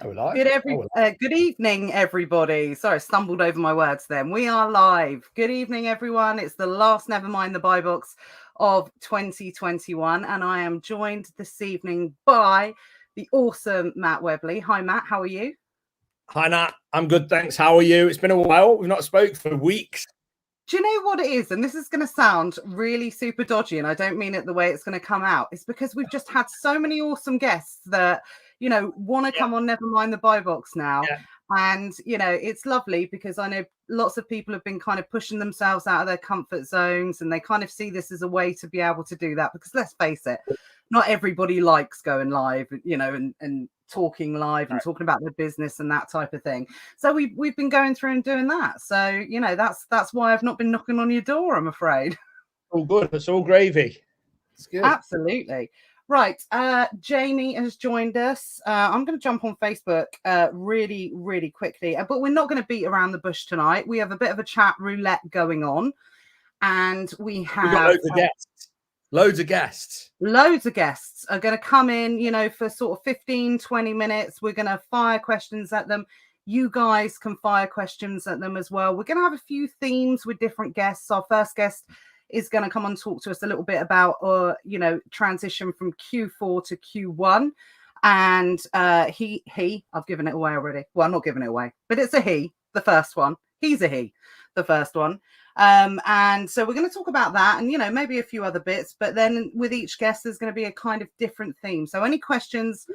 Are we live? Good evening, everybody. Sorry, I stumbled over my words then. We are live. Good evening, everyone. It's the last Nevermind the Buy Box of 2021, and I am joined this evening by the awesome Matt Webley. Hi, Matt. How are you? Hi, Nat. I'm good, thanks. How are you? It's been a while. We've not spoke for weeks. Do you know what it is? And this is going to sound really super dodgy, and I don't mean it the way it's going to come out. It's because we've just had so many awesome guests that, you know, want to come on Nevermind the Buy Box now. Yeah. And, you know, it's lovely because I know lots of people have been kind of pushing themselves out of their comfort zones, and they kind of see this as a way to be able to do that. Because let's face it, not everybody likes going live, you know, and talking live and talking about their business and that type of thing. So we've been going through and doing that. So, you know, that's why I've not been knocking on your door, I'm afraid. All good. It's all gravy. It's good. Absolutely. Right. Jamie has joined us. I'm going to jump on Facebook really, really quickly, but we're not going to beat around the bush tonight. We have a bit of a chat roulette going on, and we've got loads of guests. Loads of guests are going to come in, you know, for sort of 15, 20 minutes. We're going to fire questions at them. You guys can fire questions at them as well. We're going to have a few themes with different guests. Our first guest is going to come and talk to us a little bit about, you know, transition from Q4 to Q1. And I've given it away already. Well, I'm not giving it away, but it's a he, the first one. He's a he, the first one. And so we're going to talk about that and, you know, maybe a few other bits, but then with each guest, there's going to be a kind of different theme. So any questions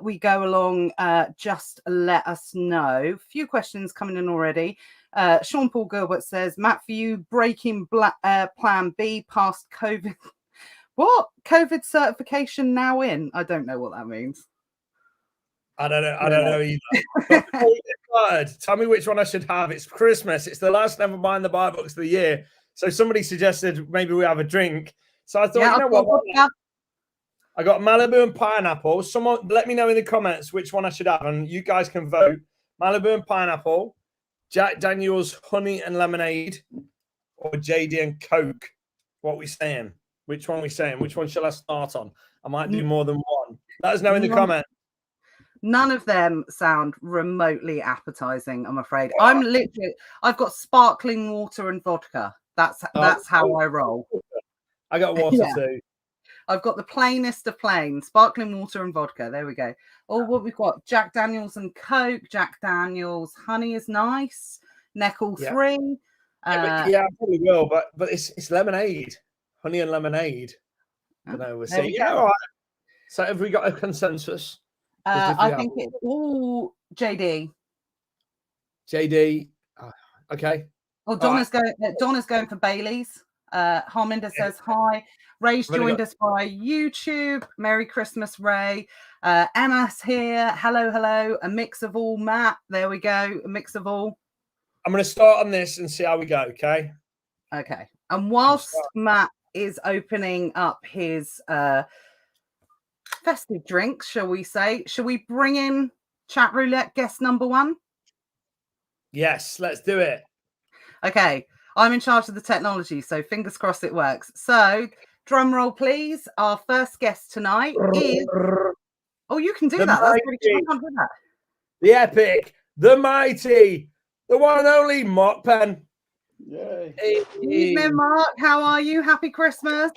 we go along, just let us know. A few questions coming in already. Sean Paul Gilbert says, Matt, for you, breaking plan B past COVID. What? COVID certification now in? I don't know what that means. I don't know either. Tell me which one I should have. It's Christmas. It's the last Nevermind the Buy Box of the year. So somebody suggested maybe we have a drink. So I thought, you know what? I got Malibu and pineapple. Someone let me know in the comments which one I should have, and you guys can vote. Malibu and pineapple, Jack Daniel's honey and lemonade, or JD and Coke. What are we saying? Which one are we saying? Which one shall I start on? I might do more than one. Let us know in the comments. None of them sound remotely appetizing, I'm afraid. I've got sparkling water and vodka. That's how I roll. I got water too. I've got the plainest of plain, sparkling water and vodka. There we go. Oh, what we've got: Jack Daniels and Coke. Jack Daniels honey is nice. Neck all three. I probably will, but it's lemonade, honey and lemonade. I don't know. We'll see. Yeah, all right. So have we got a consensus? I think it's JD. JD. Okay. Oh, Donna's going for Bailey's. Harminder says hi. Ray's joined us by YouTube. Merry Christmas, Ray. Emma's here. Hello. A mix of all, Matt. There we go. A mix of all. I'm going to start on this and see how we go, okay? Okay. And whilst Matt is opening up his festive drinks, shall we say, shall we bring in chat roulette guest number one? Yes, let's do it. Okay. I'm in charge of the technology, so fingers crossed it works. So, drum roll, please. Our first guest tonight is... Oh, you can do that. That's pretty cool. I can't do that. The epic, the mighty, the one and only Mark Penn. Yay. Hey. Evening, Mark. How are you? Happy Christmas.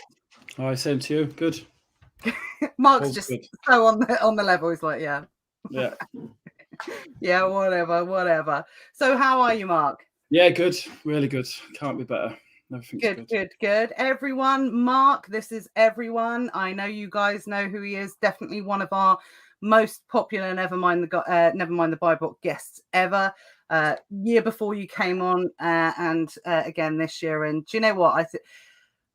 Hi, same to you. Good. Mark's just good. So on the level. He's like, yeah. Yeah, whatever. So, how are you, Mark? Yeah, good. Really good. Can't be better. Everything's good. Everyone, Mark, this is everyone. I know you guys know who he is. Definitely one of our most popular Nevermind the Buy Box guests ever. Year before you came on, and again this year. And do you know what?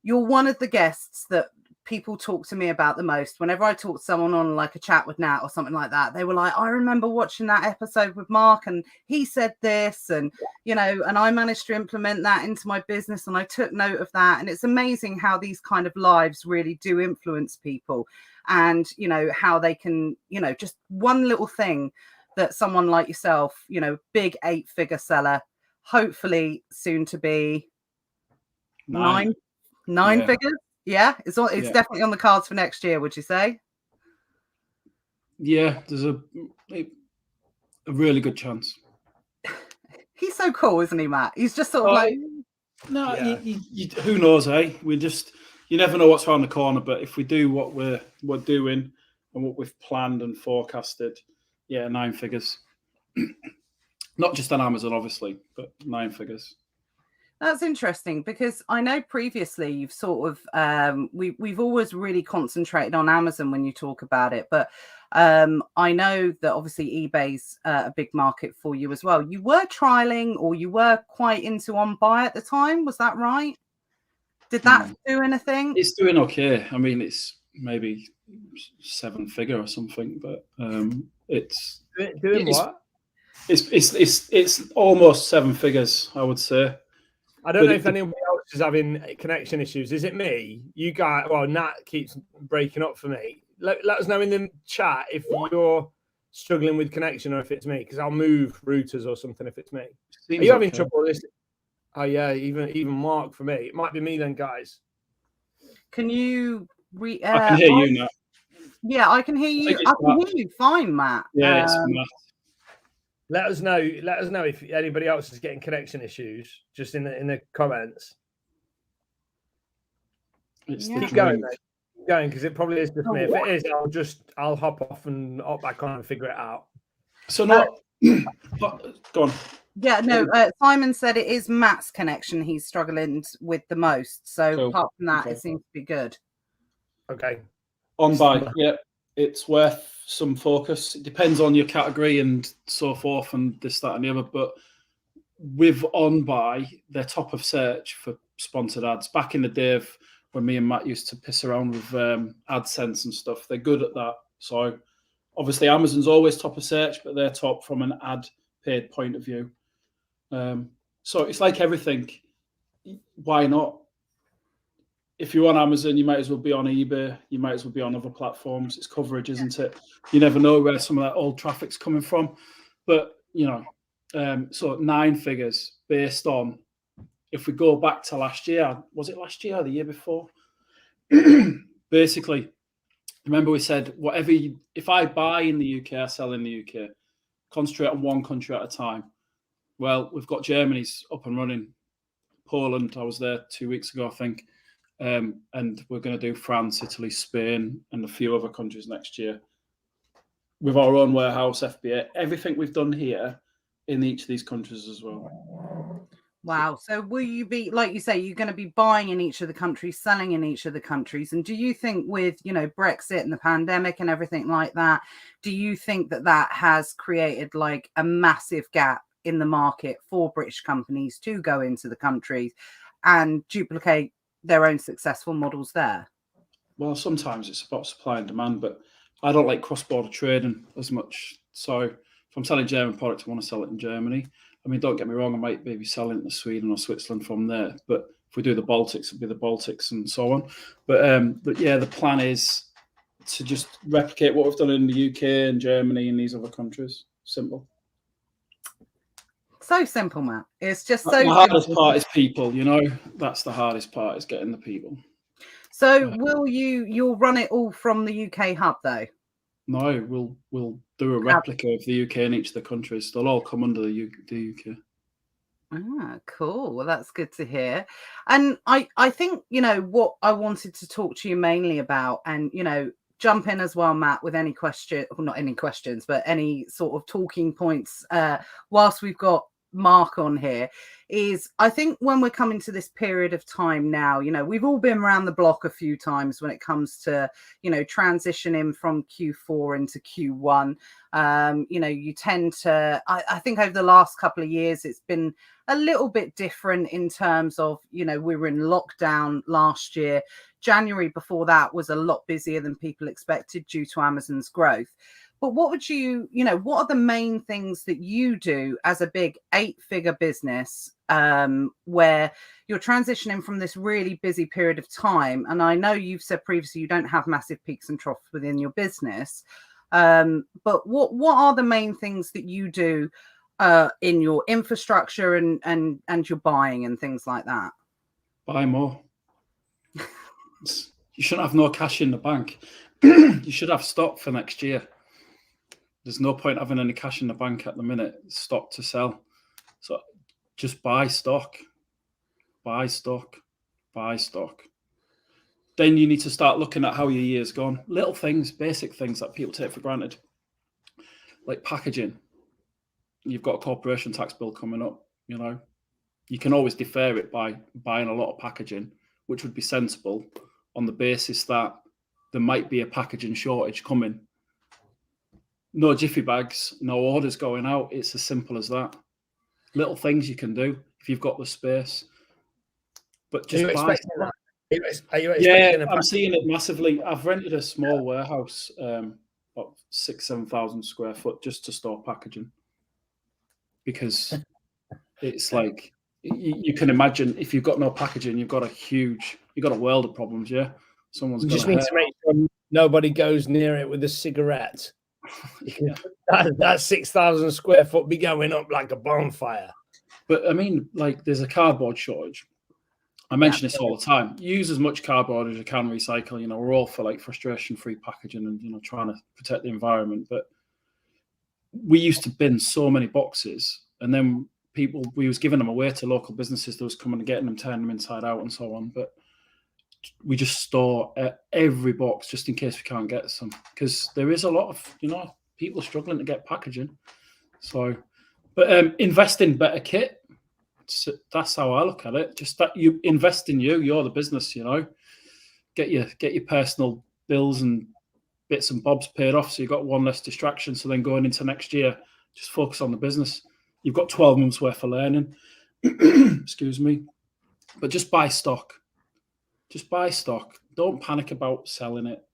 You're one of the guests that people talk to me about the most. Whenever I talk to someone on like a chat with Nat or something like that, they were like, I remember watching that episode with Mark and he said this, and you know, and I managed to implement that into my business and I took note of that. And it's amazing how these kind of lives really do influence people, and you know, how they can, you know, just one little thing that someone like yourself, you know, big 8-figure seller, hopefully soon to be nine figures. Yeah, it's definitely on the cards for next year, would you say? Yeah, A really good chance. He's so cool, isn't he, Matt? He's just sort of like, no, Yeah. who knows, eh? You never know what's around the corner, but if we do what we're doing and what we've planned and forecasted, yeah, 9 figures. Not just on Amazon, obviously, but 9 figures. that's interesting, because I know previously you've sort of we've always really concentrated on Amazon when you talk about it, but I know that obviously eBay's a big market for you as well. You were trialing, or you were quite into On Buy at the time, was that right? Did that do anything? It's doing okay. I mean, it's maybe 7 figure or something, but it's doing what? It's almost 7 figures, I would say. I don't know if anybody else is having connection issues. Is it me? You guys, well, Nat keeps breaking up for me. Let us know in the chat if you're struggling with connection or if it's me, because I'll move routers or something if it's me. Are you having trouble with this? Oh yeah, even Mark for me. It might be me then, guys. Can you I can hear you now. Yeah, I can hear you. I can hear you fine, Matt. Yeah, it's Matt. Let us know if anybody else is getting connection issues, just in the comments. Keep going, mate. Keep going, because it probably is just me. If it is, I'll hop off and hop back on and figure it out. So go on. Yeah, no, Simon said it is Matt's connection he's struggling with the most. So cool. Apart from that, it seems to be good. Okay. On Buy, yeah, it's worth some focus. It depends on your category and so forth, and this, that, and the other. But with On Buy, they're top of search for sponsored ads. Back in the day when me and Matt used to piss around with AdSense and stuff, they're good at that. So obviously Amazon's always top of search, but they're top from an ad paid point of view. So it's like everything. Why not? If you're on Amazon, you might as well be on eBay. You might as well be on other platforms. It's coverage, isn't it? You never know where some of that old traffic's coming from. But, so 9 figures based on, if we go back to last year, was it last year or the year before? Basically, remember we said, if I buy in the UK, I sell in the UK. Concentrate on one country at a time. Well, we've got Germany's up and running. Poland, I was there 2 weeks ago, I think. And we're going to do France, Italy, Spain, and a few other countries next year with our own warehouse, FBA. Everything we've done here in each of these countries as well. Wow. So will you be, like you say, you're going to be buying in each of the countries, selling in each of the countries? And do you think with, Brexit and the pandemic and everything like that, do you think that has created like a massive gap in the market for British companies to go into the countries and duplicate their own successful models there? Well, sometimes it's about supply and demand, but I don't like cross-border trading as much. So if I'm selling German products, I want to sell it in Germany. I mean, don't get me wrong, I might maybe sell it to Sweden or Switzerland from there. But if we do the Baltics, it'll be the Baltics and so on. But yeah, the plan is to just replicate what we've done in the UK and Germany and these other countries. Simple. So simple, Matt. It's just so the hardest part is people, that's the hardest part, is getting the people. So will you'll run it all from the UK hub though? No, we'll do a replica of the UK in each of the countries. They'll all come under the UK. Ah, cool. Well, that's good to hear. And I think, what I wanted to talk to you mainly about, and, jump in as well, Matt, with any question, well, not any questions, but any sort of talking points whilst we've got Mark on here, is I think when we're coming to this period of time now, we've all been around the block a few times when it comes to, transitioning from Q4 into Q1. You tend to, I think over the last couple of years, it's been a little bit different in terms of, we were in lockdown last year. January before that was a lot busier than people expected due to Amazon's growth. But what would what are the main things that you do as a big 8-figure business where you're transitioning from this really busy period of time? And I know you've said previously you don't have massive peaks and troughs within your business. But what are the main things that you do in your infrastructure and your buying and things like that? Buy more. You shouldn't have no cash in the bank. You should have stock for next year. There's no point having any cash in the bank at the minute, stock to sell. So just buy stock, buy stock, buy stock. Then you need to start looking at how your year's gone. Little things, basic things that people take for granted, like packaging. You've got a corporation tax bill coming up, you know. You can always defer it by buying a lot of packaging, which would be sensible on the basis that there might be a packaging shortage coming. No jiffy bags, no orders going out. It's as simple as that. Little things you can do if you've got the space. But just buy. Are you Yeah, I'm seeing it massively. I've rented a small warehouse, about 6,000-7,000 square foot, just to store packaging, because it's like you can imagine if you've got no packaging, you've got a world of problems. Yeah, someone's just need to make sure nobody goes near it with a cigarette. that 6,000 square foot be going up like a bonfire. But I mean, like, there's a cardboard shortage. I mention this all the time. Use as much cardboard as you can, recycle. You know, we're all for like frustration-free packaging and, you know, trying to protect the environment. But we used to bin so many boxes, and then we was giving them away to local businesses that was coming and getting them, turning them inside out and so on. But we just store every box just in case we can't get some, because there is a lot of, you know, people struggling to get packaging. So, but invest in better kit. So that's how I look at it. Just that you invest in you're the business, you know. Get your personal bills and bits and bobs paid off, so you've got one less distraction. So then going into next year, just focus on the business. You've got 12 months worth of learning. Excuse me. But just buy stock. Just buy stock. Don't panic about selling it.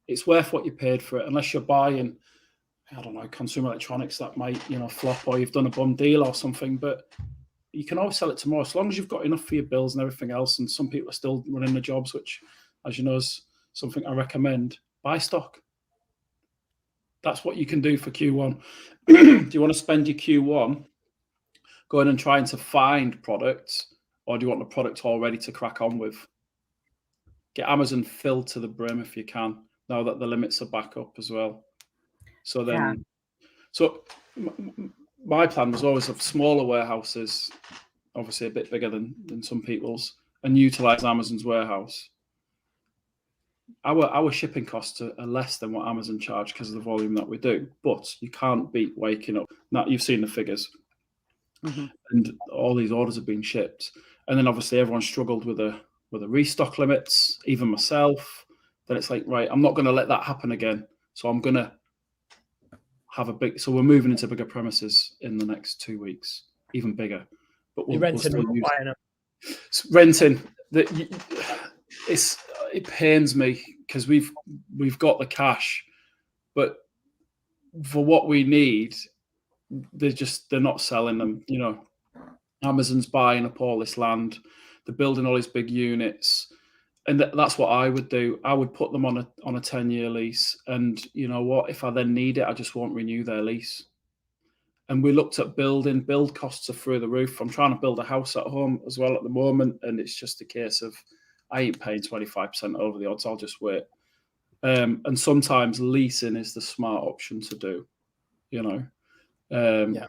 It's worth what you paid for it, unless you're buying, I don't know, consumer electronics that might, you know, flop, or you've done a bum deal or something. But you can always sell it tomorrow, as long as you've got enough for your bills and everything else. And some people are still running the jobs, which, as you know, is something I recommend. Buy stock. That's what you can do for Q1. Do you want to spend your Q1 going and trying to find products, or do you want the product all ready to crack on with? Get Amazon filled to the brim if you can, now that the limits are back up as well. So then, so my plan was always have smaller warehouses, obviously a bit bigger than some people's, and utilize Amazon's warehouse. Our shipping costs are less than what Amazon charge because of the volume that we do, but you can't beat waking up. Now, you've seen the figures, and all these orders have been shipped, and then obviously everyone struggled with the restock limits, even myself. Then it's like, right, I'm not going to let that happen again, so I'm going to have so we're moving into bigger premises in the next 2 weeks, even bigger. But you're renting and buying them. Renting, it pains me because we've got the cash, but for what we need, they're not selling them. You know, Amazon's buying up all this land, they're building all these big units. And that's what I would do. I would put them on a 10-year lease. And you know what? If I then need it, I just won't renew their lease. And we looked at build costs are through the roof. I'm trying to build a house at home as well at the moment. And it's just a case of, I ain't paying 25% over the odds. I'll just wait. And sometimes leasing is the smart option to do, you know.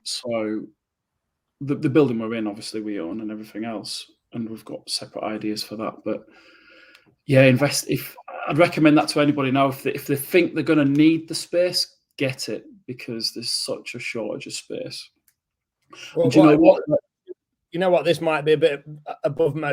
So the building we're in, obviously we own and everything else. And we've got separate ideas for that. But yeah, invest. I'd recommend that to anybody now. If they think they're going to need the space, get it, because there's such a shortage of space. Well, you know what? This might be a bit above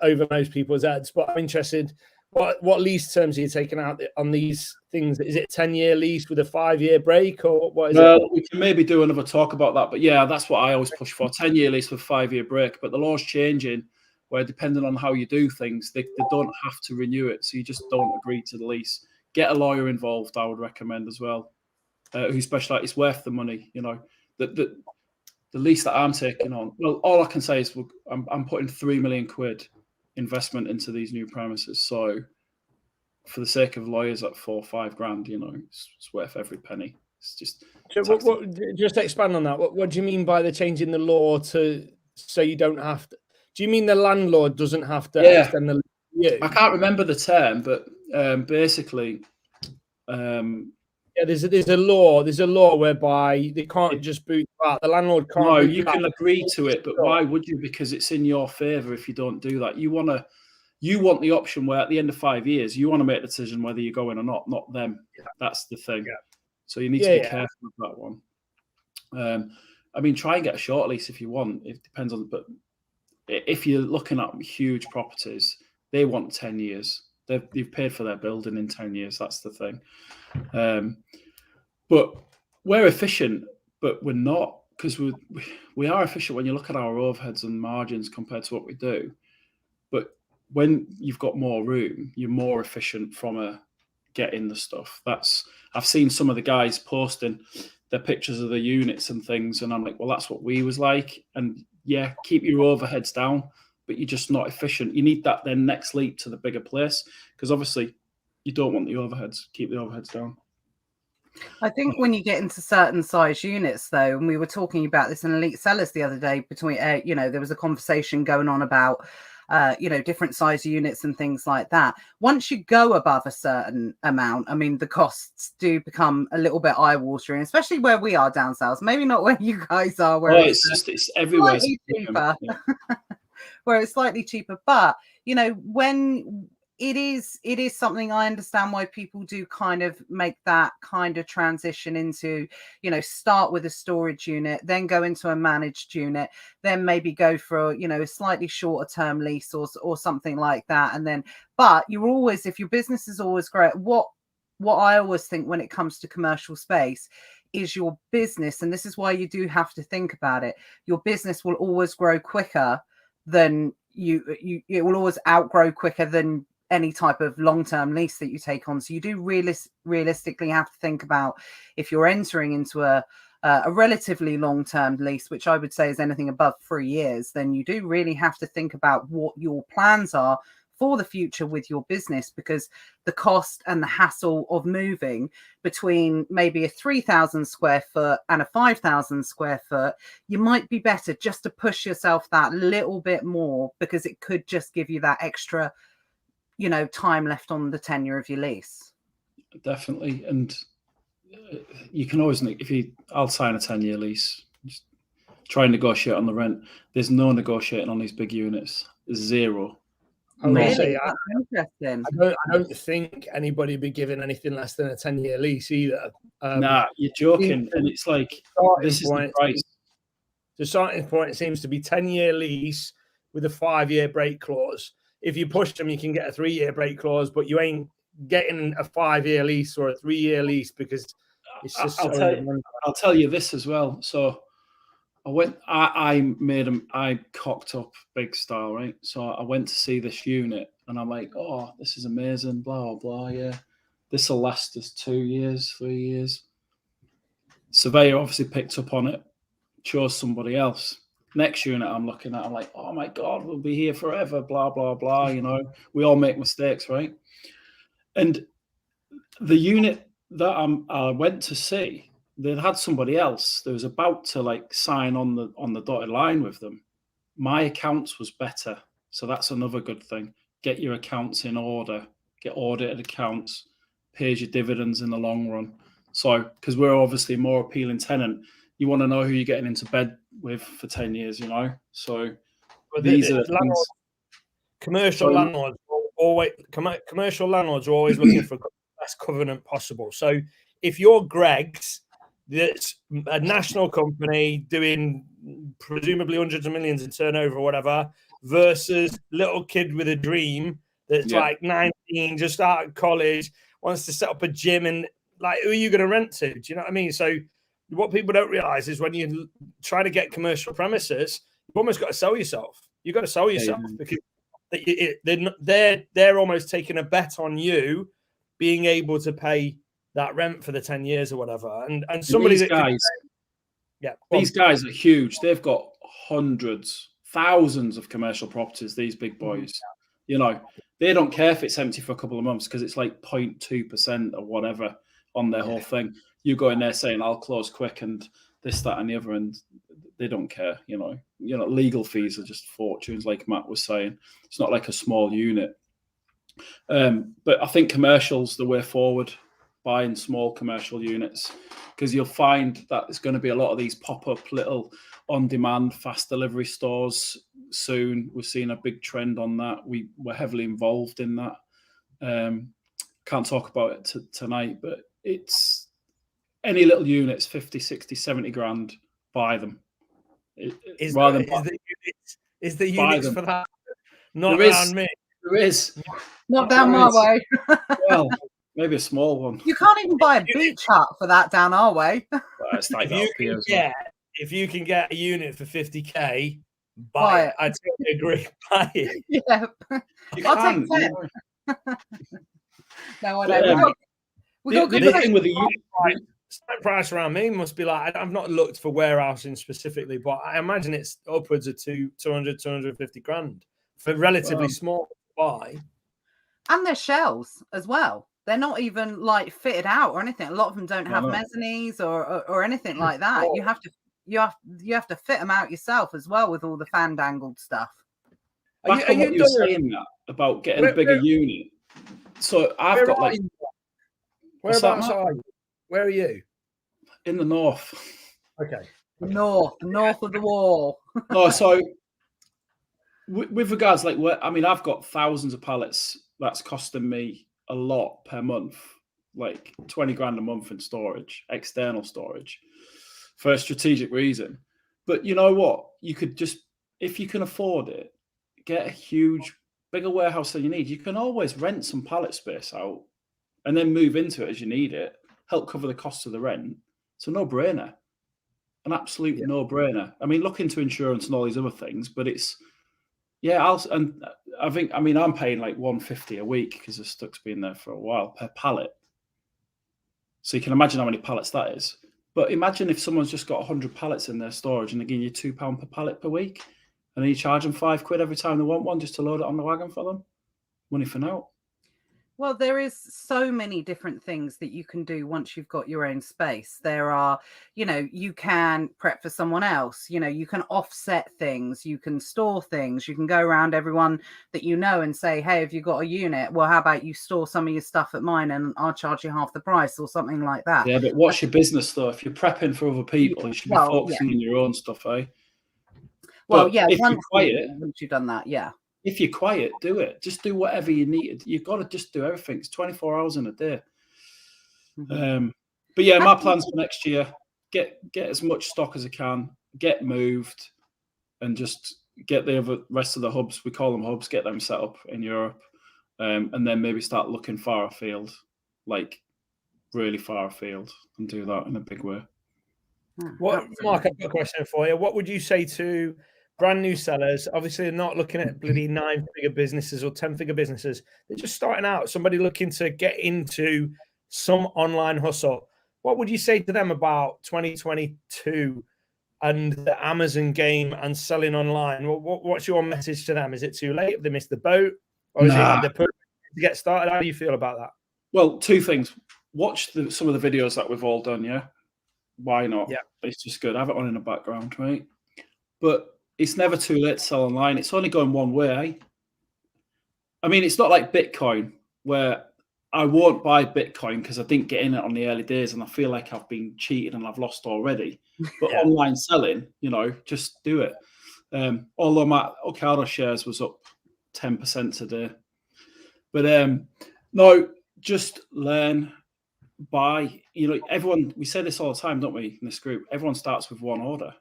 over most people's heads, but I'm interested. What lease terms are you taking out on these things? Is it a 10-year lease with a 5-year break, or what is it? We can maybe do another talk about that. But yeah, that's what I always push for: 10-year lease with 5-year break. But the law's changing, where depending on how you do things, they don't have to renew it. So you just don't agree to the lease. Get a lawyer involved, I would recommend as well, who specialises. It's worth the money, you know. The lease that I'm taking on, well, all I can say is I'm putting £3 million investment into these new premises. So for the sake of lawyers at 4 or 5 grand, you know, it's worth every penny. It's just. So just expand on that. What do you mean by the change in the law so you don't have to? Do you mean the landlord doesn't have to extend the lease? I can't remember the term, but basically, Yeah, there's a law whereby they can't just boot you out. The landlord can't. No, boot you out. can agree to it, but why would you? Because it's in your favour if you don't do that. You want the option where at the end of 5 years you want to make the decision whether you're going or not them. Yeah. That's the thing. Yeah. So you need to be careful with that one. I mean, try and get a short lease if you want. It depends on, but if you're looking at huge properties, they want 10 years. They've paid for their building in 10 years. That's the thing. But we're efficient, but we're not, because we are efficient when you look at our overheads and margins compared to what we do. But when you've got more room, you're more efficient from getting the stuff. I've seen some of the guys posting their pictures of the units and things, and I'm like, well, that's what we was like. And yeah, keep your overheads down, but you're just not efficient. You need that then next leap to the bigger place, because obviously you don't want the overheads. Keep the overheads down. I think when you get into certain size units, though, and we were talking about this in Elite Sellers the other day, between there was a conversation going on about different size units and things like that. Once you go above a certain amount, I mean, the costs do become a little bit eye-watering, especially where we are down south. Maybe not where you guys are, where it's everywhere cheaper. Yeah. Where it's slightly cheaper, but when it is something, I understand why people do kind of make that kind of transition into, start with a storage unit, then go into a managed unit, then maybe go for a slightly shorter term lease or something like that. And then, but you're always, if your business is always great, what I always think when it comes to commercial space is your business, and this is why you do have to think about it, your business will always grow quicker than it will always outgrow quicker than any type of long-term lease that you take on. So you do realistically have to think about, if you're entering into a relatively long-term lease, which I would say is anything above 3 years, then you do really have to think about what your plans are for the future with your business, because the cost and the hassle of moving between maybe a 3,000 square foot and a 5,000 square foot, you might be better just to push yourself that little bit more, because it could just give you that extra time left on the tenure of your lease. Definitely. And you can always, I'll sign a 10-year lease, just try and negotiate on the rent. There's no negotiating on these big units. Zero. Oh, really? That's interesting. I don't think anybody would be given anything less than a 10-year lease either. Nah, you're joking. And it's like, this is the price. The starting point seems to be 10-year lease with a 5-year break clause. If you push them, you can get a 3-year break clause, but you ain't getting a 5-year lease or a 3-year lease, because it's just. I'll tell you this as well. So I cocked up big style, right? So I went to see this unit, and I'm like, oh, this is amazing, blah, blah, blah. Yeah, this will last us 2 years, 3 years. Surveyor obviously picked up on it, chose somebody else. Next unit I'm looking at, I'm like, oh my God, we'll be here forever, blah, blah, blah. We all make mistakes, right? And the unit that I went to see, they'd had somebody else that was about to sign on the dotted line with them. My accounts was better. So that's another good thing. Get your accounts in order, get audited accounts, pays your dividends in the long run. So, because we're obviously a more appealing tenant, you want to know who you're getting into bed with for 10 years, So these are landlords, commercial landlords are always looking for the best covenant possible. So if you're Greg's, that's a national company doing presumably hundreds of millions in turnover or whatever, versus little kid with a dream that's like 19, just out of college, wants to set up a gym, and who are you going to rent to? Do you know what I mean? So what people don't realize is when you try to get commercial premises, you've almost got to sell yourself. You've got to sell yourself because they're almost taking a bet on you being able to pay that rent for the 10 years or whatever. And somebody these guys are huge. They've got hundreds, thousands of commercial properties, these big boys. They don't care if it's empty for a couple of months, because it's like 0.2% or whatever on their whole thing. You go in there saying, I'll close quick and this, that, and the other, and they don't care. Legal fees are just fortunes, like Matt was saying. It's not like a small unit. But I think commercial's the way forward. buying small commercial units, because you'll find that there's going to be a lot of these pop-up little on-demand fast delivery stores soon. We're seeing a big trend on that. We're heavily involved in that. Can't talk about it tonight, but it's any little units, 50, 60, 70 grand, buy them. Is the units for that not around me? There is. Not down my way. Well, maybe a small one. You can't even buy a beach hut for that down our way. Well, it's like if you can get a unit for 50k, buy it. I totally agree. Buy it. Yeah. I'll take 10. No, I don't. We got good thing with the unit. Stock price around me must be like, I've not looked for warehousing specifically, but I imagine it's upwards of 200, 250 grand for relatively small buy. And they're shells as well. They're not even like fitted out or anything. A lot of them don't have mezzanines or anything like that. You have to fit them out yourself as well with all the fandangled stuff. Back on what you were saying that about getting a bigger unit. So I've got like. Whereabouts are you? Where are you? In the north. Okay. North of the wall. No, so with regards, like, I've got thousands of pallets. That's costing me a lot per month, like 20 grand a month in storage, external storage, for a strategic reason. But you know what? You could just, if you can afford it, get a bigger warehouse than you need. You can always rent some pallet space out and then move into it as you need it. Help cover the cost of the rent. It's a no-brainer, an absolute no-brainer. I mean, look into insurance and all these other things, but it's I'm paying like $150 a week because the stuff's been there for a while per pallet. So you can imagine how many pallets that is. But imagine if someone's just got 100 pallets in their storage and they're giving you £2 per pallet per week, and then you charge them £5 every time they want one just to load it on the wagon for them. Money for now. Well, there is so many different things that you can do once you've got your own space. There are, you can prep for someone else, you can offset things, you can store things, you can go around everyone that you know and say, hey, have you got a unit? Well, how about you store some of your stuff at mine and I'll charge you half the price or something like that. Yeah, but what's your business though? If you're prepping for other people, you should be focusing on your own stuff, eh? Well, but if you're quiet, once you've done that, if you're quiet, do it. Just do whatever you need. You've got to just do everything. It's 24 hours in a day. Mm-hmm. But yeah, my plans for next year, get as much stock as I can, get moved, and just get the rest of the hubs, we call them hubs, get them set up in Europe, and then maybe start looking far afield, like really far afield, and do that in a big way. Mark, I've got a question for you. What would you say to brand new sellers? Obviously, they're not looking at bloody 9-figure businesses or 10-figure businesses. They're just starting out. Somebody looking to get into some online hustle. What would you say to them about 2022 and the Amazon game and selling online? What's your message to them? Is it too late? Have they missed the boat? Or is it the perfect to get started? How do you feel about that? Well, two things. Watch some of the videos that we've all done, yeah? Why not? Yeah. It's just good. Have it on in the background, right? But it's never too late to sell online. It's only going one way. I mean, it's not like Bitcoin, where I won't buy Bitcoin because I didn't get in it on the early days and I feel like I've been cheated and I've lost already. But online selling, just do it. Although my Ocado shares was up 10% today. But no, just learn, buy. Everyone, we say this all the time, don't we, in this group? Everyone starts with one order.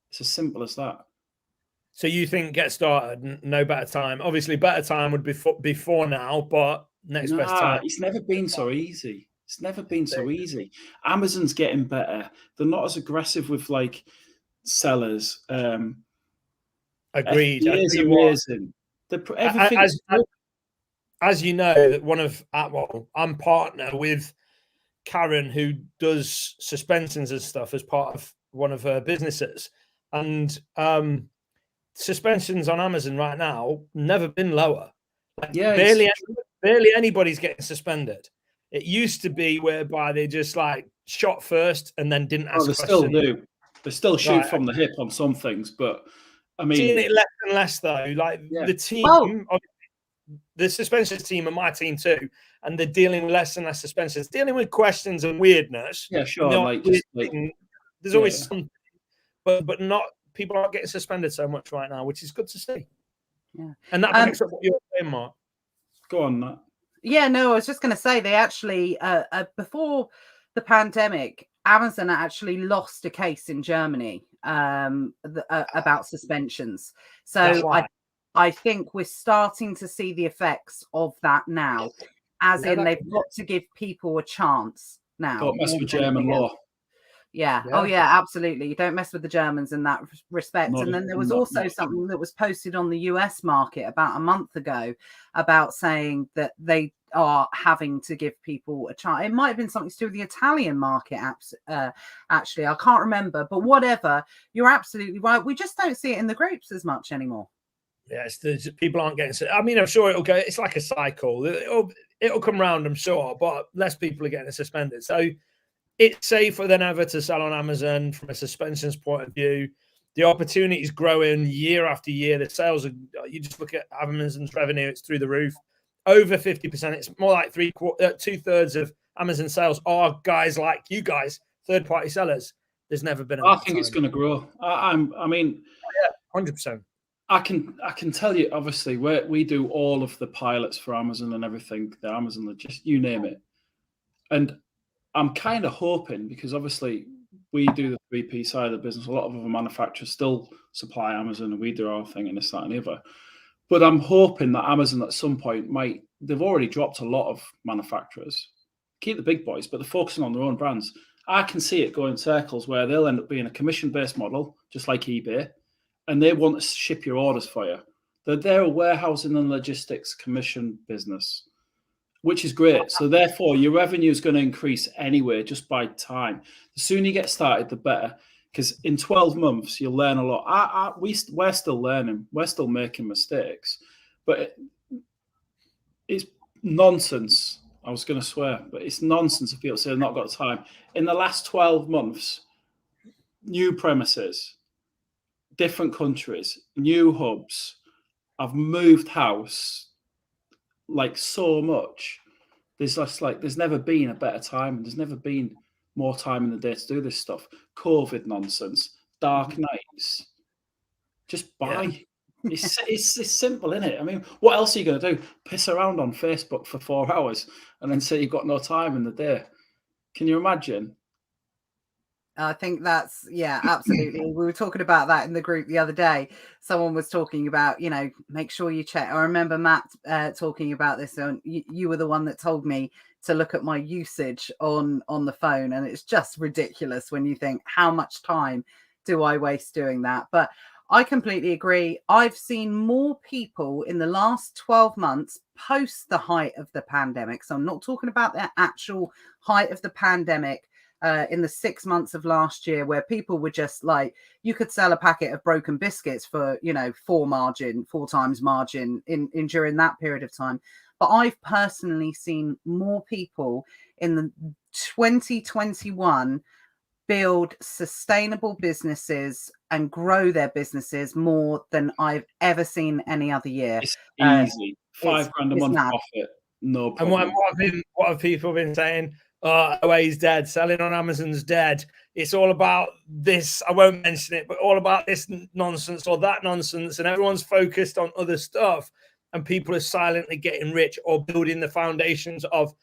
It's as simple as that. So you think get started, no better time? Obviously, better time would be before now, but next best time. It's never been so easy. It's never been so easy. Amazon's getting better. They're not as aggressive with like sellers. Agreed. FBA is amazing. As you know, I'm partner with Karen, who does suspensions and stuff as part of one of her businesses, and suspensions on Amazon right now never been lower. Barely anybody's getting suspended. It used to be whereby they just like shot first and then didn't ask questions. Still do. They still shoot from the hip on some things, but I mean, seeing it less and less though. Like the team, the suspensions team are my team too, and they're dealing with less and less suspensions, dealing with questions and weirdness. Yeah, sure. There's always something, but not people aren't getting suspended so much right now, which is good to see. Yeah, and that backs up what you're saying, Mark. Go on, Matt. Yeah, no, I was just going to say they actually before the pandemic, Amazon actually lost a case in Germany about suspensions. So I think we're starting to see the effects of that now, as in they've got to give people a chance now. Don't mess with German law. Yeah. Oh, yeah, absolutely. You don't mess with the Germans in that respect. And then there was also something that was posted on the US market about a month ago about saying that they are having to give people a chance. It might have been something to do with the Italian market, actually. I can't remember. But whatever, you're absolutely right. We just don't see it in the groups as much anymore. Yes, people aren't getting. I mean, I'm sure it'll go. It's like a cycle. It'll come round, I'm sure, but less people are getting suspended. So it's safer than ever to sell on Amazon from a suspensions point of view. The opportunity is growing year after year. The sales are. You just look at Amazon's revenue; it's through the roof, over 50%. It's more like 2/3 of Amazon sales are guys like you guys, third-party sellers. There's never been. I think it's going to grow. I mean, 100%. I can tell you, obviously, we do all of the pilots for Amazon and everything. The Amazon, just you name it, and I'm kind of hoping, because obviously we do the 3P side of the business. A lot of other manufacturers still supply Amazon, and we do our thing and this, that, and the other. But I'm hoping that Amazon at some point they've already dropped a lot of manufacturers. Keep the big boys, but they're focusing on their own brands. I can see it going in circles where they'll end up being a commission-based model, just like eBay, and they want to ship your orders for you. They're a warehousing and logistics commission business, which is great. So therefore, your revenue is going to increase anyway, just by time. The sooner you get started, the better, because in 12 months, you'll learn a lot. We're still learning. We're still making mistakes. But it's nonsense. I was going to swear, but it's nonsense if people say they've not got time. In the last 12 months, new premises, different countries, new hubs. I've moved house like so much. There's never been a better time. There's never been more time in the day to do this stuff. COVID nonsense, dark nights. Just buy. Yeah. It's simple, isn't it? I mean, what else are you going to do? Piss around on Facebook for 4 hours and then say you've got no time in the day? Can you imagine? I think that's, yeah, absolutely. We were talking about that in the group the other day. Someone was talking about, make sure you check. I remember Matt talking about this, and you were the one that told me to look at my usage on the phone. And it's just ridiculous when you think, how much time do I waste doing that? But I completely agree. I've seen more people in the last 12 months post the height of the pandemic. So I'm not talking about the actual height of the pandemic. In the 6 months of last year, where people were just like, you could sell a packet of broken biscuits for 4 times margin in during that period of time. But I've personally seen more people in the 2021 build sustainable businesses and grow their businesses more than I've ever seen any other year. It's easy. $5 grand a month profit, no problem. And what have people been saying? OA's dead, selling on Amazon's dead. It's all about this. I won't mention it, but all about this nonsense or that nonsense, and everyone's focused on other stuff, and people are silently getting rich or building the foundations of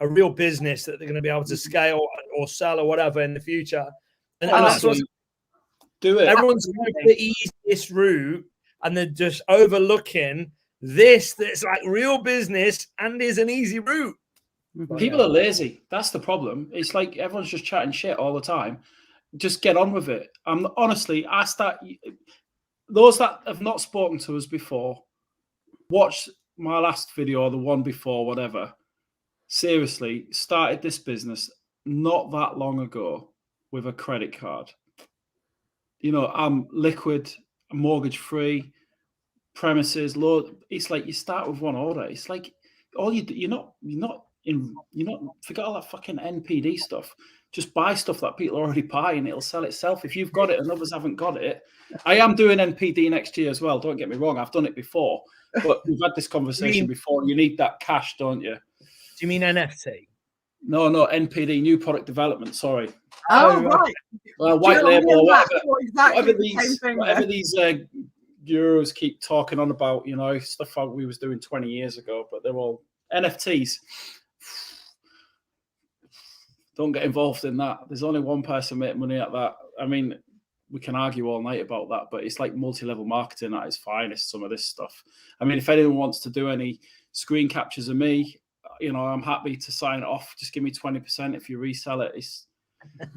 a real business that they're going to be able to scale or sell or whatever in the future. And that's what do it. Everyone's going for the easiest route, and they're just overlooking this that's like real business and is an easy route. People are lazy. That's the problem. It's like everyone's just chatting shit all the time. Just get on with it. Honestly, those that have not spoken to us before, watch my last video or the one before, whatever. Seriously, started this business not that long ago with a credit card. I'm liquid, mortgage free, premises low. It's like you start with one order. It's like all you're not forget all that fucking NPD stuff. Just buy stuff that people already buy and it'll sell itself. If you've got it and others haven't got it. I am doing NPD next year as well. Don't get me wrong. I've done it before, but we've had this conversation before. You need that cash, don't you? Do you mean NFT? No, NPD, new product development. Sorry. Oh, right. White label or whatever these gurus keep talking on about, stuff we was doing 20 years ago, but they're all NFTs. Don't get involved in that. There's only one person making money at that. I mean, we can argue all night about that, but it's like multi-level marketing at its finest, some of this stuff. I mean, if anyone wants to do any screen captures of me, I'm happy to sign it off. Just give me 20% if you resell it.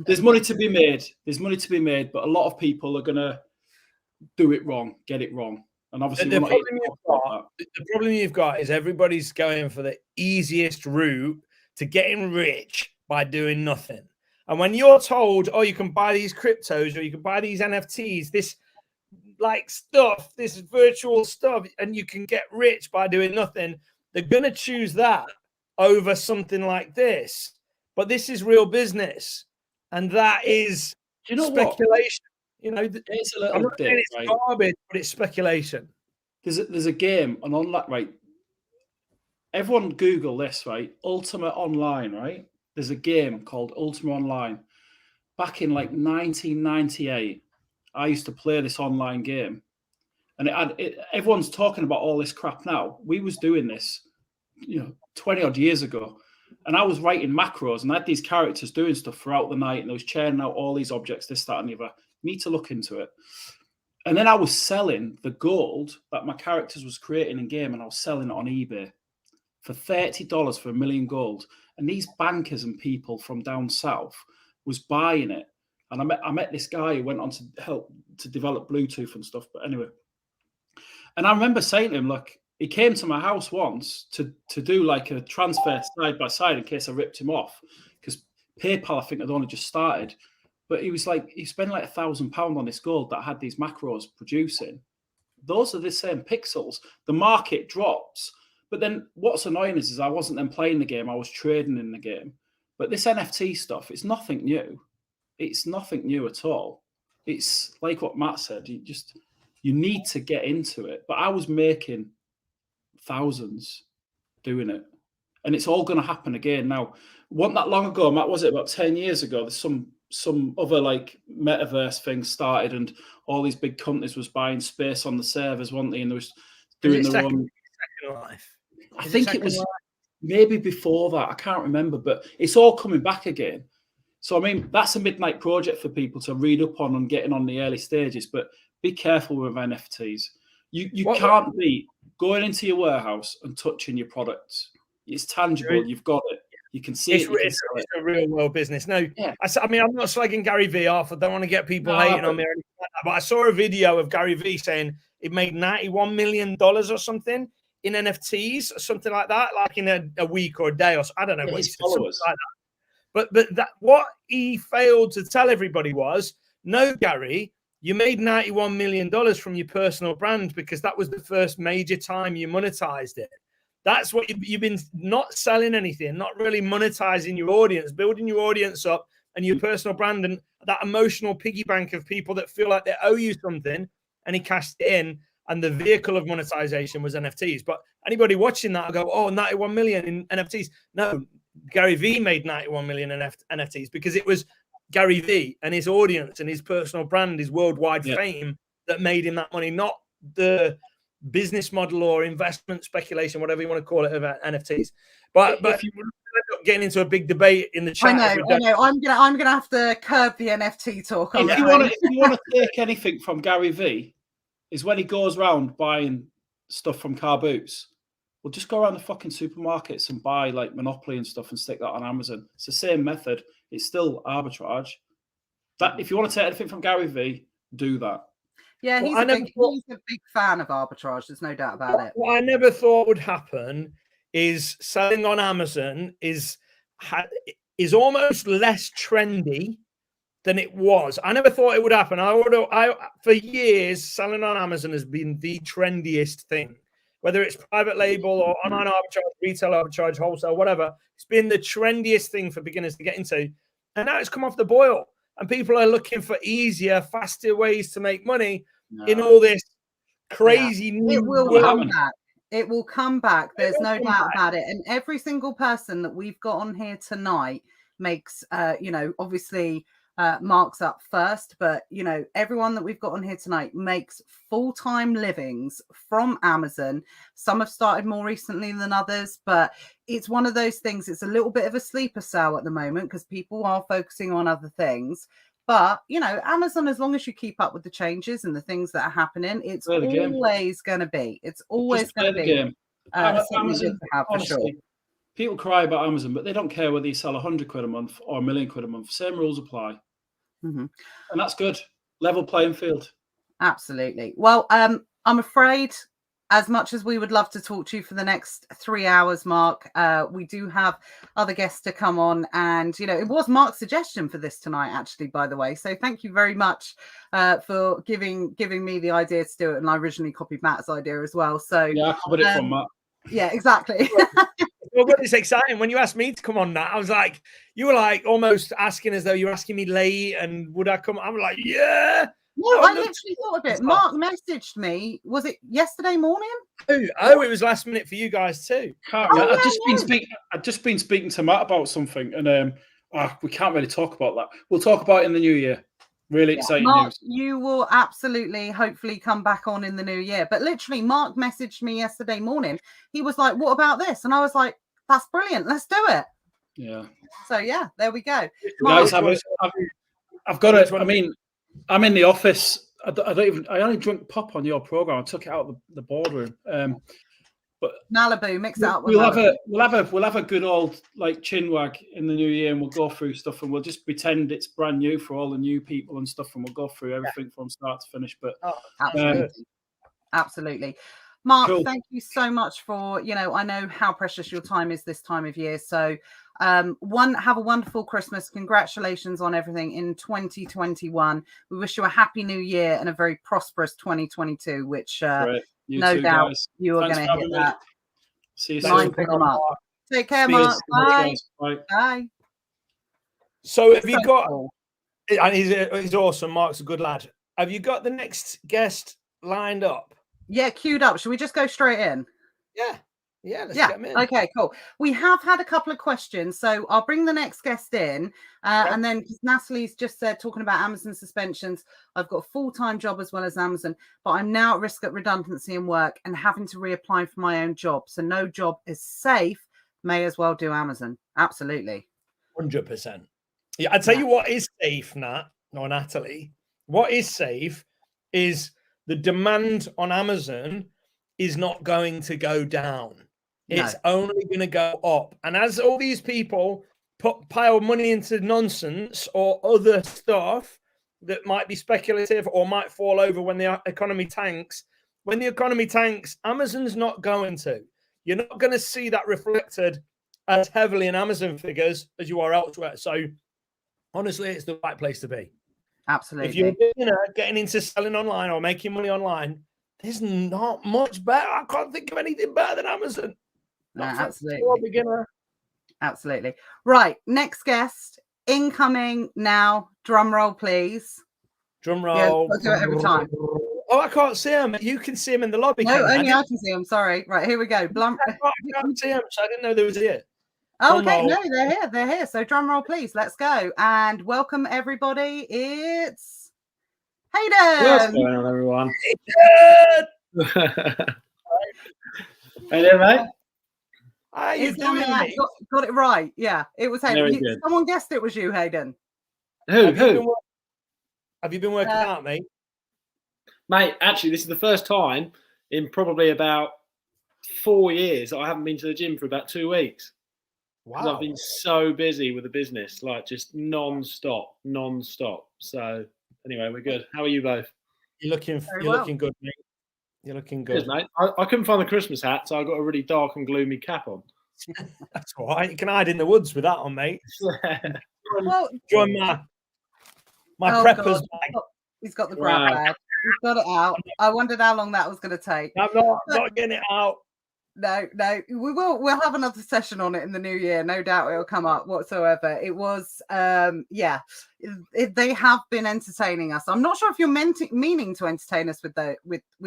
There's money to be made. There's money to be made, but a lot of people are going to do it wrong, get it wrong. And obviously, the problem you've got is everybody's going for the easiest route to getting rich by doing nothing. And when you're told, oh, you can buy these cryptos or you can buy these NFTs, this stuff, this virtual stuff, and you can get rich by doing nothing, they're going to choose that over something like this. But this is real business. And that is speculation. It's a little I'm not saying it's garbage, but it's speculation. There's a game, an online, right? Everyone Google this, right? Ultimate Online, right? There's a game called Ultimate Online. Back in 1998, I used to play this online game. And everyone's talking about all this crap now. We was doing this, 20 odd years ago. And I was writing macros and I had these characters doing stuff throughout the night and I was churning out all these objects, this, that, and the other. You need to look into it. And then I was selling the gold that my characters was creating in game and I was selling it on eBay for $30 for 1 million gold. And these bankers and people from down south was buying it. And I met this guy who went on to help to develop Bluetooth and stuff. But anyway, and I remember saying to him, look, he came to my house once to do like a transfer side by side in case I ripped him off because PayPal, I think, had only just started. But he was like, he spent like £1,000 on this gold that had these macros producing. Those are the same pixels. The market drops. But then what's annoying is I wasn't then playing the game. I was trading in the game. But this NFT stuff, it's nothing new. It's nothing new at all. It's like what Matt said. You need to get into it. But I was making thousands doing it. And it's all going to happen again. Now, wasn't that long ago, Matt, was it about 10 years ago? There's some other like metaverse thing started and all these big companies was buying space on the servers, weren't they? And they was doing their own Second Life. I think it was maybe before that. I can't remember, but it's all coming back again. So, I mean, that's a midnight project for people to read up on and getting on the early stages, but be careful with NFTs. You can't be going into your warehouse and touching your products. It's tangible. You've got it. You can see it. It's a real world business. No, yeah. I mean, I'm not slagging Gary V off. I don't want to get people hating on me or anything like that, but I saw a video of Gary V saying it made $91 million or something in NFTs or something like that, like in a week or a day or so. I don't know what his followers like that. But that what he failed to tell everybody was, no, Gary, you made $91 million from your personal brand because that was the first major time you monetized it. That's what you've been not selling anything, not really monetizing your audience, building your audience up and your personal brand and that emotional piggy bank of people that feel like they owe you something. And he cashed it in. And the vehicle of monetization was NFTs. But anybody watching that will go, oh, 91 million in NFTs. No, Gary V made 91 million in NFTs because it was Gary V and his audience and his personal brand, his worldwide fame that made him that money, not the business model or investment speculation, whatever you want to call it, about NFTs. But if you end up getting into a big debate in the chat, I know. I'm gonna have to curb the NFT talk. If you want to take anything from Gary V, is when he goes around buying stuff from car boots. Well, just go around the fucking supermarkets and buy like Monopoly and stuff and stick that on Amazon. It's the same method. It's still arbitrage. That if you want to take anything from Gary V, do that. Yeah, he's a big fan of arbitrage. There's no doubt about it. What I never thought would happen is selling on Amazon is almost less trendy than it was. I never thought it would happen. For years, selling on Amazon has been the trendiest thing. whether it's private label or online arbitrage, retail arbitrage, wholesale, whatever. It's been the trendiest thing for beginners to get into. And now it's come off the boil. And people are looking for easier, faster ways to make money in all this crazy new It will world. come back. It will come back. There's no doubt about it. And every single person that we've got on here tonight makes, obviously Mark's up first, but, everyone that we've got on here tonight makes full-time livings from Amazon. Some have started more recently than others, but it's one of those things. It's a little bit of a sleeper cell at the moment because people are focusing on other things. But, Amazon, as long as you keep up with the changes and the things that are happening, it's always going to be. It's always going to be. Amazon, honestly, people cry about Amazon, but they don't care whether you sell 100 quid a month or £1 million a month. Same rules apply. And that's good. Level playing field. Absolutely. Well, I'm afraid, as much as we would love to talk to you for the next 3 hours, Mark, we do have other guests to come on. And, it was Mark's suggestion for this tonight, actually, by the way. So thank you very much for giving me the idea to do it. And I originally copied Matt's idea as well. So yeah, I copied it from Matt. Yeah, exactly. Well, it's exciting. When you asked me to come on that, I was like, you were like almost asking as though you were asking me late and would I come? I'm like, yeah. No, I literally thought of it. Mark messaged me. Was it yesterday morning? Oh, it was last minute for you guys too. I've just been speaking to Matt about something, and we can't really talk about that. We'll talk about it in the new year. Really exciting Mark, news. You will absolutely, hopefully, come back on in the new year. But literally, Mark messaged me yesterday morning. He was like, "What about this?" And I was like, "That's brilliant. Let's do it." Yeah. So yeah, there we go. Guys, I've got it. I mean, I'm in the office. I only drink pop on your program. I took it out of the boardroom. But Malibu, mix it up with we'll have a good old like chinwag in the new year, and we'll go through stuff, and we'll just pretend it's brand new for all the new people and stuff, and we'll go through everything from start to finish. But absolutely. Mark, cool. Thank you so much for, I know how precious your time is this time of year. So have a wonderful Christmas. Congratulations on everything in 2021. We wish you a happy new year and a very prosperous 2022, which no doubt guys. You are going to hit that. See you soon. Take care, Mark. Bye. Bye. So have you got, and he's awesome. Mark's a good lad. Have you got the next guest lined up? Yeah, queued up. Should we just go straight in? Yeah, let's get them in. Okay, cool. We have had a couple of questions, so I'll bring the next guest in. And then Natalie's just said, talking about Amazon suspensions, I've got a full-time job as well as Amazon, but I'm now at risk of redundancy in work and having to reapply for my own job. So no job is safe. May as well do Amazon. Absolutely. 100%. Yeah, I'd tell you what is safe, Natalie. What is safe is the demand on Amazon is not going to go down. It's only going to go up. And as all these people pile money into nonsense or other stuff that might be speculative or might fall over when the economy tanks, Amazon's not going to. You're not going to see that reflected as heavily in Amazon figures as you are elsewhere. So honestly, it's the right place to be. Absolutely. If you're getting into selling online or making money online, there's not much better. I can't think of anything better than Amazon. Absolutely. For a beginner. Absolutely. Right. Next guest incoming now. Drum roll, please. Drum roll. Yeah, I'll do it every time. Oh, I can't see him. You can see him in the lobby. No, only I can see him. Sorry. Right, here we go. I can't see him, so I didn't know there was here. Oh, okay. No, they're here. They're here. So drum roll, please. Let's go. And welcome, everybody. It's Hayden. What's going on, everyone? Hey there, mate. How you doing, mate? Got it right. Yeah, it was Hayden. Someone guessed it was you, Hayden. Who? Have you been working out, mate? Mate, actually, this is the first time in probably about 4 years that I haven't been to the gym for about 2 weeks. Wow. I've been so busy with the business, like just non-stop. So anyway, we're good. How are you both? You're looking good, mate. You're looking good. Good, mate. I couldn't find the Christmas hat, so I got a really dark and gloomy cap on. That's all right. You can hide in the woods with that on, mate. Well, join my preppers bag. He's got the grab bag. You've got it out. I wondered how long that was going to take. I'm not getting it out. No, we'll have another session on it in the new year. No doubt it'll come up whatsoever. It was, they have been entertaining us. I'm not sure if you're meaning to entertain us with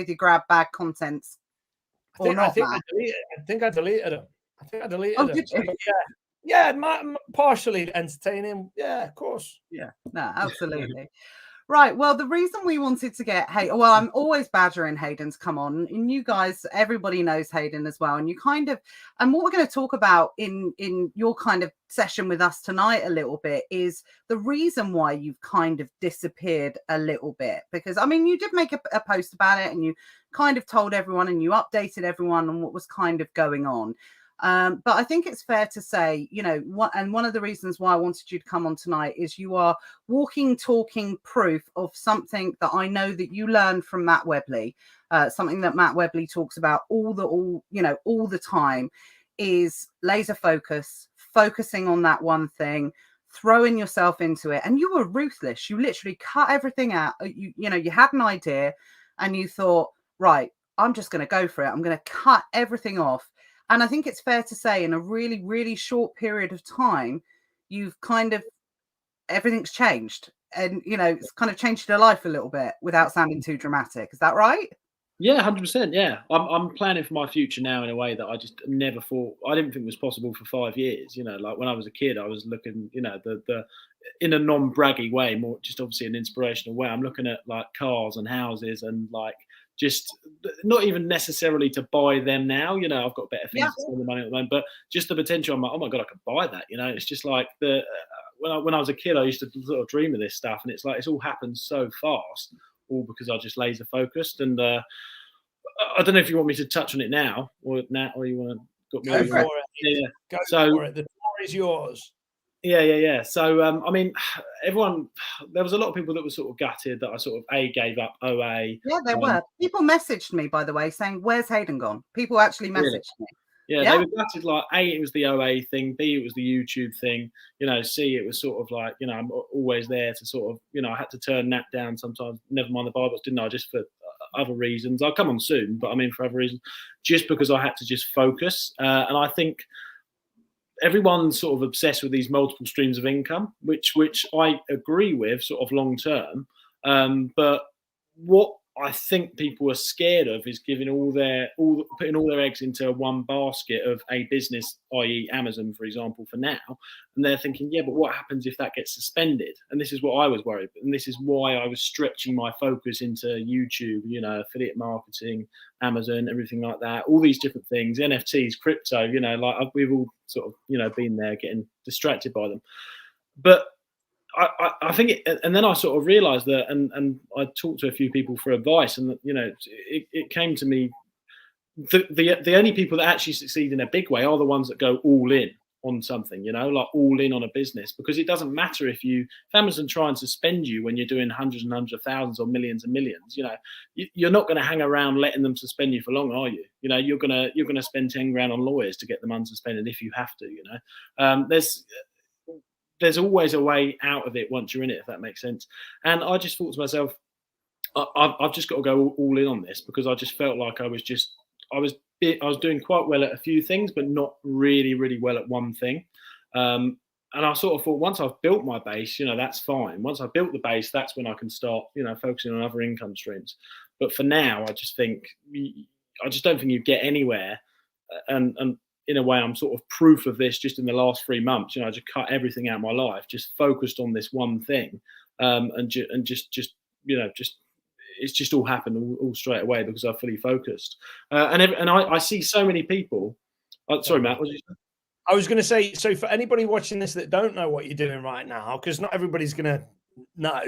your grab bag contents or not. I think I deleted them. Oh, did you? Yeah, partially entertaining. Yeah, of course. Yeah, no, absolutely. Right. Well, the reason we wanted to get Hayden, well, I'm always badgering Hayden to come on, and you guys, everybody knows Hayden as well. And you and what we're going to talk about in your kind of session with us tonight a little bit is the reason why you've kind of disappeared a little bit. Because, I mean, you did make a post about it and you kind of told everyone and you updated everyone on what was kind of going on. But I think it's fair to say, one of the reasons why I wanted you to come on tonight is you are walking, talking proof of something that I know that you learned from Matt Webley, something that Matt Webley talks about all the time is laser focusing on that one thing, throwing yourself into it. And you were ruthless. You literally cut everything out. You had an idea and you thought, right, I'm just going to go for it. I'm going to cut everything off. And I think it's fair to say in a really, really short period of time, everything's changed. And, it's kind of changed your life a little bit without sounding too dramatic. Is that right? Yeah, 100%. Yeah. I'm planning for my future now in a way that I just never thought, I didn't think was possible for 5 years. Like when I was a kid, I was looking, the in a non-braggy way, more just obviously an inspirational way. I'm looking at like cars and houses and like, just not even necessarily to buy them now, I've got better things to spend the money at the moment, but just the potential. I'm like, oh my God, I could buy that. It's just like when I was a kid, I used to sort of dream of this stuff, and it's like it's all happened so fast, all because I just laser focused. And I don't know if you want me to touch on it now, or you want to go for it. Yeah. Go for it. The floor is yours. Yeah. So, I mean, there was a lot of people that were sort of gutted that I sort of gave up OA. Yeah, there were. People messaged me, by the way, saying, "Where's Hayden gone?" People actually messaged me. Yeah, they were gutted. Like, A, it was the OA thing. B, it was the YouTube thing. C, it was sort of like, I'm always there to sort of, I had to turn that down sometimes. Never mind the Bibles, didn't I? Just for other reasons. I'll come on soon, but I mean for other reasons. Just because I had to just focus. And I think everyone's sort of obsessed with these multiple streams of income, which I agree with sort of long term. But what I think people are scared of is putting all their eggs into one basket of a business, i.e. Amazon, for example, for now. And they're thinking, yeah, but what happens if that gets suspended? And this is what I was worried about. And this is why I was stretching my focus into YouTube, affiliate marketing, Amazon, everything like that, all these different things, NFTs, crypto, like we've all sort of, been there getting distracted by them. But I think and then I sort of realized that, and I talked to a few people for advice, and it came to me, the only people that actually succeed in a big way are the ones that go all in on something, like all in on a business, because it doesn't matter if Amazon try and suspend you when you're doing hundreds and hundreds of thousands or millions and millions, you're not going to hang around letting them suspend you for long, are you? You're going to spend 10 grand on lawyers to get them unsuspended if you have to, there's always a way out of it once you're in it, if that makes sense. And I just thought to myself, I've just got to go all in on this, because I just felt like I was doing quite well at a few things, but not really, really well at one thing. And I sort of thought, once I've built my base, that's fine. Once I've built the base, that's when I can start, focusing on other income streams. But for now, I just don't think you get anywhere. And in a way, I'm sort of proof of this just in the last 3 months. I just cut everything out of my life, just focused on this one thing. And it's just all happened all straight away because I fully focused. And I see so many people. Sorry, Matt, what did you say? I was going to say, so for anybody watching this that don't know what you're doing right now, because not everybody's going to know,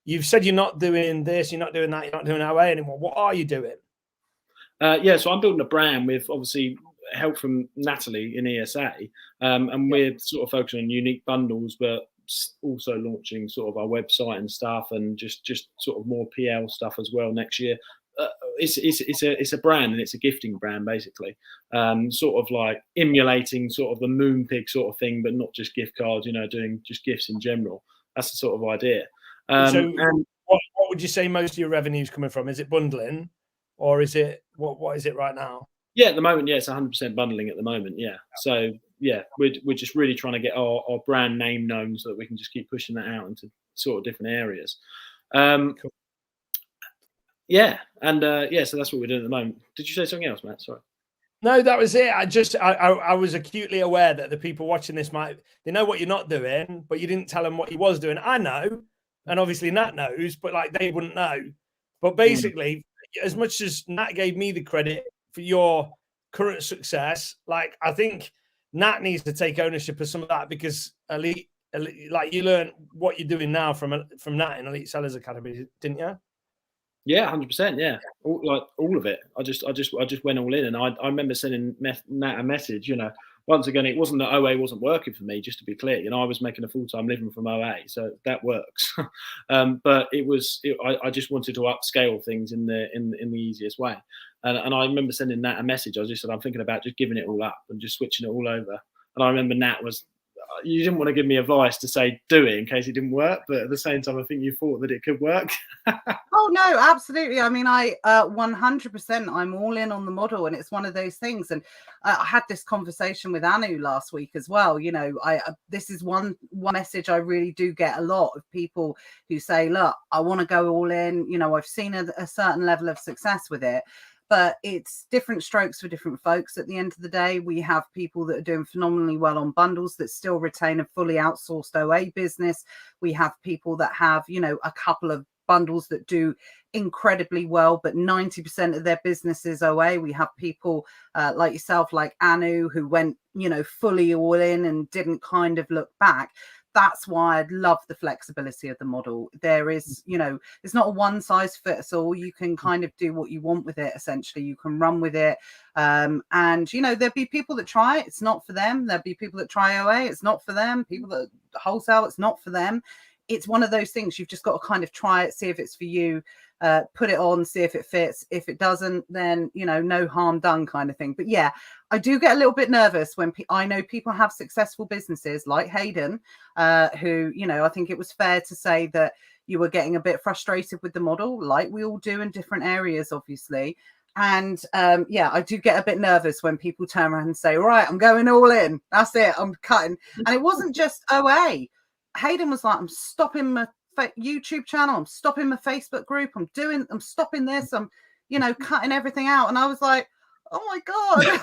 you've said you're not doing this, you're not doing that, you're not doing OA anymore. What are you doing? So I'm building a brand with obviously help from Natalie in ESA, and we're sort of focusing on unique bundles, but also launching sort of our website and stuff, and just sort of more PL stuff as well next year. It's a brand, and it's a gifting brand basically, sort of like emulating sort of the Moonpig sort of thing, but not just gift cards, doing just gifts in general. That's the sort of idea. So what would you say most of your revenue is coming from? Is it bundling, or is it what is it right now? Yeah, at the moment, yeah, it's 100% bundling at the moment. Yeah, so yeah, we're just really trying to get our brand name known so that we can just keep pushing that out into sort of different areas. Cool. Yeah, and yeah, so that's what we're doing at the moment. Did you say something else, Matt? Sorry. No, that was it. I was acutely aware that the people watching this they know what you're not doing, but you didn't tell them what you was doing. I know, and obviously Nat knows, but like they wouldn't know. But basically, as much as Nat gave me the credit for your current success, like I think Nat needs to take ownership of some of that, because Elite like you learn what you're doing now from Nat in Elite Sellers Academy, didn't you? Yeah, 100%. Yeah, all of it. I just went all in, and I remember sending Nat a message. You know, once again, it wasn't that OA wasn't working for me. Just to be clear, you know, I was making a full-time living from OA, so that works. But I just wanted to upscale things in the easiest way, and I remember sending Nat a message. I just said I'm thinking about just giving it all up and just switching it all over. And I remember Nat was. You didn't want to give me advice to say do it in case it didn't work, but at the same time, I think you thought that it could work. Oh no, absolutely. I mean, I 100%. I'm all in on the model, and it's one of those things. And I had this conversation with Anu last week as well. You know, this is one message I really do get a lot of people who say, "Look, I want to go all in." You know, I've seen a certain level of success with it. But it's different strokes for different folks. At the end of the day, we have people that are doing phenomenally well on bundles that still retain a fully outsourced OA business. We have people that have, you know, a couple of bundles that do incredibly well, but 90% of their business is OA. We have people like yourself, like Anu, who went, you know, fully all in and didn't kind of look back. That's why I love the flexibility of the model. There is, you know, it's not a one size fits all. You can kind of do what you want with it. Essentially, you can run with it. And, you know, there'll be people that try it. It's not for them. There'll be people that try OA. It's not for them. People that wholesale. It's not for them. It's one of those things. You've just got to kind of try it, see if it's for you, put it on, see if it fits. If it doesn't, then, you know, no harm done kind of thing. But yeah, I do get a little bit nervous when I know people have successful businesses like Hayden, who, you know, I think it was fair to say that you were getting a bit frustrated with the model, like we all do in different areas, obviously. And yeah, I do get a bit nervous when people turn around and say, all right, I'm going all in. That's it. I'm cutting. And it wasn't just OA. Hayden was like, I'm stopping my YouTube channel. I'm stopping my Facebook group. I'm stopping this. I'm, you know, cutting everything out. And I was like, oh my God.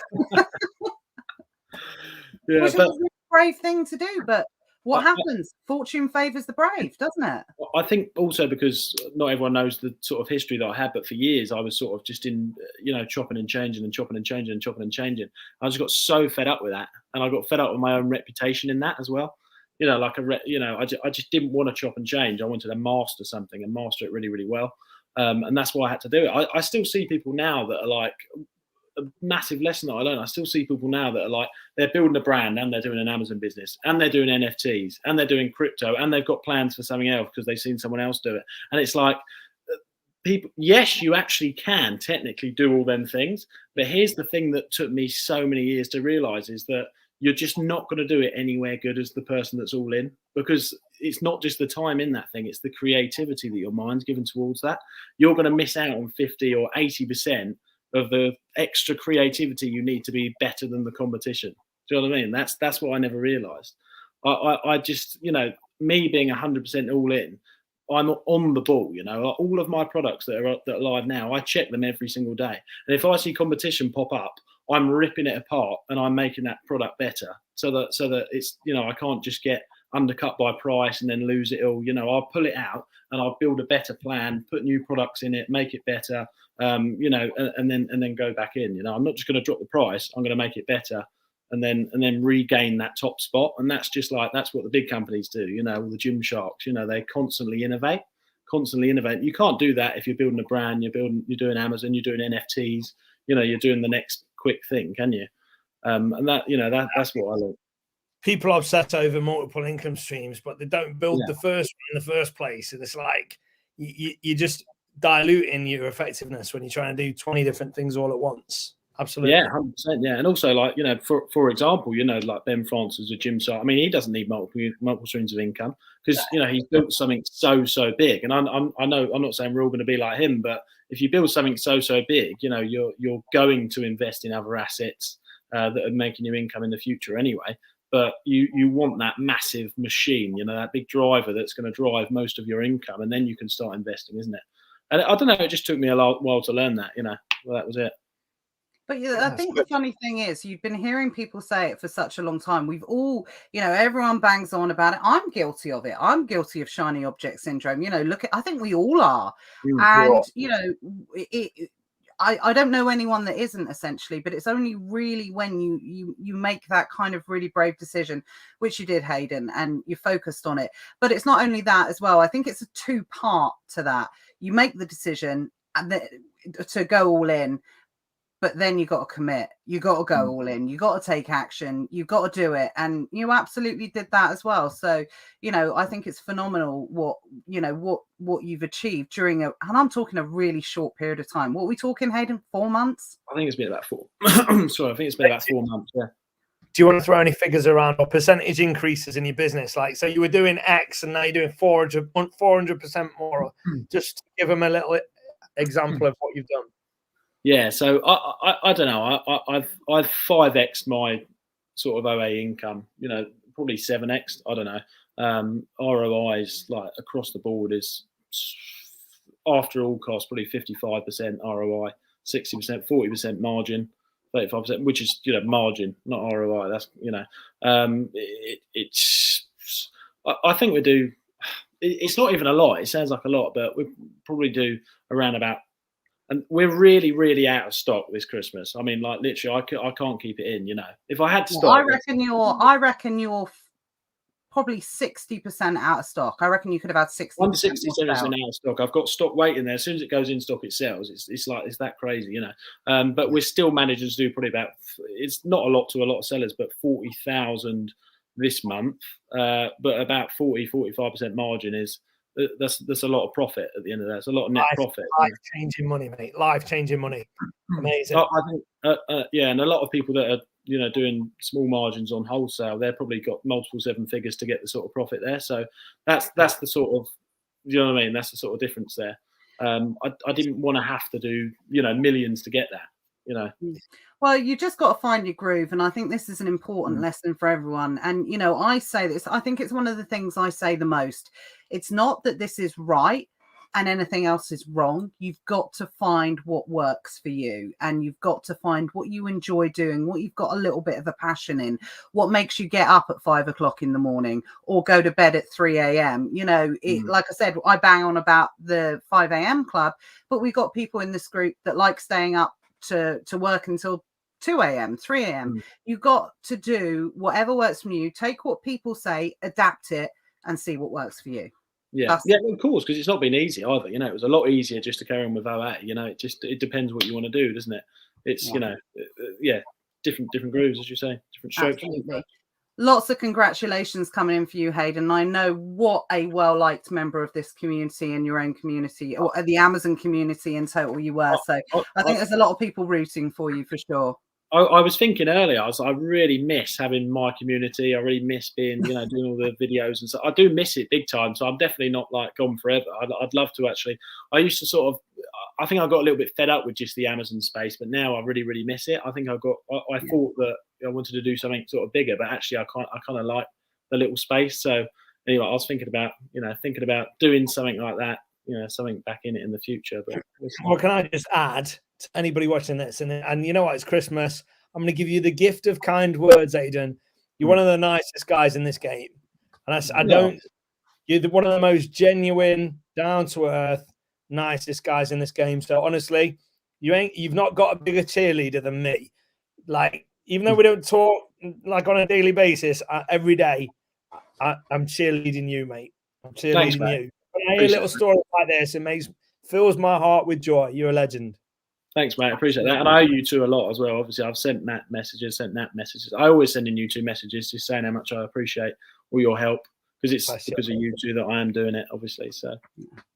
Yeah, which is a really brave thing to do. But what happens? Fortune favors the brave, doesn't it? I think also because not everyone knows the sort of history that I had, but for years I was sort of just in, you know, chopping and changing and chopping and changing and chopping and changing. I just got so fed up with that. And I got fed up with my own reputation in that as well. You know, like I just didn't want to chop and change. I wanted to master something and master it really, really well. And that's why I had to do it. I still see people now that are like a massive lesson that I learned. I still see people now that are like, they're building a brand and they're doing an Amazon business and they're doing NFTs and they're doing crypto and they've got plans for something else because they've seen someone else do it. And it's like, people, yes, you actually can technically do all them things. But here's the thing that took me so many years to realize is that you're just not going to do it anywhere good as the person that's all in, because it's not just the time in that thing, it's the creativity that your mind's given towards that. You're going to miss out on 50 or 80% of the extra creativity you need to be better than the competition. Do you know what I mean? That's what I never realized. I just, you know, me being 100% all in, I'm on the ball, you know. All of my products that are live now, I check them every single day. And if I see competition pop up, I'm ripping it apart and I'm making that product better so that it's, you know, I can't just get undercut by price and then lose it all. You know, I'll pull it out and I'll build a better plan, put new products in it, make it better, you know, and then go back in. You know, I'm not just going to drop the price. I'm going to make it better and then regain that top spot. And that's just like, that's what the big companies do. You know, all the gym sharks, you know, they constantly innovate. You can't do that if you're building a brand, you're doing Amazon, you're doing NFTs, you know, you're doing the next quick thing, can you? And that, you know, that's what I learned. People obsess over multiple income streams, but they don't build the first one in the first place. And it's like you just diluting your effectiveness when you're trying to do 20 different things all at once. Absolutely. Yeah, 100%. Yeah, and also like for example, like Ben France is a gym site. I mean, he doesn't need multiple streams of income because he's built something so big. And I know I'm not saying we're all going to be like him, but if you build something so big, you're going to invest in other assets that are making you income in the future anyway. But you want that massive machine, that big driver that's going to drive most of your income, and then you can start investing, isn't it? And I don't know, it just took me a while to learn that. Well, that was it. But I think the funny thing is, you've been hearing people say it for such a long time. We've all, everyone bangs on about it. I'm guilty of it. I'm guilty of shiny object syndrome. I think we all are. And, I don't know anyone that isn't, essentially, but it's only really when you make that kind of really brave decision, which you did, Hayden, and you focused on it. But it's not only that as well. I think it's a two-part to that. You make the decision to go all in, but then you got to commit. You got to go all in. You got to take action. You got to do it, and you absolutely did that as well. So, I think it's phenomenal what you've achieved during and I'm talking a really short period of time. What are we talking, Hayden? 4 months? I think it's been about 4. Sorry, I think it's been about 4 months. Yeah. Do you want to throw any figures around or percentage increases in your business? Like, so you were doing X and now you're doing 400% more. Just give them a little example of what you've done. Yeah, so I don't know. I've 5x'd my sort of OA income. Probably 7x. I don't know. ROIs like across the board is after all costs probably 55% ROI, 60%, 40% margin, 35%, which is margin, not ROI. That's I think we do. It's not even a lot. It sounds like a lot, but we probably do around about. And we're really, really out of stock this Christmas. I mean, like literally, I can't keep it in. If I had to stock, I reckon you're probably 60% out of stock. I reckon you could have had 60%. I'm 67% out of stock. I've got stock waiting there. As soon as it goes in stock, it sells. It's that crazy, But we're still managing to do probably about. It's not a lot to a lot of sellers, but 40,000 this month. But about 45% margin is. That's a lot of profit at the end of that. It's a lot of net profit. Life-changing money, mate. Life-changing money. Amazing. I think, and a lot of people that are, doing small margins on wholesale, they've probably got multiple 7 figures to get the sort of profit there. So that's the sort of, you know what I mean? That's the sort of difference there. I didn't want to have to do, millions to get that, Well, you just got to find your groove. And I think this is an important lesson for everyone. And, I say this, I think it's one of the things I say the most. It's not that this is right and anything else is wrong. You've got to find what works for you, and you've got to find what you enjoy doing, what you've got a little bit of a passion in, what makes you get up at 5 o'clock in the morning or go to bed at 3 a.m. Like I said, I bang on about the 5 a.m. club, but we've got people in this group that like staying up to work until 2 a.m., 3 a.m. You've got to do whatever works for you. Take what people say, adapt it, and see what works for you. Yeah, of course, because it's not been easy either. It was a lot easier just to carry on with OA. It depends what you want to do, doesn't it? It's different grooves, as you say, different strokes. Absolutely. Lots of congratulations coming in for you, Hayden. I know what a well-liked member of this community and your own community, or the Amazon community in total, you were. So I think there's a lot of people rooting for you for sure. I was thinking earlier, I really miss having my community. I really miss being, doing all the videos and so I do miss it big time. So I'm definitely not like gone forever. I'd love to actually. I used to sort of, I think I got a little bit fed up with just the Amazon space, but now I really, really miss it. I think I thought that I wanted to do something sort of bigger, but actually I kind of like the little space. So anyway, I was thinking about doing something like that, something back in it in the future. But well, can I just add to anybody watching this, and you know what, it's Christmas. I'm going to give you the gift of kind words, Aidan. You're one of the nicest guys in this game, and you're one of the most genuine, down to earth, nicest guys in this game. So honestly, you've not got a bigger cheerleader than me. Like, even though we don't talk like on a daily basis, every day, I'm cheerleading you, mate. I'm cheerleading you. When I hear little stories like this, it fills my heart with joy. You're a legend. Thanks, mate. I appreciate that. And I owe you two a lot as well. Obviously, I've sent Matt messages, sent Nat messages. I always send in you two messages just saying how much I appreciate all your help. because it's because of you two that I am doing it, obviously. So,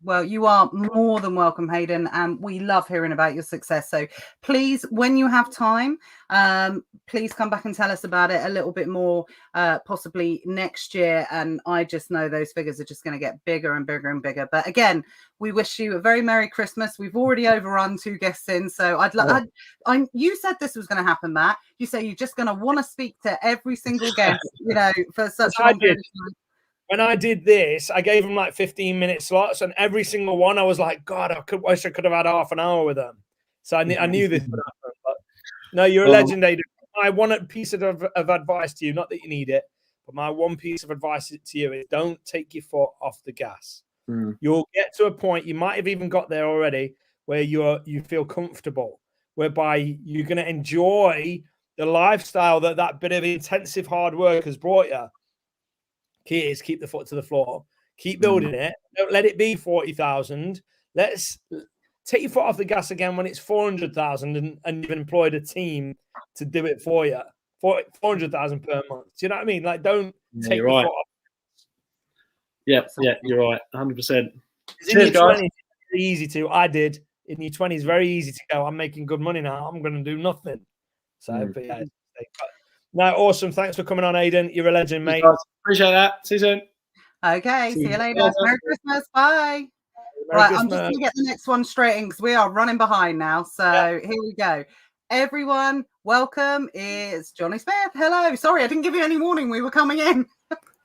well, you are more than welcome, Hayden, and we love hearing about your success. So please, when you have time, please come back and tell us about it a little bit more, possibly next year. And I just know those figures are just going to get bigger and bigger and bigger. But again, we wish you a very Merry Christmas. We've already overrun 2 guests in, so you said this was going to happen, Matt. You say you're just going to want to speak to every single guest, for such a long period of time. When I did this, I gave them like 15-minute slots, and every single one, I was like, God, I wish I could have had half an hour with them. So I knew this would happen. But no, you're a legend, Aidan. My one piece of advice to you, not that you need it, but my one piece of advice to you is don't take your foot off the gas. You'll get to a point, you might have even got there already, where you feel comfortable, whereby you're going to enjoy the lifestyle that bit of intensive hard work has brought you. Key is keep the foot to the floor, keep building it. Don't let it be 40,000. Let's take your foot off the gas again when it's 400,000 and you've employed a team to do it for you. 400,000 per month. Do you know what I mean? Like, don't take your foot off. Yeah, you're right, 100%. In your 20s, it's very easy to. I did. In your 20s, very easy to go, I'm making good money now, I'm going to do nothing. So, but yeah. No, awesome. Thanks for coming on, Aidan. You're a legend, mate. Appreciate that. See you soon. Okay, see you later. Merry Christmas. Bye. Right, I'm just going to get the next one straight in because we are running behind now. So here we go. Everyone, welcome. It's Johnny Smith. Hello. Sorry, I didn't give you any warning. We were coming in.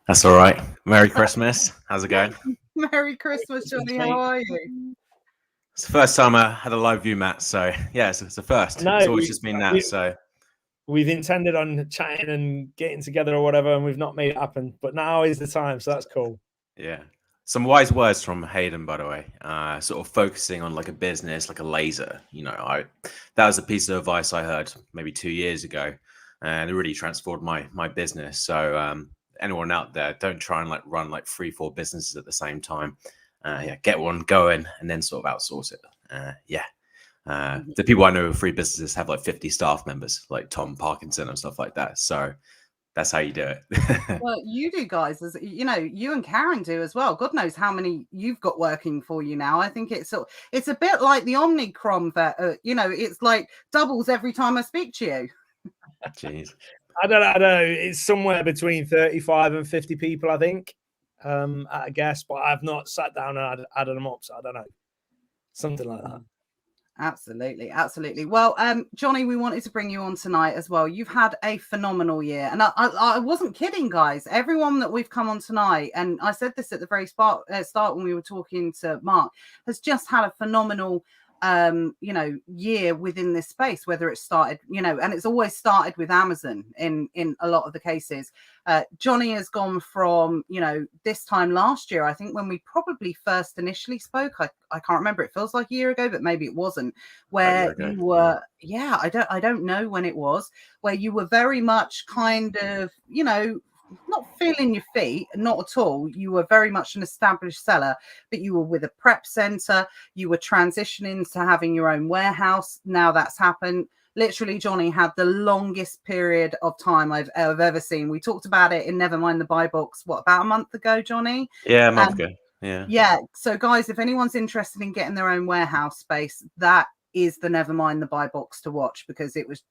That's all right. Merry Christmas. How's it going? Merry Christmas, Johnny. How are you? It's the first time I had a live view, Matt. So, yeah, it's the first. No, it's always just been that. So we've intended on chatting and getting together or whatever, and we've not made it happen. But now is the time, so that's cool. Yeah. Some wise words from Hayden, by the way. Sort of focusing on like a business, like a laser. That was a piece of advice I heard maybe 2 years ago, and it really transformed my business. So anyone out there, don't try and run 3-4 businesses at the same time. Get one going and then sort of outsource it. The people I know with 3 businesses have 50 staff members, like Tom Parkinson and stuff like that. So that's how you do it. Well, you do, guys, as you and Karen do as well. God knows how many you've got working for you now. I think it's a bit like the Omnicron that it's like doubles every time I speak to you. Jeez. I don't know. It's somewhere between 35 and 50 people, I think. I guess, but I've not sat down and added them up, so I don't know. Something like that. Absolutely. Well, Johnny, we wanted to bring you on tonight as well. You've had a phenomenal year, and I wasn't kidding, guys. Everyone that we've come on tonight, and I said this at the very start when we were talking to Mark, has just had a phenomenal year within this space, whether it started, and it's always started with Amazon in a lot of the cases. Johnny has gone from, this time last year, I think when we probably first initially spoke, I can't remember, it feels like a year ago, but maybe it wasn't, where you were, I don't know when it was, where you were very much kind of, not feeling your feet, not at all. You were very much an established seller, but you were with a prep center. You were transitioning to having your own warehouse. Now that's happened. Literally, Johnny had the longest period of time I've ever seen. We talked about it in Nevermind the Buy Box, about a month ago, Johnny? Yeah, a month ago. Yeah. So, guys, if anyone's interested in getting their own warehouse space, that is the Nevermind the Buy Box to watch, because it was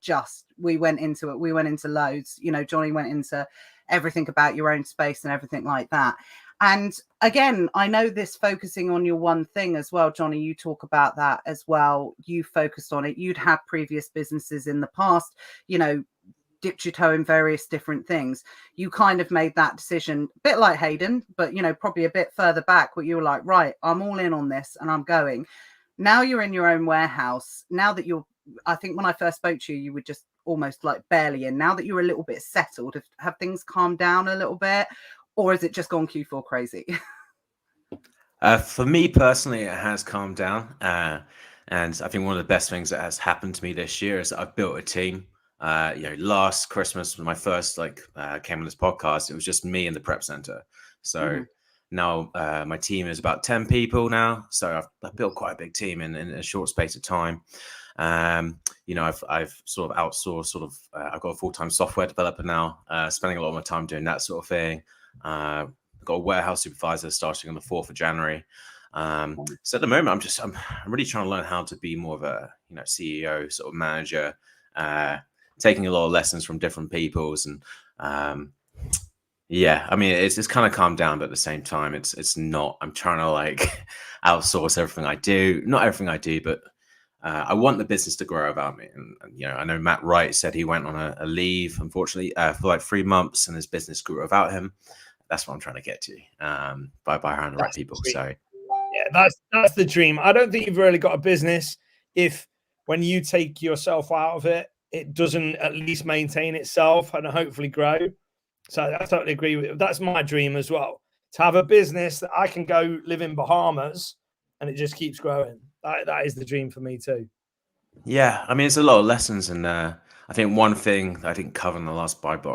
we went into it. We went into loads. Johnny went into everything about your own space and everything like that. And again, I know this focusing on your one thing as well, Johnny, you talk about that as well. You focused on it. You'd had previous businesses in the past, dipped your toe in various different things. You kind of made that decision, a bit like Hayden, but, probably a bit further back, where you were like, right, I'm all in on this and I'm going. Now you're in your own warehouse. Now that I think when I first spoke to you, you were just almost like barely in. Now that you're a little bit settled, have things calmed down a little bit, or has it just gone Q4 crazy? For me personally, it has calmed down. And I think one of the best things that has happened to me this year is that I've built a team. Last Christmas, when I first came on this podcast, it was just me in the prep center. So now my team is about 10 people now. So I've built quite a big team in a short space of time. I've sort of outsourced I've got a full-time software developer now, spending a lot of my time doing that sort of thing. got a warehouse supervisor starting on the 4th of January. So at the moment, I'm really trying to learn how to be more of a CEO sort of manager, taking a lot of lessons from different peoples, and yeah, I mean it's kind of calmed down, but at the same time, it's not. I'm trying to like outsource everything I do, not everything I do, but I want the business to grow about me. And I know Matt Wright said he went on a leave, unfortunately, for like 3 months, and his business grew without him. That's what I'm trying to get to, by hiring the right people. So. Yeah, that's the dream. I don't think you've really got a business if when you take yourself out of it, it doesn't at least maintain itself and hopefully grow. So I totally agree with you. That's my dream as well. To have a business that I can go live in Bahamas and it just keeps growing. That is the dream for me too. Yeah, I mean it's a lot of lessons, and I think one thing that I didn't cover in the last the last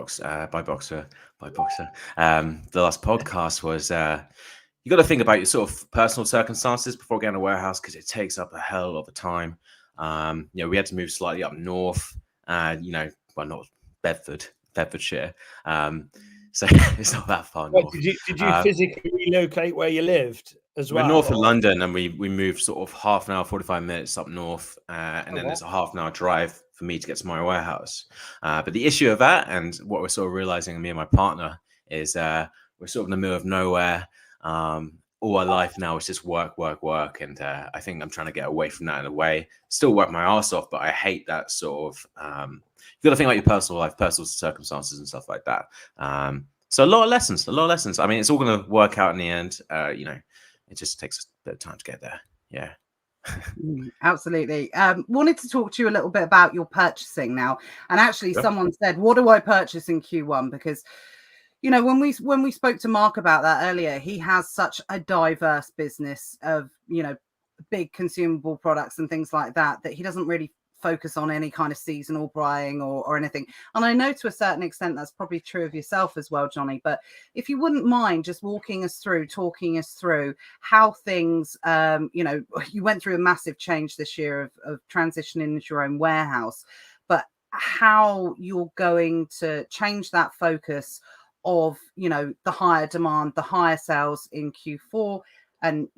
podcast was you got to think about your sort of personal circumstances before getting a warehouse, because it takes up a hell of a time. We had to move slightly up north, not Bedfordshire. So it's not that far north. Did you physically relocate where you lived as well? We're north of London, and we moved sort of half an hour, 45 minutes up north, and then there's a half an hour drive for me to get to my warehouse. But the issue of that, and what we're sort of realizing, me and my partner, is we're sort of in the middle of nowhere. All our life now is just work, and I think I'm trying to get away from that in a way. Still work my ass off, but I hate that sort of. You got to think about your personal life, personal circumstances, and stuff like that. So a lot of lessons. I mean, it's all going to work out in the end. It just takes a bit of time to get there. Yeah. Absolutely. Wanted to talk to you a little bit about your purchasing now. And actually, someone said, "What do I purchase in Q1?" Because when we spoke to Mark about that earlier, he has such a diverse business of big consumable products and things like that he doesn't really focus on any kind of seasonal buying or anything. And I know to a certain extent that's probably true of yourself as well, Johnny. But if you wouldn't mind just talking us through how things, you went through a massive change this year of transitioning into your own warehouse, but how you're going to change that focus of the higher demand, the higher sales in Q4, and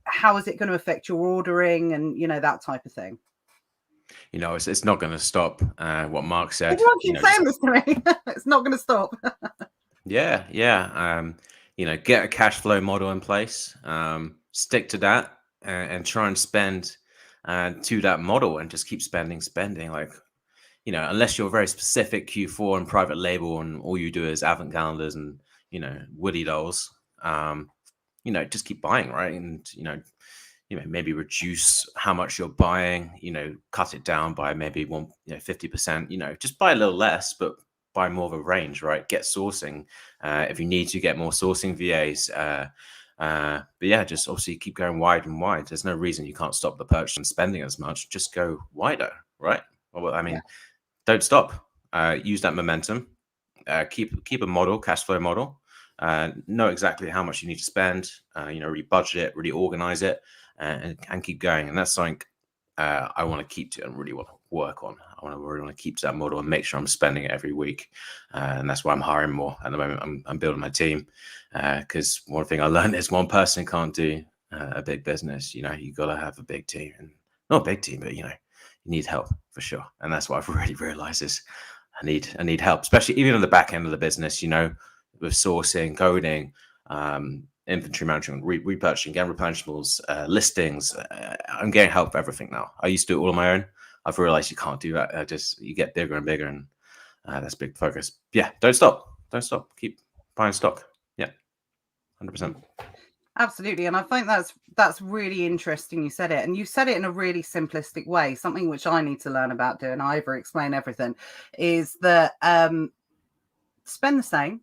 how is it going to affect your ordering and that type of thing. It's not going to stop. What Mark said. Everyone keeps saying this to me. It's not going to stop. Yeah. Get a cash flow model in place. Stick to that, and try and spend to that model, and just keep spending. Like, unless you're very specific Q4 and private label, and all you do is advent calendars and Woody dolls. Just keep buying, right? And maybe reduce how much you're buying, cut it down by maybe 50%, just buy a little less, but buy more of a range, right? Get sourcing. If you need to get more sourcing VAs, but yeah, just obviously keep going wide and wide. There's no reason you can't stop the purchase and spending as much. Just go wider, right? Well, I mean, don't stop. Use that momentum. Keep a model, cash flow model. Know exactly how much you need to spend. Really budget it, really organize it, and keep going. And that's something I want to keep to and really want to work on. I really want to keep to that model and make sure I'm spending it every week. And that's why I'm hiring more at the moment. I'm building my team, because one thing I learned is one person can't do a big business. You got to have a big team, and not a big team, but you need help for sure. And that's what I've really realized is I need help, especially even on the back end of the business. With sourcing, coding, inventory management, repurchasing, getting replenishments, listings. I'm getting help for everything now. I used to do it all on my own. I've realized you can't do that. You get bigger and bigger, and that's a big focus. Yeah, don't stop. Keep buying stock. Yeah, 100%. Absolutely. And I think that's really interesting you said it. And you said it in a really simplistic way. Something which I need to learn about doing, I over-explain everything, is that spend the same.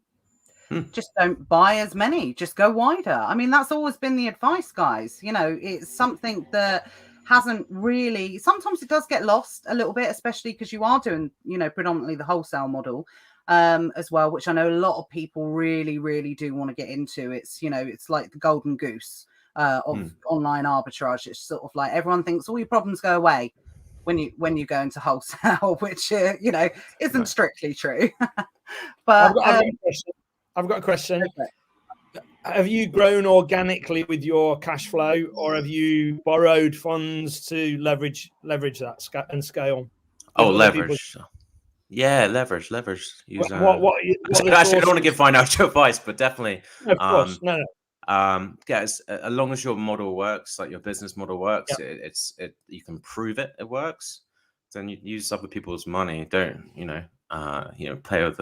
Just don't buy as many. Just go wider. I mean, that's always been the advice, guys. It's something that hasn't really, sometimes it does get lost a little bit, especially because you are doing, predominantly the wholesale model as well, which I know a lot of people really, really do want to get into. It's, it's like the golden goose of online arbitrage. It's sort of like everyone thinks all your problems go away when you go into wholesale, which, isn't strictly true. But I've got a question. have you grown organically with your cash flow, or have you borrowed funds to leverage that and scale? Oh, leverage. Yeah, leverage. Use, what actually, I don't want to give financial advice, but definitely. No, of course, no. Yeah, as long as your model works, like your business model works, Yeah. you can prove it works. Then you use other people's money. Don't play with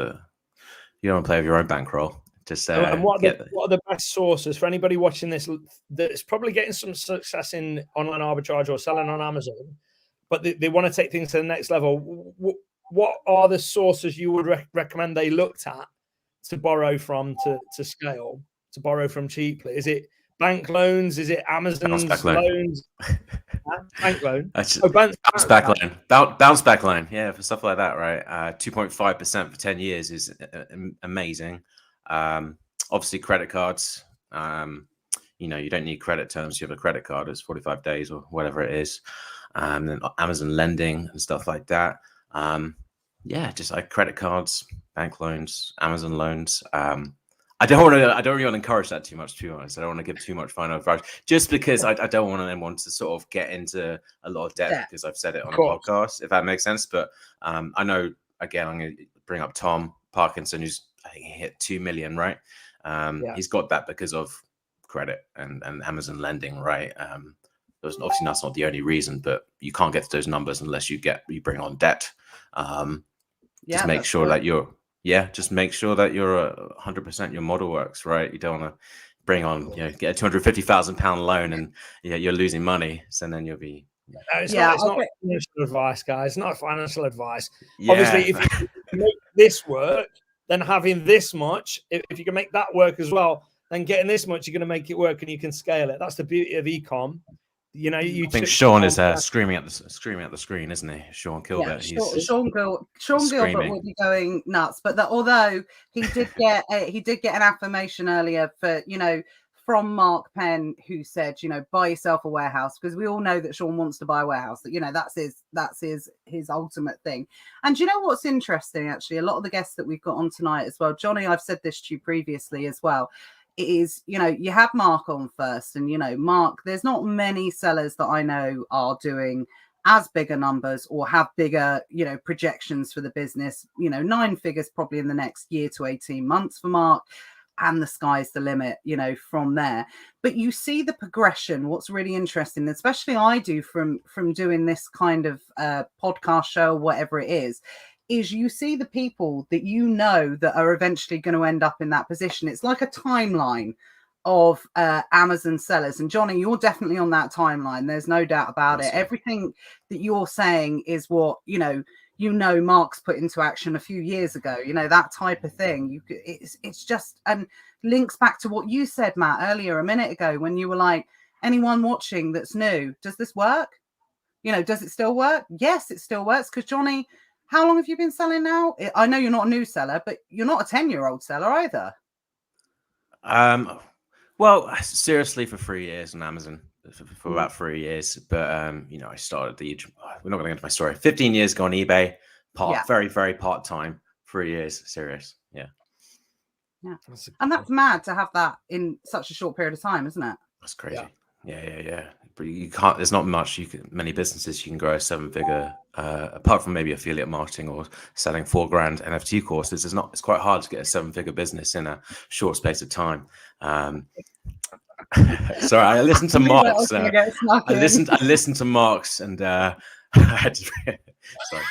you don't want to play with your own bankroll. Just and what are the best sources for anybody watching this that's probably getting some success in online arbitrage or selling on Amazon, but they want to take things to the next level? What are the sources you would recommend they looked at to borrow from to scale, to borrow from cheaply? Is it bank loans? Is it Amazon's loans? Bank loan. Bounce back loan. Bounce back loan. Yeah, for stuff like that, right? 2.5% for 10 years is amazing. Obviously, credit cards. You don't need credit terms. You have a credit card. It's 45 days or whatever it is. Then Amazon lending and stuff like that. Just like credit cards, bank loans, Amazon loans. I don't really want to encourage that too much, to be honest. I don't want to give too much final advice, just because I don't want anyone to sort of get into a lot of debt because I've said it on a podcast, if that makes sense. But I know, again, I'm going to bring up Tom Parkinson, who's, I think he hit 2 million, right? He's got that because of credit and Amazon lending, right? Obviously, that's not the only reason, but you can't get to those numbers unless you bring on debt. Just make sure that you're 100% your model works, right? You don't want to bring on, get a £250,000 loan and you're losing money. So then you'll be. It's not financial advice, guys. It's not financial advice. Obviously, if you make this work, then having this much, if you can make that work as well, then getting this much, you're going to make it work and you can scale it. That's the beauty of ecom. I think Sean is screaming at the screen, isn't he? Sean Gilbert. Yeah, Sean Gilbert will be going nuts. But although he did get an affirmation earlier from Mark Penn, who said, buy yourself a warehouse, because we all know that Sean wants to buy a warehouse. That's his ultimate thing. And you know what's interesting? Actually, a lot of the guests that we've got on tonight as well, Johnny, I've said this to you previously as well. It is, you have Mark on first, and Mark, there's not many sellers that I know are doing as bigger numbers or have bigger, projections for the business. 9 figures probably in the next year to 18 months for Mark, and the sky's the limit, from there. But you see the progression. What's really interesting, especially I do from doing this kind of podcast show, whatever it is you see the people that that are eventually going to end up in that position. It's like a timeline of Amazon sellers. And Johnny, you're definitely on that timeline. There's no doubt about it. Everything that you're saying is what, Mark's put into action a few years ago, that type of thing. It's just, and links back to what you said, Matt, earlier a minute ago, when you were like, anyone watching that's new, does this work? Does it still work? Yes, it still works. Because Johnny, how long have you been selling now? I know you're not a new seller, but you're not a 10-year-old seller either. Well, seriously, for 3 years on Amazon, for about 3 years. But, I started we're not going to get into my story. 15 years ago on eBay, very, very part-time, 3 years, serious. Yeah. Yeah. And that's mad to have that in such a short period of time, isn't it? That's crazy. Yeah. But you can't, there's not much, many businesses you can grow a 7-figure, apart from maybe affiliate marketing or selling $4,000 NFT courses. It's quite hard to get a 7-figure business in a short space of time. Sorry, I listened to Mark's. I listened to Mark's, and I had to. Sorry.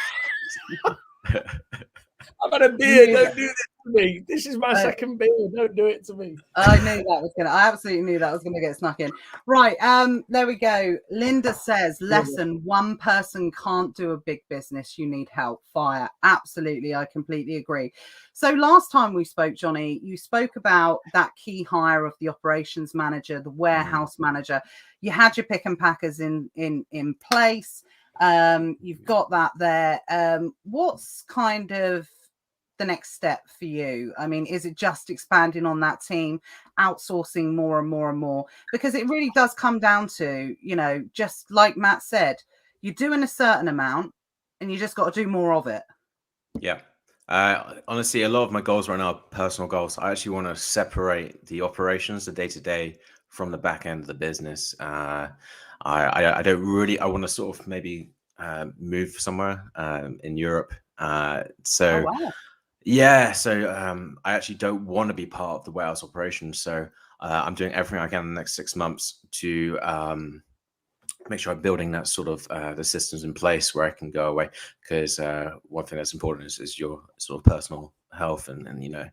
I've had a beer. Don't do this to me. This is my second beer. Don't do it to me. I absolutely knew that was gonna get snuck in. Right. There we go. Linda says, lesson: one person can't do a big business. You need help. Fire. Absolutely. I completely agree. So last time we spoke, Johnny, you spoke about that key hire of the operations manager, the warehouse manager. You had your pick and packers in place. You've got that there. What's kind of the next step for you? I mean, is it just expanding on that team, outsourcing more and more and more? Because it really does come down to, just like Matt said, you're doing a certain amount and you just got to do more of it. Yeah. Honestly, a lot of my goals right now are personal goals. I actually want to separate the operations, the day-to-day, from the back end of the business. I don't really. I want to sort of maybe move somewhere in Europe. Oh, wow. Yeah, so I actually don't want to be part of the warehouse operation. So I'm doing everything I can in the next 6 months to make sure I'm building that sort of the systems in place where I can go away. Because one thing that's important is your sort of personal health, and you know,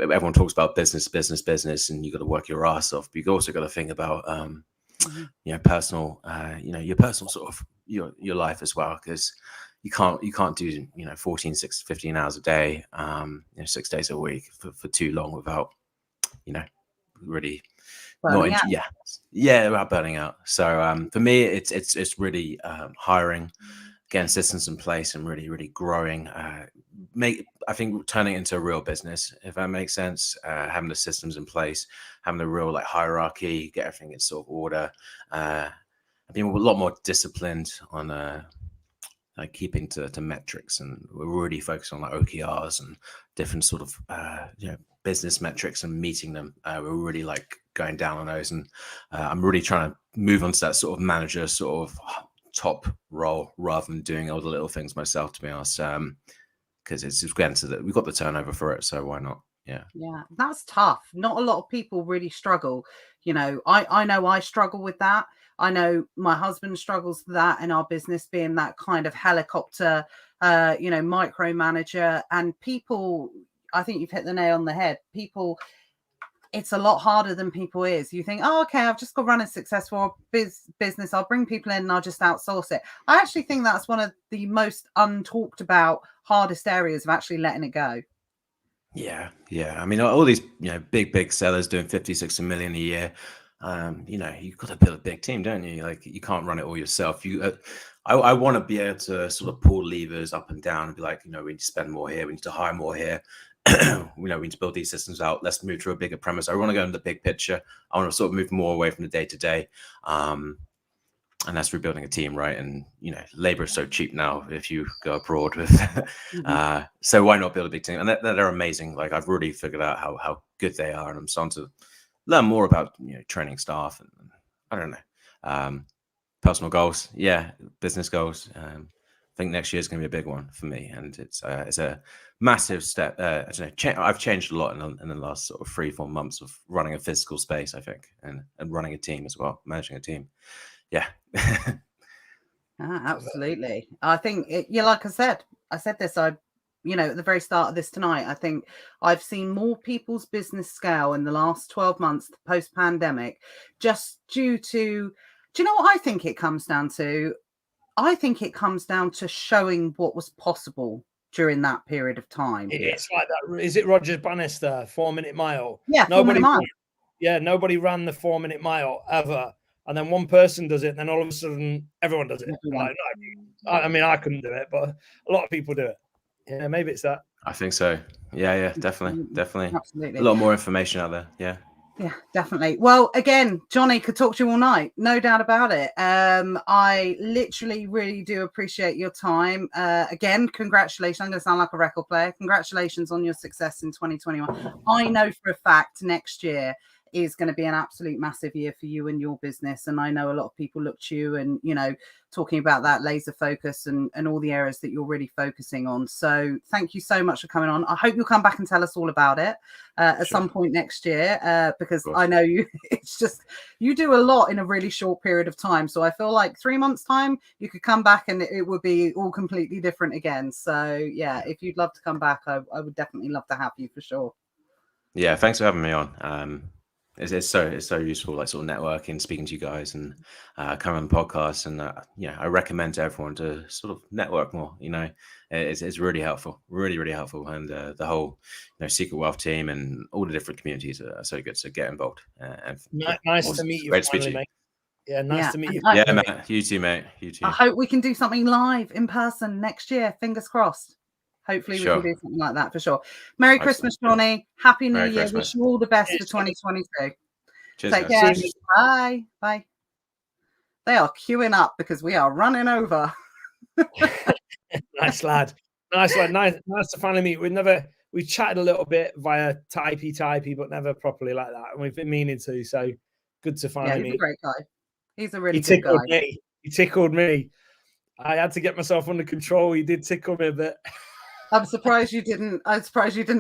everyone talks about business, and you got to work your ass off. But you also got to think about you know, personal, you know, your personal sort of your life as well, because you can't do, you know, 15 hours a day, you know, 6 days a week for too long without, you know, really Burning out. about burning out. So for me, it's really hiring, getting systems in place, and really growing. I think turning it into a real business, if that makes sense. Having the systems in place, having the real like hierarchy, get everything in sort of order. Being a lot more disciplined on like keeping to metrics, and we're really focused on like OKRs and different sort of you know, business metrics and meeting them. We're really like going down on those, and I'm really trying to move on to that sort of manager sort of top role rather than doing all the little things myself, to be honest. Because it's just getting to that, we've got the turnover for it, so why not? Yeah, That's tough. Not a lot of people really struggle. You know, I know I struggle with that. I know my husband struggles with that in our business, being that kind of helicopter, you know, micromanager. And people, I think you've hit the nail on the head. People, it's a lot harder than people is. You think, oh, okay, I've just got to run a successful business. I'll bring people in and I'll just outsource it. I actually think that's one of the most untalked about, hardest areas of actually letting it go. Yeah. I mean, all these, you know, big sellers doing 50, 60 million a year. You know, you've got to build a big team, don't you? Like, you can't run it all yourself. I want to be able to sort of pull levers up and down and be like, you know, we need to spend more here, we need to hire more here. You know, we need to build these systems out. Let's move to a bigger premise. I want to go into the big picture. I want to sort of move more away from the day to day. And that's rebuilding a team, right? And you know, labor is so cheap now if you go abroad with so why not build a big team? And they're amazing. Like, I've really figured out how good they are, and I'm starting to learn more about, you know, training staff, and I don't know, personal goals, business goals. I think next year is going to be a big one for me, and it's a massive step. I don't know, I've changed a lot in the last sort of 3-4 months of running a physical space, I think, and running a team as well, managing a team. Yeah. Absolutely. I think like I said this, you know, at the very start of this tonight, I think I've seen more people's business scale in the last 12 months post pandemic, just due to, do you know what I think it comes down to? I think it comes down to showing what was possible during that period of time. It's like that. Is it Roger Bannister, 4-minute mile? Yeah. Nobody ran the 4-minute mile ever. And then one person does it, and then all of a sudden everyone does it. Like, I mean, I couldn't do it, but a lot of people do it. Yeah, maybe it's that. I think so. Yeah, definitely. Absolutely. A lot more information out there. Yeah, definitely. Well, again, Johnny could talk to you all night, no doubt about it. I literally really do appreciate your time. Again, congratulations. I'm going to sound like a record player. Congratulations on your success in 2021. I know for a fact next year is going to be an absolute massive year for you and your business. And I know a lot of people look to you and, you know, talking about that laser focus and all the areas that you're really focusing on. So thank you so much for coming on. I hope you'll come back and tell us all about it at some point next year, because I know it's just, you do a lot in a really short period of time. So I feel like 3 months time, you could come back and it would be all completely different again. So yeah, if you'd love to come back, I would definitely love to have you for sure. Yeah. Thanks for having me on. It's so useful, like sort of networking, speaking to you guys, and coming on the podcast. And I recommend to everyone to sort of network more. You know, it's really helpful, really helpful. And the whole, you know, Secret Wealth team and all the different communities are so good. So get involved. Nice to meet you. Great to speak to you. Mate. Yeah, nice to meet you. Yeah, man. You too, mate. You too. I hope we can do something live in person next year. Fingers crossed. Hopefully we can do something like that for sure. Merry Christmas, Johnny. Happy New Year. Wish you all the best for 2022. Cheers, Take care. Bye. Bye. They are queuing up because we are running over. Nice lad. Nice to finally meet. We chatted a little bit via typey, but never properly like that. And we've been meaning to, so good to finally meet. He's a great guy. He's a really good guy. He tickled me. I had to get myself under control. He did tickle me a bit. I'm surprised you didn't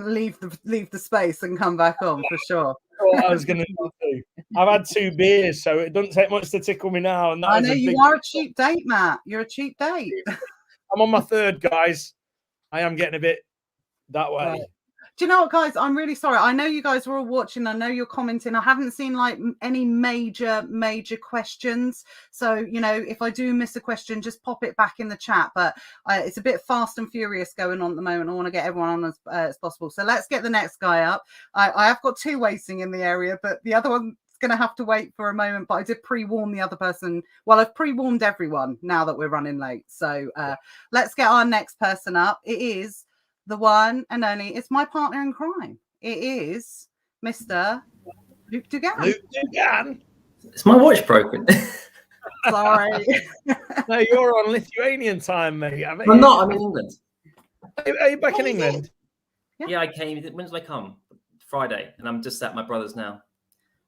leave the space and come back on for sure. I was going to do. I've had 2 beers, so it doesn't take much to tickle me now. And I know you are a cheap date, Matt. You're a cheap date. I'm on my 3rd, guys. I am getting a bit that way. Right. Do you know what, guys? I'm really sorry. I know you guys were all watching. I know you're commenting. I haven't seen like any major questions. So, you know, if I do miss a question, just pop it back in the chat. But it's a bit fast and furious going on at the moment. I want to get everyone on as possible. So let's get the next guy up. I have got 2 waiting in the area, but the other one going to have to wait for a moment, but I did pre-warn the other person. Well, I've pre-warned everyone now that we're running late. So let's get our next person up. It is the one and only, it's my partner in crime. It is Mr. Luke Dugan. Luke Dugan. Is my watch broken? Sorry. No, you're on Lithuanian time, mate. I'm not. I'm in England. Are you back in England? Yeah, I came. When did I come? Friday, and I'm just at my brother's now.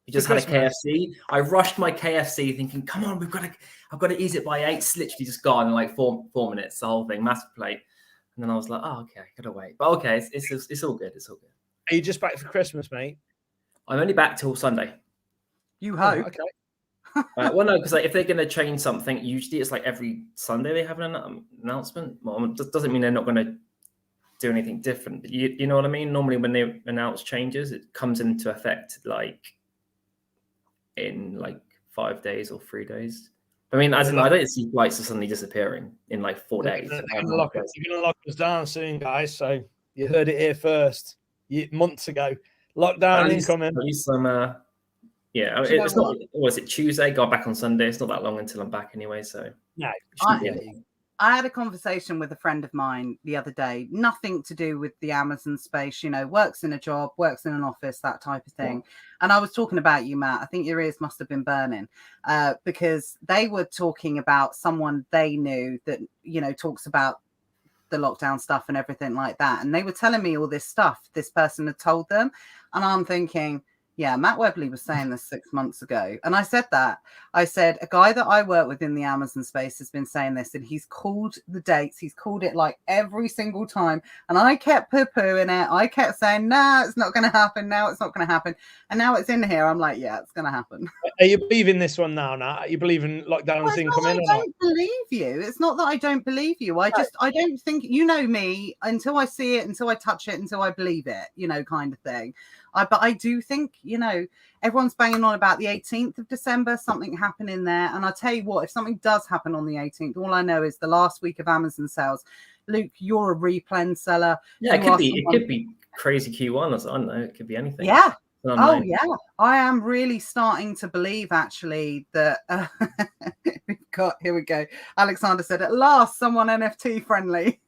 We just had a KFC. I rushed my KFC thinking, come on, I've got to ease it by 8. It's literally just gone in like four minutes, the whole thing, massive plate. And then I was like, oh, okay, gotta wait. But okay, it's all good. It's all good. Are you just back for Christmas, mate? I'm only back till Sunday. You hope. Okay. Well, no, because like, if they're going to change something, usually it's like every Sunday they have an announcement. Well, it doesn't mean they're not going to do anything different. But you know what I mean? Normally when they announce changes, it comes into effect like in like 5 days or 3 days. I mean, I don't see flights are suddenly disappearing in like 4 days. You're going to lock us down soon, guys. So you heard it here first. Months ago. Lockdown incoming. At least some, yeah. It's not. Was it Tuesday? Got back on Sunday. It's not that long until I'm back anyway. So no. I had a conversation with a friend of mine the other day, nothing to do with the Amazon space, you know, works in a job, works in an office, that type of thing. Yeah. And I was talking about you, Matt. I think your ears must have been burning because they were talking about someone they knew that, you know, talks about the lockdown stuff and everything like that. And they were telling me all this stuff this person had told them. And I'm thinking, yeah, Matt Webley was saying this 6 months ago. And I said that. I said, a guy that I work with in the Amazon space has been saying this, and he's called the dates. He's called it like every single time. And I kept poo-pooing it. I kept saying, nah, it's not going to happen. Now it's not going to happen. And now it's in here. I'm like, yeah, it's going to happen. Are you believing this one now, Nat? Are you believing lockdown's incoming? I don't believe you. It's not that I don't believe you. I don't think, you know me, until I see it, until I touch it, until I believe it, you know, kind of thing. But I do think, you know, everyone's banging on about the 18th of December, something happening there. And I'll tell you what, if something does happen on the 18th, all I know is the last week of Amazon sales. Luke, you're a replen seller. Yeah, it could be crazy Q1 or I don't know. It could be anything. Yeah. Oh, yeah. I am really starting to believe, actually, that here we go. Alexander said, at last, someone NFT friendly.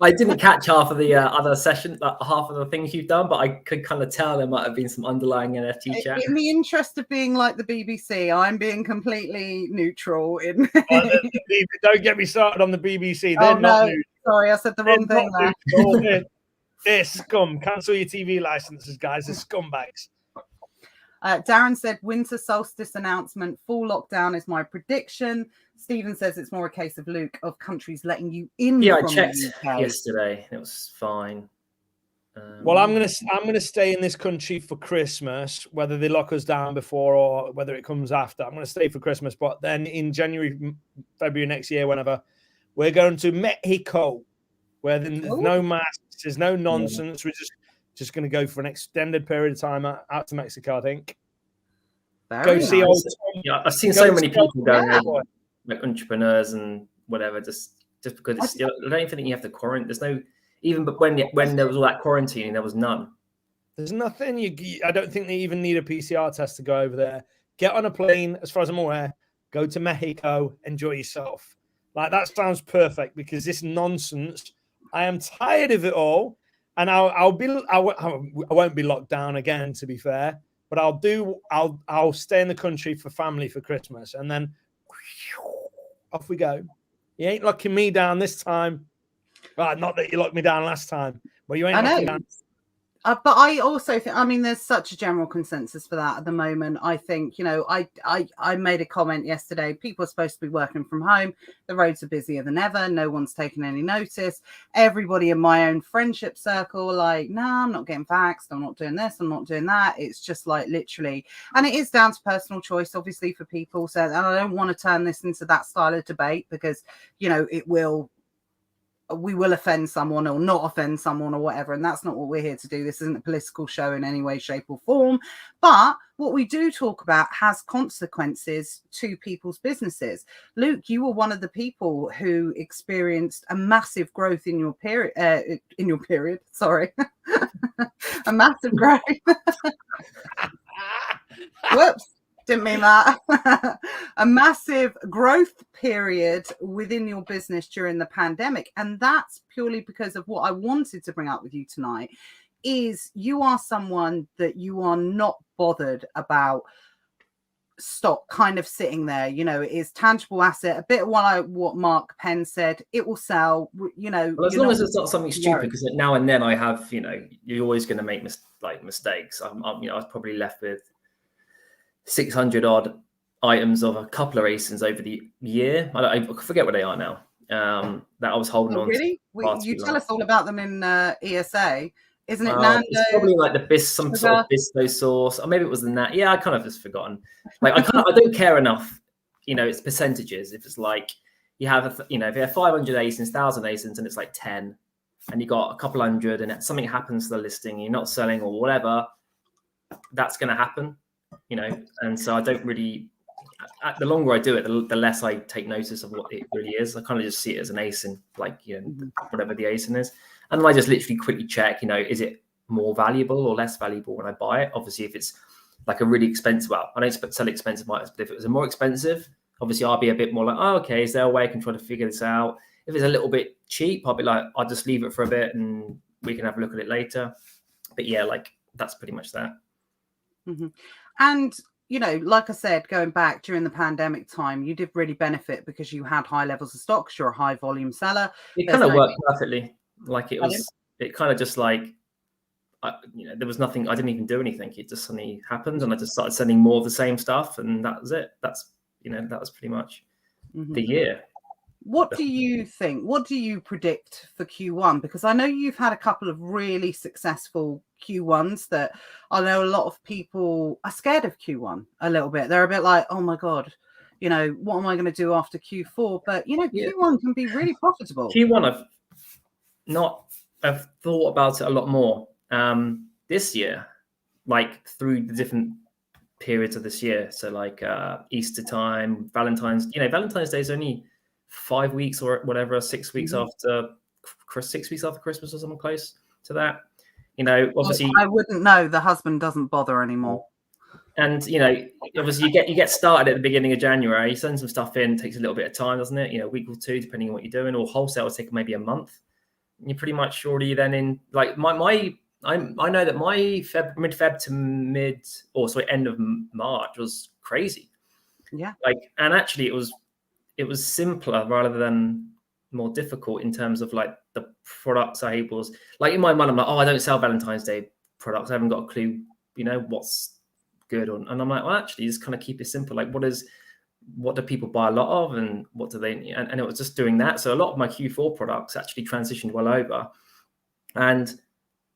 I didn't catch half of the other session, half of the things you've done, but I could kind of tell there might have been some underlying NFT chat. In the interest of being like the BBC, I'm being completely neutral. Don't get me started on the BBC. They're not neutral. Sorry, I said the wrong thing there. They're scum. Cancel your TV licenses, guys. They're scumbags. Darren said winter solstice announcement, full lockdown is my prediction. Stephen says it's more a case of Luke of countries letting you in. Yeah, I checked yesterday. It was fine. Well, I'm gonna stay in this country for Christmas, whether they lock us down before or whether it comes after. I'm gonna stay for Christmas, but then in January, February next year, whenever, we're going to Mexico, where there's no masks, there's no nonsense. We're just going to go for an extended period of time out to Mexico, I think. See old Tom. Yeah, I've seen so many people going there, like entrepreneurs and whatever, just because I don't even think you have to quarantine. There's no, even but when there was all that quarantining, there was none. There's nothing. I don't think they even need a PCR test to go over there. Get on a plane, as far as I'm aware, go to Mexico, enjoy yourself. Like, that sounds perfect, because this nonsense, I am tired of it all. And I won't be locked down again, to be fair, but I'll stay in the country for family for Christmas, and then off we go. You ain't locking me down this time. Right, not that you locked me down last time. Well, you ain't I locking me know. down. But I also think, I mean, there's such a general consensus for that at the moment. I think, you know, I made a comment yesterday. People are supposed to be working from home. The roads are busier than ever. No one's taken any notice. Everybody in my own friendship circle, like, no, I'm not getting vaxxed. I'm not doing this. I'm not doing that. It's just like literally, and it is down to personal choice, obviously, for people. So, and I don't want to turn this into that style of debate because, you know, we will offend someone or not offend someone or whatever. And that's not what we're here to do. This isn't a political show in any way, shape or form. But what we do talk about has consequences to people's businesses. Luke, you were one of the people who experienced a massive growth in your period. Sorry. A massive growth. Whoops. Didn't mean that. A massive growth period within your business during the pandemic. And that's purely because of what I wanted to bring up with you tonight is you are someone that you are not bothered about stock kind of sitting there. You know, it is tangible asset, a bit what Mark Penn said, it will sell, you know. Well, as long as it's not something stupid, because now and then I have, you know, you're always going to make mistakes. I'm you know, I was probably left with 600 odd items of a couple of ASINs over the year. I forget what they are now. That I was holding on really? to. You tell us all about them in ESA, isn't it? Nando, it's probably like some sort of Bisto sauce, or maybe it was the Nat. Yeah, I kind of just forgotten. Like I don't care enough. You know, it's percentages. If it's like you have, you know, if you have 500 ASINs, 1,000 ASINs, and it's like 10, and you got a couple hundred, and something happens to the listing, you're not selling or whatever, that's going to happen. You know, and so I don't really. The longer I do it, the less I take notice of what it really is. I kind of just see it as an ASIN, like, you know, whatever the ASIN is, and then I just literally quickly check. You know, is it more valuable or less valuable when I buy it? Obviously, if it's like a really expensive, well, I don't sell expensive items, but if it was a more expensive, obviously I'll be a bit more like, oh, okay, is there a way I can try to figure this out? If it's a little bit cheap, I'll be like, I'll just leave it for a bit and we can have a look at it later. But yeah, like that's pretty much that. Mm-hmm. And, you know, like I said, going back during the pandemic time, you did really benefit because you had high levels of stock. You're a high volume seller. It kind of worked perfectly. Like it was, it kind of just like, you know, there was nothing, I didn't even do anything. It just suddenly happened and I just started sending more of the same stuff. And that was it. That's, you know, that was pretty much the year. What do you think? What do you predict for Q1? Because I know you've had a couple of really successful Q1s that I know a lot of people are scared of Q1 a little bit. They're a bit like, oh my God, you know, what am I going to do after Q4? But, you know, Q1 can be really profitable. Q1, I've thought about it a lot more this year, like through the different periods of this year. So like Easter time, Valentine's, you know, Valentine's Day is only 5 weeks or whatever, 6 weeks after 6 weeks after Christmas or something close to that. You know, obviously I wouldn't know. The husband doesn't bother anymore. And you know, obviously you get started at the beginning of January, you send some stuff in, takes a little bit of time, doesn't it? You know, a week or two, depending on what you're doing, or wholesale will take maybe a month. You're pretty much already then in like I know that my mid-Feb to end of March was crazy. Yeah. Like, and actually it was simpler rather than more difficult in terms of like the products I was like in my mind, I'm like, oh, I don't sell Valentine's Day products. I haven't got a clue, you know, what's good on. And I'm like, well, actually just kind of keep it simple. Like what do people buy a lot of and what do they, and it was just doing that. So a lot of my Q4 products actually transitioned well over. And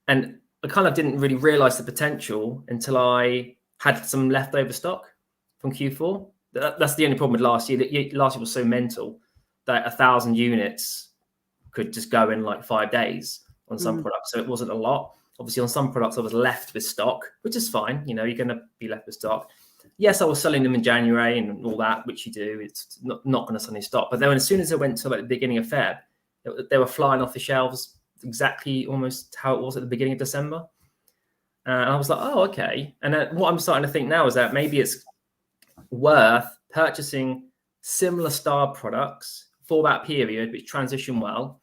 I kind of didn't really realize the potential until I had some leftover stock from Q4. That's the only problem with last year. Last year was so mental that 1,000 units could just go in like 5 days on some products. So it wasn't a lot. Obviously, on some products, I was left with stock, which is fine. You know, you're going to be left with stock. Yes, I was selling them in January and all that, which you do. It's not going to suddenly stop. But then as soon as it went to like the beginning of Feb, they were flying off the shelves exactly almost how it was at the beginning of December. And I was like, oh, okay. And then what I'm starting to think now is that maybe it's worth purchasing similar style products for that period, which transition well,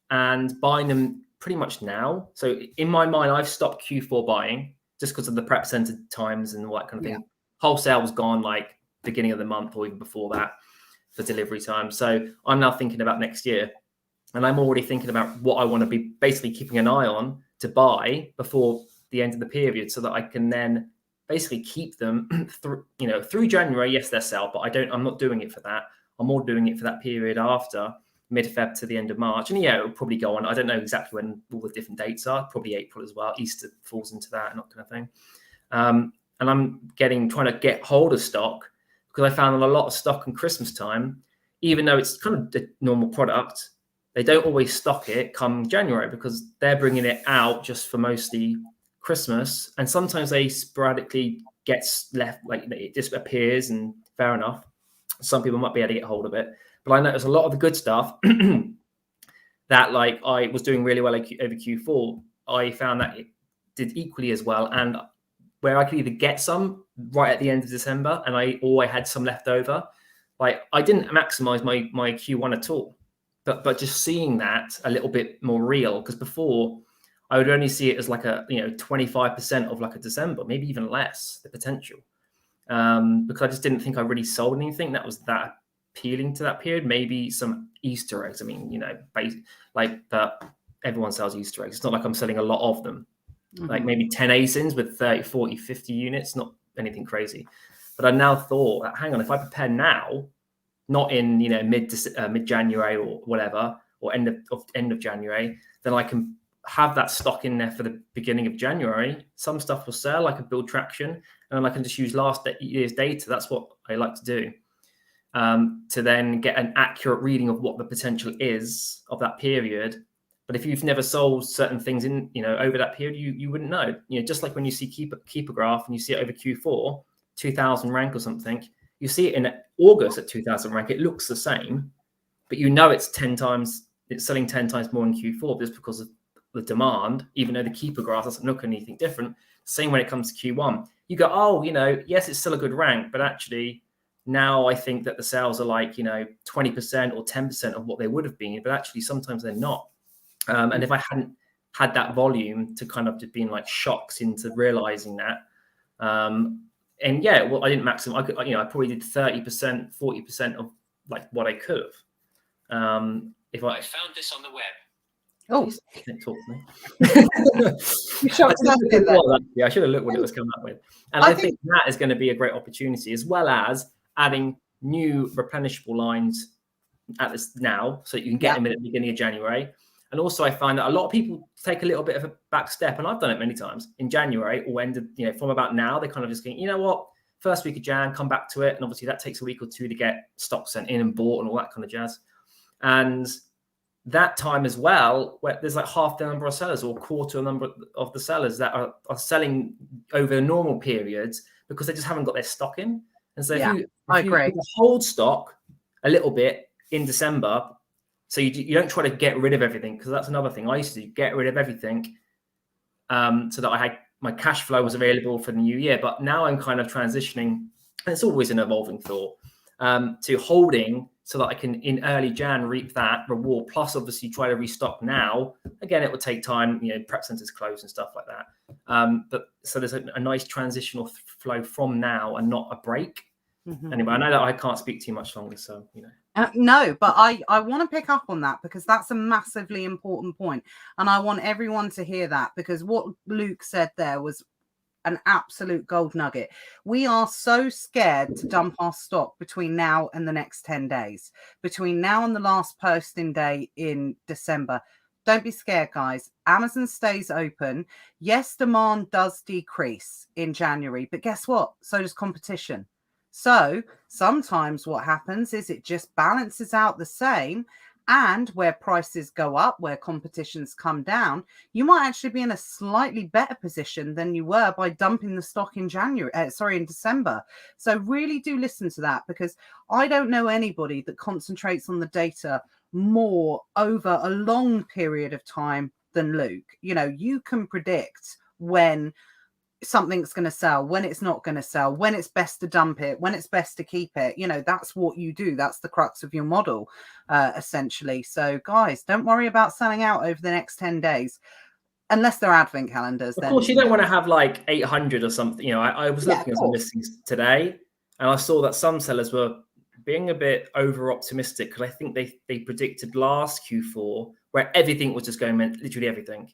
and buying them pretty much now. So in my mind, I've stopped Q4 buying just because of the prep center times and all that kind of thing. Yeah. Wholesale was gone like beginning of the month or even before that for delivery time. So I'm now thinking about next year. and I'm already thinking about what I want to be basically keeping an eye on to buy before the end of the period, so that I can then basically keep them through January. Yes, they're sell, but I'm not doing it for that. I'm more doing it for that period after mid-Feb to the end of March. And yeah, it'll probably go on. I don't know exactly when all the different dates are, probably April as well. Easter falls into that and that kind of thing. And I'm trying to get hold of stock, because I found a lot of stock in Christmas time, even though it's kind of the normal product, they don't always stock it come January, because they're bringing it out just for mostly Christmas. And sometimes they sporadically gets left, like it just appears, and fair enough. Some people might be able to get hold of it. But I noticed a lot of the good stuff that like I was doing really well over Q4, I found that it did equally as well. And where I could either get some right at the end of December and I had some left over, like I didn't maximize my Q1 at all. But just seeing that a little bit more real, because before I would only see it as like a 25% of like a December, maybe even less, the potential. Because I just didn't think I really sold anything that was that appealing to that period. Maybe some Easter eggs. I mean, but everyone sells Easter eggs. It's not like I'm selling a lot of them. Mm-hmm. Like maybe 10 ASINs with 30, 40, 50 units, not anything crazy. But I now thought, hang on, if I prepare now, not in mid-January or whatever, or end of January, then I can have that stock in there for the beginning of January. Some stuff will sell, I can build traction, and I can just use last year's data. That's what I like to do, to then get an accurate reading of what the potential is of that period. But if you've never sold certain things in, over that period, you wouldn't know. Just like when you see keep a graph and you see it over Q4, 2000 rank or something, you see it in August at 2000 rank, it looks the same, but it's 10 times, it's selling 10 times more in Q4 just because of the demand, even though the keeper graph doesn't look anything different. Same when it comes to Q1. You go, yes, it's still a good rank, but actually now I think that the sales are like, 20% or 10% of what they would have been, but actually sometimes they're not. And if I hadn't had that volume to kind of just being like shocks into realizing that, I didn't maximum. I probably did 30%, 40% of like what I could have. If I found this on the web. Oh, talk to me. I should have looked what it was coming up with. And I think that is going to be a great opportunity, as well as adding new replenishable lines at this now, so you can get them in at the beginning of January. And also, I find that a lot of people take a little bit of a back step, and I've done it many times in January or ended, from about now, they kind of just think, what, first week of Jan, come back to it. And obviously that takes a week or two to get stock sent in and bought and all that kind of jazz. And that time as well, where there's like half the number of sellers or quarter of the number of the sellers that are selling over the normal periods because they just haven't got their stock in. And so if you hold stock a little bit in December, so you don't try to get rid of everything, because that's another thing I used to do, get rid of everything, so that my cash flow was available for the new year. But now I'm kind of transitioning, and it's always an evolving thought, to holding so that I can in early Jan reap that reward, plus obviously try to restock now. Again, it will take time, prep centers close and stuff like that. But so there's a nice transitional flow from now and not a break. Mm-hmm. Anyway, I know that I can't speak too much longer, so no, but I want to pick up on that, because that's a massively important point, and I want everyone to hear that, because what Luke said there was an absolute gold nugget. We are so scared to dump our stock between now and the next 10 days, between now and the last posting day in December. Don't be scared, guys. Amazon stays open. Yes, demand does decrease in January, but guess what? So does competition. So sometimes what happens is it just balances out the same, and where prices go up, where competitions come down, you might actually be in a slightly better position than you were by dumping the stock in in December. So really do listen to that, because I don't know anybody that concentrates on the data more over a long period of time than Luke. You can predict when something's going to sell, when it's not going to sell, when it's best to dump it, when it's best to keep it. That's what you do. That's the crux of your model, essentially. So guys, don't worry about selling out over the next 10 days, unless they're advent calendars. Of course, you don't want to have like 800 or something. I was looking at some listings today, and I saw that some sellers were being a bit over optimistic, because I think they predicted last Q4 where everything was just going, literally everything.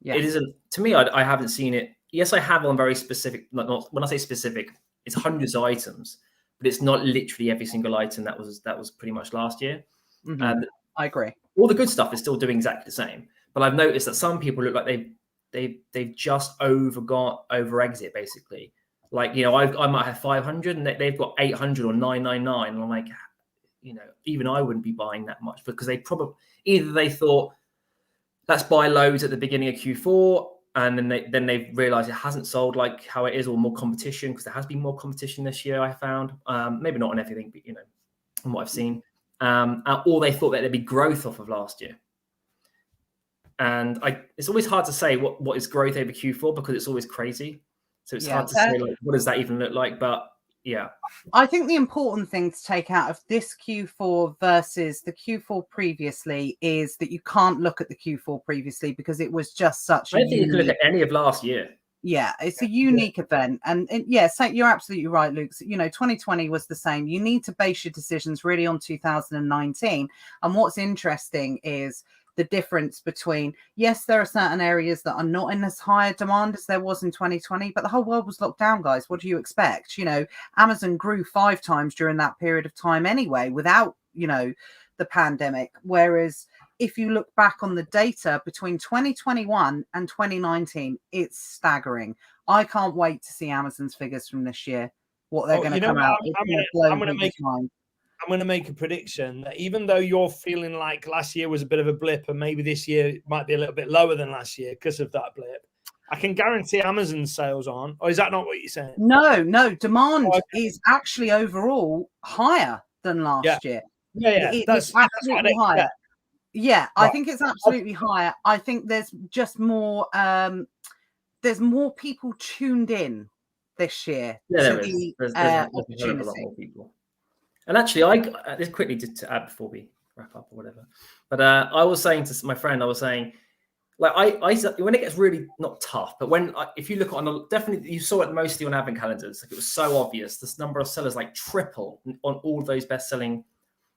Yeah. It isn't, to me, I haven't seen it. Yes, I have on very specific, not when I say specific, it's hundreds of items, but it's not literally every single item that was pretty much last year. Mm-hmm. I agree. All the good stuff is still doing exactly the same. But I've noticed that some people look like they've just over exit, basically. Like, you know, I might have 500 and they've got 800 or 999. And I'm like, you know, even I wouldn't be buying that much, because they probably, either they thought, let's buy loads at the beginning of Q4, and then they realize it hasn't sold like how it is, or more competition, because there has been more competition this year, I found. Maybe not on everything, but, you know, from what I've seen. Or they thought that there'd be growth off of last year. And it's always hard to say what is growth over Q4, because it's always crazy. So it's hard to say, like, what does that even look like? But yeah, I think the important thing to take out of this Q4 versus the Q4 previously is that you can't look at the Q4 previously, because it was just such I don't think you can look at any of last year. Yeah, it's a unique event. And yes, so you're absolutely right, Luke. You know, 2020 was the same. You need to base your decisions really on 2019. And what's interesting is the difference between, yes, there are certain areas that are not in as high demand as there was in 2020, but the whole world was locked down, guys. What do you expect? You know, Amazon grew 5 times during that period of time anyway, without, you know, the pandemic. Whereas if you look back on the data between 2021 and 2019, it's staggering. I can't wait to see Amazon's figures from this year, what they're going to come out. I'm going to make a prediction that even though you're feeling like last year was a bit of a blip, and maybe this year might be a little bit lower than last year because of that blip, I can guarantee Amazon's sales on. Or is that not what you're saying? No. Demand is actually overall higher than last year. Yeah. That's absolutely higher. Yeah, right. I think it's absolutely higher. I think there's just more. There's more people tuned in this year. Yeah, there's a lot more people. And actually, just quickly to add before we wrap up or whatever. But I was saying to my friend, like, I when it gets really not tough, but when if you look on definitely, you saw it mostly on advent calendars. Like, it was so obvious. This number of sellers like triple on all those best-selling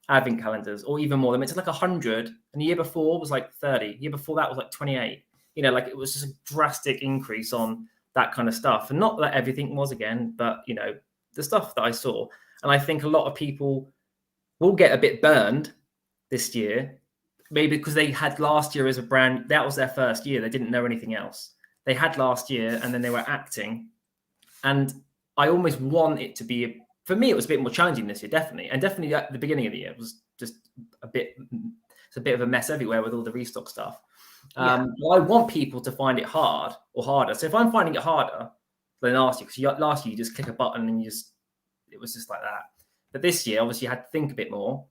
advent calendars, or even more. They went to like 100, and the year before was like 30. The year before that was like 28. You know, like, it was just a drastic increase on that kind of stuff. And not that everything was, again, but, you know, the stuff that I saw. And I think a lot of people will get a bit burned this year, maybe because they had last year as a brand. That was their first year. They didn't know anything else. They had last year, and then they were acting. And I almost want it to be, for me, it was a bit more challenging this year, definitely. And definitely at the beginning of the year was just it's a bit of a mess everywhere with all the restock stuff. I want people to find it hard or harder. So if I'm finding it harder than last year, because last year you just click a button and it was just like that. But this year, obviously, you had to think a bit more.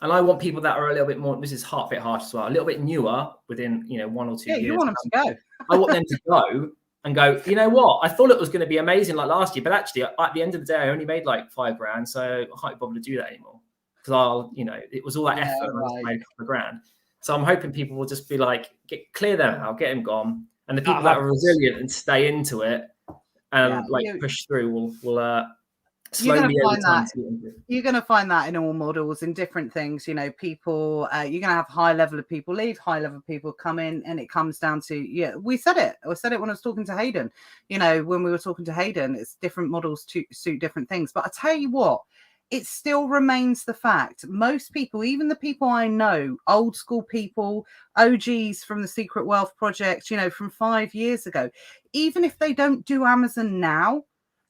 And I want people that are a little bit more, this is a bit harsh as well, a little bit newer within, 1 or 2 years. You want them to go. I want them to go and go, you know what? I thought it was going to be amazing like last year, but actually at the end of the day, I only made like $5,000. So I can't bother to do that anymore, because it was all that effort. And I just made a couple of grand. So I'm hoping people will just be like, clear them out, get them gone. And the people that are resilient and stay into it and push through will you're going to find that in all models, in different things. You know, people, you're going to have high level of people leave, high level of people come in, and it comes down to, we said it. I said it when I was talking to Hayden. You know, when we were talking to Hayden, it's different models to suit different things. But I tell you what, it still remains the fact. Most people, even the people I know, old school people, OGs from the Secret Wealth Project, from 5 years ago, even if they don't do Amazon now,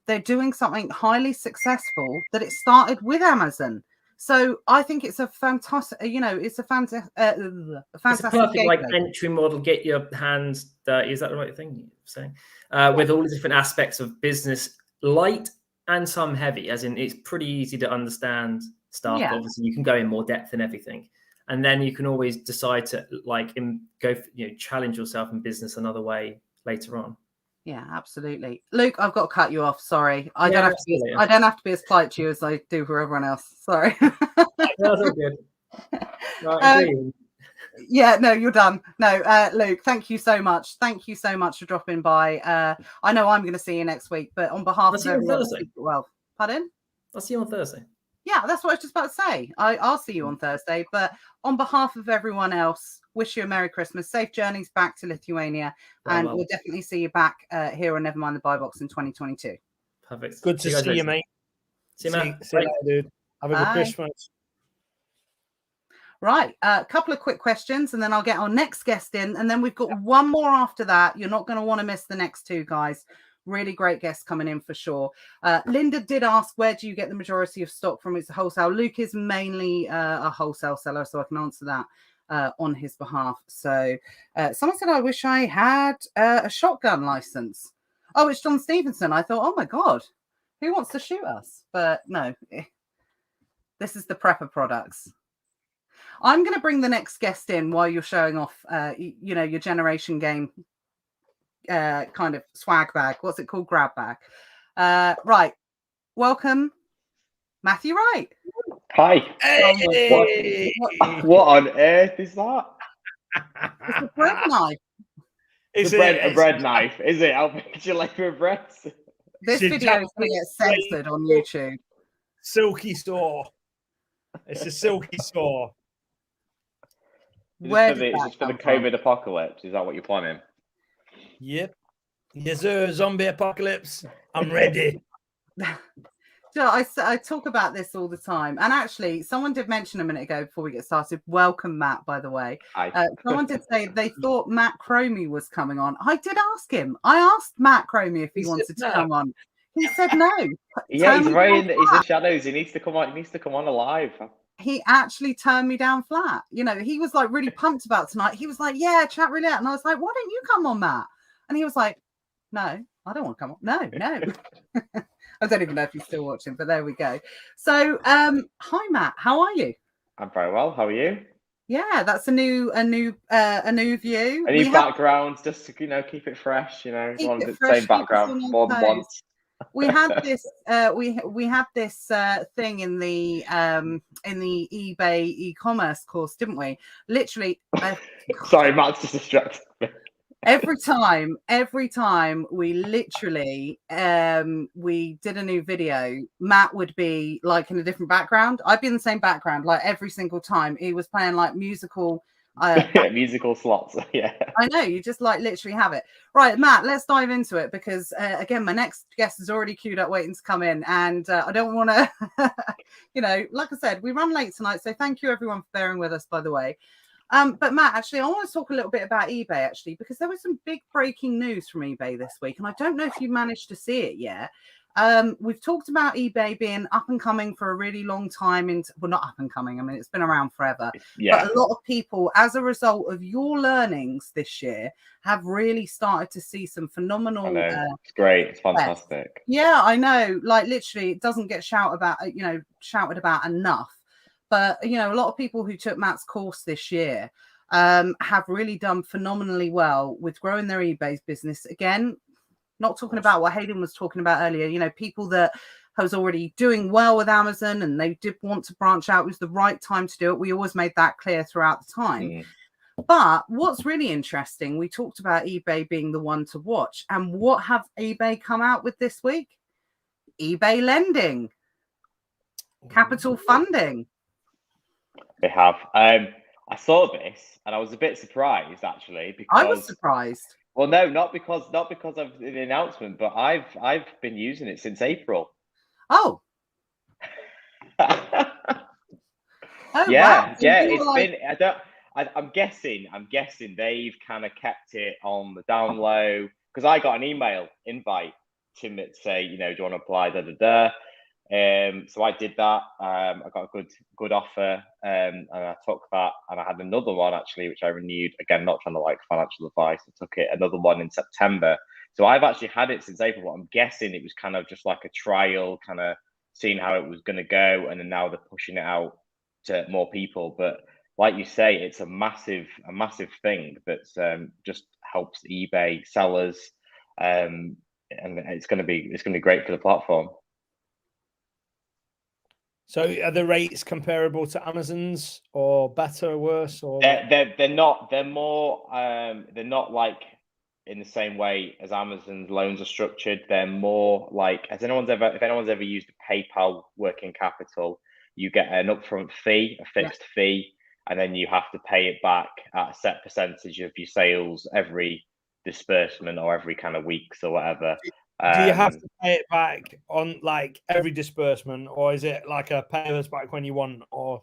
they're doing something highly successful that it started with Amazon. So I think it's a fantastic, it's a fantastic perfect like entry model. Get your hands dirty. Is that the right thing you're saying? With all the different aspects of business, light and some heavy, as in it's pretty easy to understand stuff. Yeah. Obviously, you can go in more depth and everything, and then you can always decide to challenge yourself in business another way later on. Yeah, absolutely. Luke, I've got to cut you off. Sorry. I don't have to be as polite to you as I do for everyone else. Sorry. That's all good. Right, no, you're done. No, Luke, thank you so much. Thank you so much for dropping by. I know I'm going to see you next week, but on behalf of everyone, pardon? I'll see you on Thursday. Yeah, that's what I was just about to say. I'll see you on Thursday, but on behalf of everyone else, wish you a Merry Christmas, safe journeys back to Lithuania, and we'll definitely see you back here on Nevermind the Buy Box in 2022. Perfect. Good to see you, mate. See you, Matt. See you later, dude. Have a good Christmas. Right, a couple of quick questions, and then I'll get our next guest in, and then we've got one more after that. You're not going to want to miss the next two guys. Really great guests coming in for sure. Linda did ask, where do you get the majority of stock from? It's wholesale. Luke is mainly a wholesale seller, so I can answer that on his behalf. So someone said, I wish I had a shotgun license. Oh, it's John Stevenson. I thought, oh my God, who wants to shoot us? But no, this is the Prepper Products. I'm going to bring the next guest in while you're showing off, your generation game kind of swag bag. What's it called? Grab bag. Right. Welcome, Matthew Wright. Hi. Hey! What on earth is that? It's a bread knife. It's a bread knife, is it? I'll picture like for bread. This video is going to get censored on YouTube. Silky saw. It's a silky saw. Is this for the COVID apocalypse? Is that what you're planning? Yep. Yes, sir. Zombie apocalypse. I'm ready. So I talk about this all the time. And actually, someone did mention a minute ago before we get started. Welcome, Matt, by the way. Someone did say they thought Matt Cromie was coming on. I did ask him. I asked Matt Cromie if he wanted to come on. He said no. Yeah, he's in the shadows. He needs to come on. He needs to come on alive. He actually turned me down flat. You know, he was like really pumped about tonight. He was like, yeah, chat roulette. And I was like, why don't you come on, Matt? And he was like, no, I don't want to come on. No. I don't even know if he's still watching, but there we go. So, hi, Matt. How are you? I'm very well. How are you? Yeah, that's a new view. A new background, just to, keep it fresh. The same background more than once. We had this we had this thing in the eBay e-commerce course, didn't we? Literally sorry, Matt's just distracted. every time we literally we did a new video, Matt would be like in a different background. I'd be in the same background like every single time. He was playing like musical musical slots. Yeah, I know, you just like literally have it. Right, Matt, let's dive into it because again, my next guest is already queued up waiting to come in, and I don't want to like I said, we run late tonight, so thank you everyone for bearing with us, by the way. But Matt, actually, I want to talk a little bit about eBay actually, because there was some big breaking news from eBay this week, and I don't know if you managed to see it yet. We've talked about eBay being up and coming for a really long time. Well, not up and coming. I mean, it's been around forever. Yeah. But a lot of people, as a result of your learnings this year, have really started to see some phenomenal. It's great. It's fantastic. Yeah, I know. Like literally, it doesn't get shouted about enough. But a lot of people who took Matt's course this year have really done phenomenally well with growing their eBay business. Again, not talking about what Hayden was talking about earlier, people that was already doing well with Amazon and they did want to branch out. It was the right time to do it. We always made that clear throughout the time. But what's really interesting, we talked about eBay being the one to watch. And what have eBay come out with this week? eBay lending, capital funding. They have. I saw this and I was a bit surprised actually, because I was surprised. Well, no, not because of the announcement, but I've been using it since April. Oh. Yeah, wow. It's been. I'm guessing they've kind of kept it on the down low, because I got an email invite to say, do you want to apply? So I did that. I got a good offer, and I took that, and I had another one actually, which I renewed. Again, not trying to like financial advice. I took another one in September. So I've actually had it since April. But I'm guessing it was kind of just like a trial, kind of seeing how it was going to go, and then now they're pushing it out to more people. But like you say, it's a massive thing that's just helps eBay sellers, and it's going to be great for the platform. So are the rates comparable to Amazon's, or better or worse? Or they're not. They're more. They're not like in the same way as Amazon's loans are structured. They're more like, if anyone's ever used PayPal working capital, you get an upfront fee, a fixed fee, and then you have to pay it back at a set percentage of your sales every disbursement or every kind of weeks or whatever. Do you have to pay it back on like every disbursement, or is it like a pay us back when you want? Or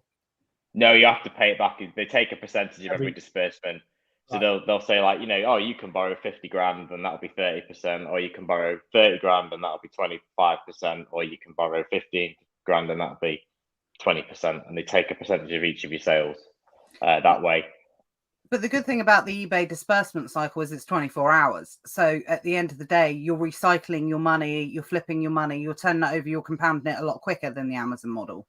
no, you have to pay it back. They take a percentage of every disbursement. So they'll say like, oh, you can borrow 50 grand and that'll be 30%, or you can borrow 30 grand and that'll be 25%, or you can borrow 15 grand and that'll be 20%. And they take a percentage of each of your sales that way. But the good thing about the eBay disbursement cycle is it's 24 hours. So at the end of the day, you're recycling your money, you're flipping your money, you're turning it over, you're compounding it a lot quicker than the Amazon model.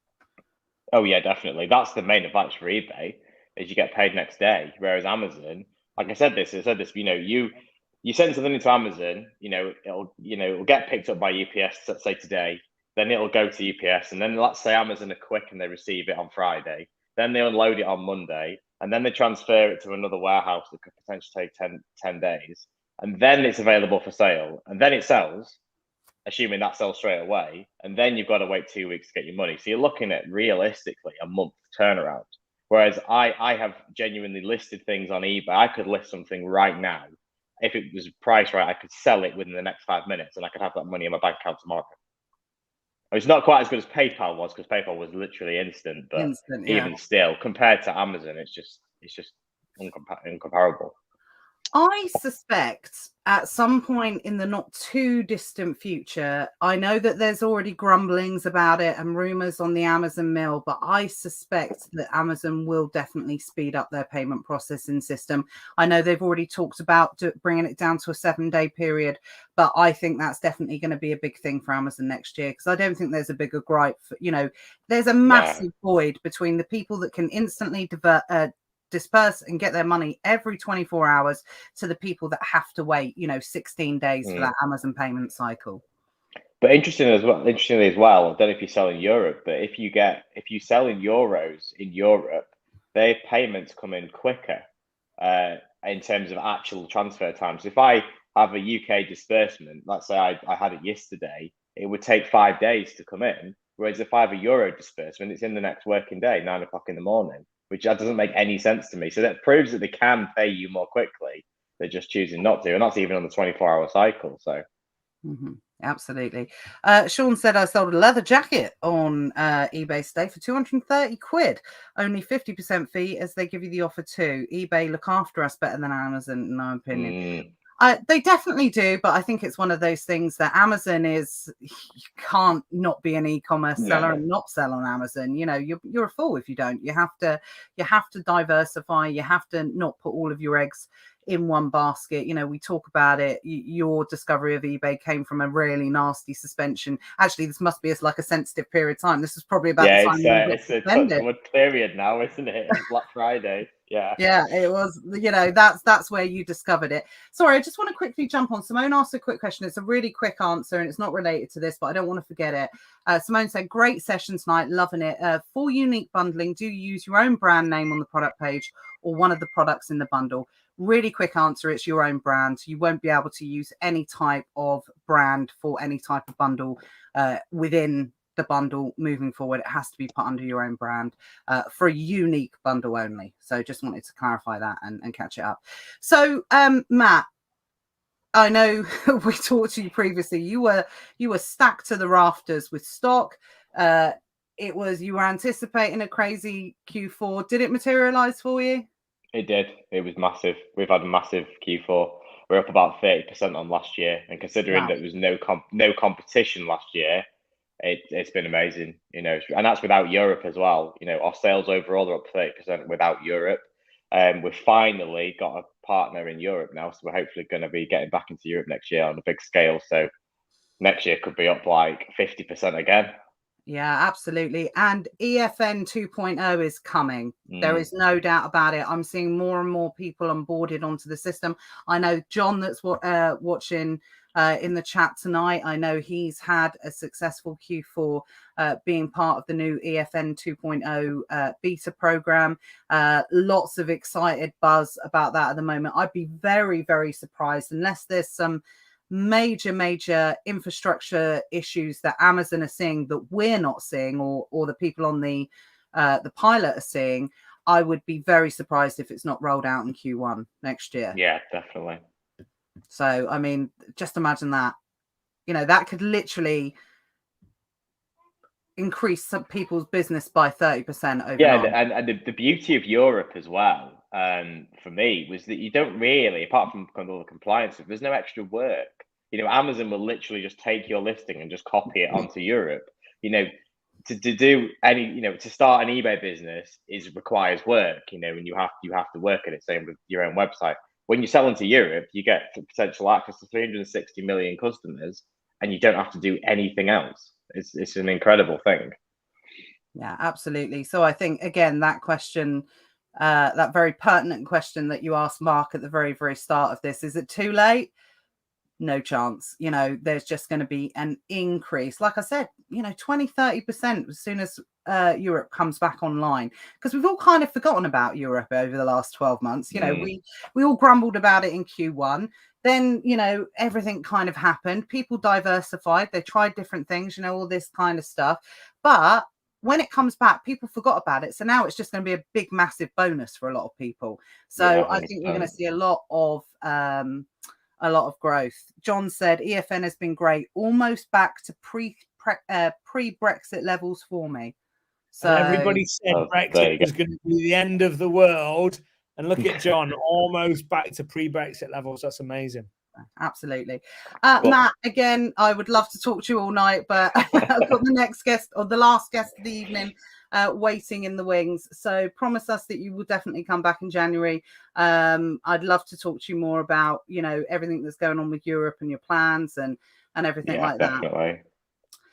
Oh yeah, definitely. That's the main advantage for eBay, is you get paid next day. Whereas Amazon, like I said this, you send something into Amazon, it'll get picked up by UPS, let's say today, then it'll go to UPS, and then let's say Amazon are quick and they receive it on Friday, then they unload it on Monday, and then they transfer it to another warehouse that could potentially take 10 days, and then it's available for sale, and then it sells, assuming that sells straight away, and then you've got to wait 2 weeks to get your money. So you're looking at realistically a month turnaround. Whereas I have genuinely listed things on eBay. I could list something right now. If it was priced right, I could sell it within the next 5 minutes and I could have that money in my bank account tomorrow. It's not quite as good as PayPal was, because PayPal was literally instant, but even still, compared to Amazon, it's just incomparable. I suspect at some point in the not too distant future, I know that there's already grumblings about it and rumors on the Amazon mill, but I suspect that Amazon will definitely speed up their payment processing system. I know they've already talked about bringing it down to a 7-day period, but I think that's definitely going to be a big thing for Amazon next year, because I don't think there's a bigger gripe. There's a massive void between the people that can instantly disperse and get their money every 24 hours to the people that have to wait 16 days for that Amazon payment cycle. But interestingly as well, I don't know if you sell in Europe, but if you sell in euros in Europe, their payments come in quicker in terms of actual transfer times. If I have a UK disbursement, let's say I had it yesterday, it would take 5 days to come in, whereas if I have a euro disbursement, it's in the next working day, 9 o'clock in the morning, which doesn't make any sense to me. So that proves that they can pay you more quickly. They're just choosing not to, and that's even on the 24-hour cycle. So, absolutely. Sean said I sold a leather jacket on eBay today for 230 quid. Only 50% fee, as they give you the offer too. eBay look after us better than Amazon, in my opinion. They definitely do, but I think it's one of those things that Amazon is, you can't not be an e-commerce seller and not sell on Amazon. You're a fool if you don't. You have to diversify. You have to not put all of your eggs in one basket. We talk about it. Your discovery of eBay came from a really nasty suspension. Actually, this must be like a sensitive period of time. This is probably about the time it's a touchwood period now, isn't it? It's Black Friday. Yeah, it was, that's where you discovered it. Sorry, I just want to quickly jump on. Simone asked a quick question. It's a really quick answer and it's not related to this, but I don't want to forget it. Simone said, great session tonight, loving it. For unique bundling, do you use your own brand name on the product page or one of the products in the bundle? Really quick answer, it's your own brand. You won't be able to use any type of brand for any type of bundle within the bundle moving forward. It has to be put under your own brand for a unique bundle only. So just wanted to clarify that and catch it up. So Matt, I know we talked to you previously. You were stacked to the rafters with stock. You were anticipating a crazy Q4. Did it materialize for you? It did. It was massive. We've had a massive Q4. We're up about 30% on last year, and considering that there was no competition last year, it's been amazing. And that's without Europe as well. Our sales overall are up 30% without Europe. We've finally got a partner in Europe now, so we're hopefully going to be getting back into Europe next year on a big scale. So next year could be up like 50% again. Yeah, absolutely. And EFN 2.0 is coming. There is no doubt about it. I'm seeing more and more people onboarded onto the system. I know John that's watching in the chat tonight. I know he's had a successful Q4 being part of the new EFN 2.0 beta program. Lots of excited buzz about that at the moment. I'd be very, very surprised unless there's some major infrastructure issues that Amazon are seeing that we're not seeing, or the people on the pilot are seeing, I would be very surprised if it's not rolled out in Q1 next year. Yeah, definitely. So, I mean, just imagine that. You know, that could literally increase some people's business by 30% overnight. Yeah, and the beauty of Europe as well, for me, was that you don't really, apart from all the compliance, there's no extra work. You know, Amazon will literally just take your listing and just copy it onto Europe. You know, to do any, you know, to start an eBay business requires work. You know, and you have to work at it. Same with your own website. When you sell into Europe, you get potential access to 360 million customers, and you don't have to do anything else. It's an incredible thing. Yeah, absolutely. So I think, again, that question, that very pertinent question that you asked Mark at the very, very start of this, is it too late? No chance. You know, there's just going to be an increase. Like I said, you know, 20-30% as soon as Europe comes back online, because we've all kind of forgotten about Europe over the last 12 months. You know, we all grumbled about it in Q1. Then, you know, everything kind of happened. People diversified. They tried different things, you know, all this kind of stuff. But when it comes back, people forgot about it. So now it's just going to be a big, massive bonus for a lot of people. So yeah, I think we're going to see a lot of growth. John said EFN has been great, almost back to pre-Brexit levels for me. So and everybody said Brexit was going to be the end of the world. And look at John, almost back to pre-Brexit levels. That's amazing. Absolutely. Matt, again, I would love to talk to you all night, but I've got the next guest, or the last guest of the evening, waiting in the wings. So promise us that you will definitely come back in January. I'd love to talk to you more about, you know, everything that's going on with Europe and your plans and everything like definitely. that.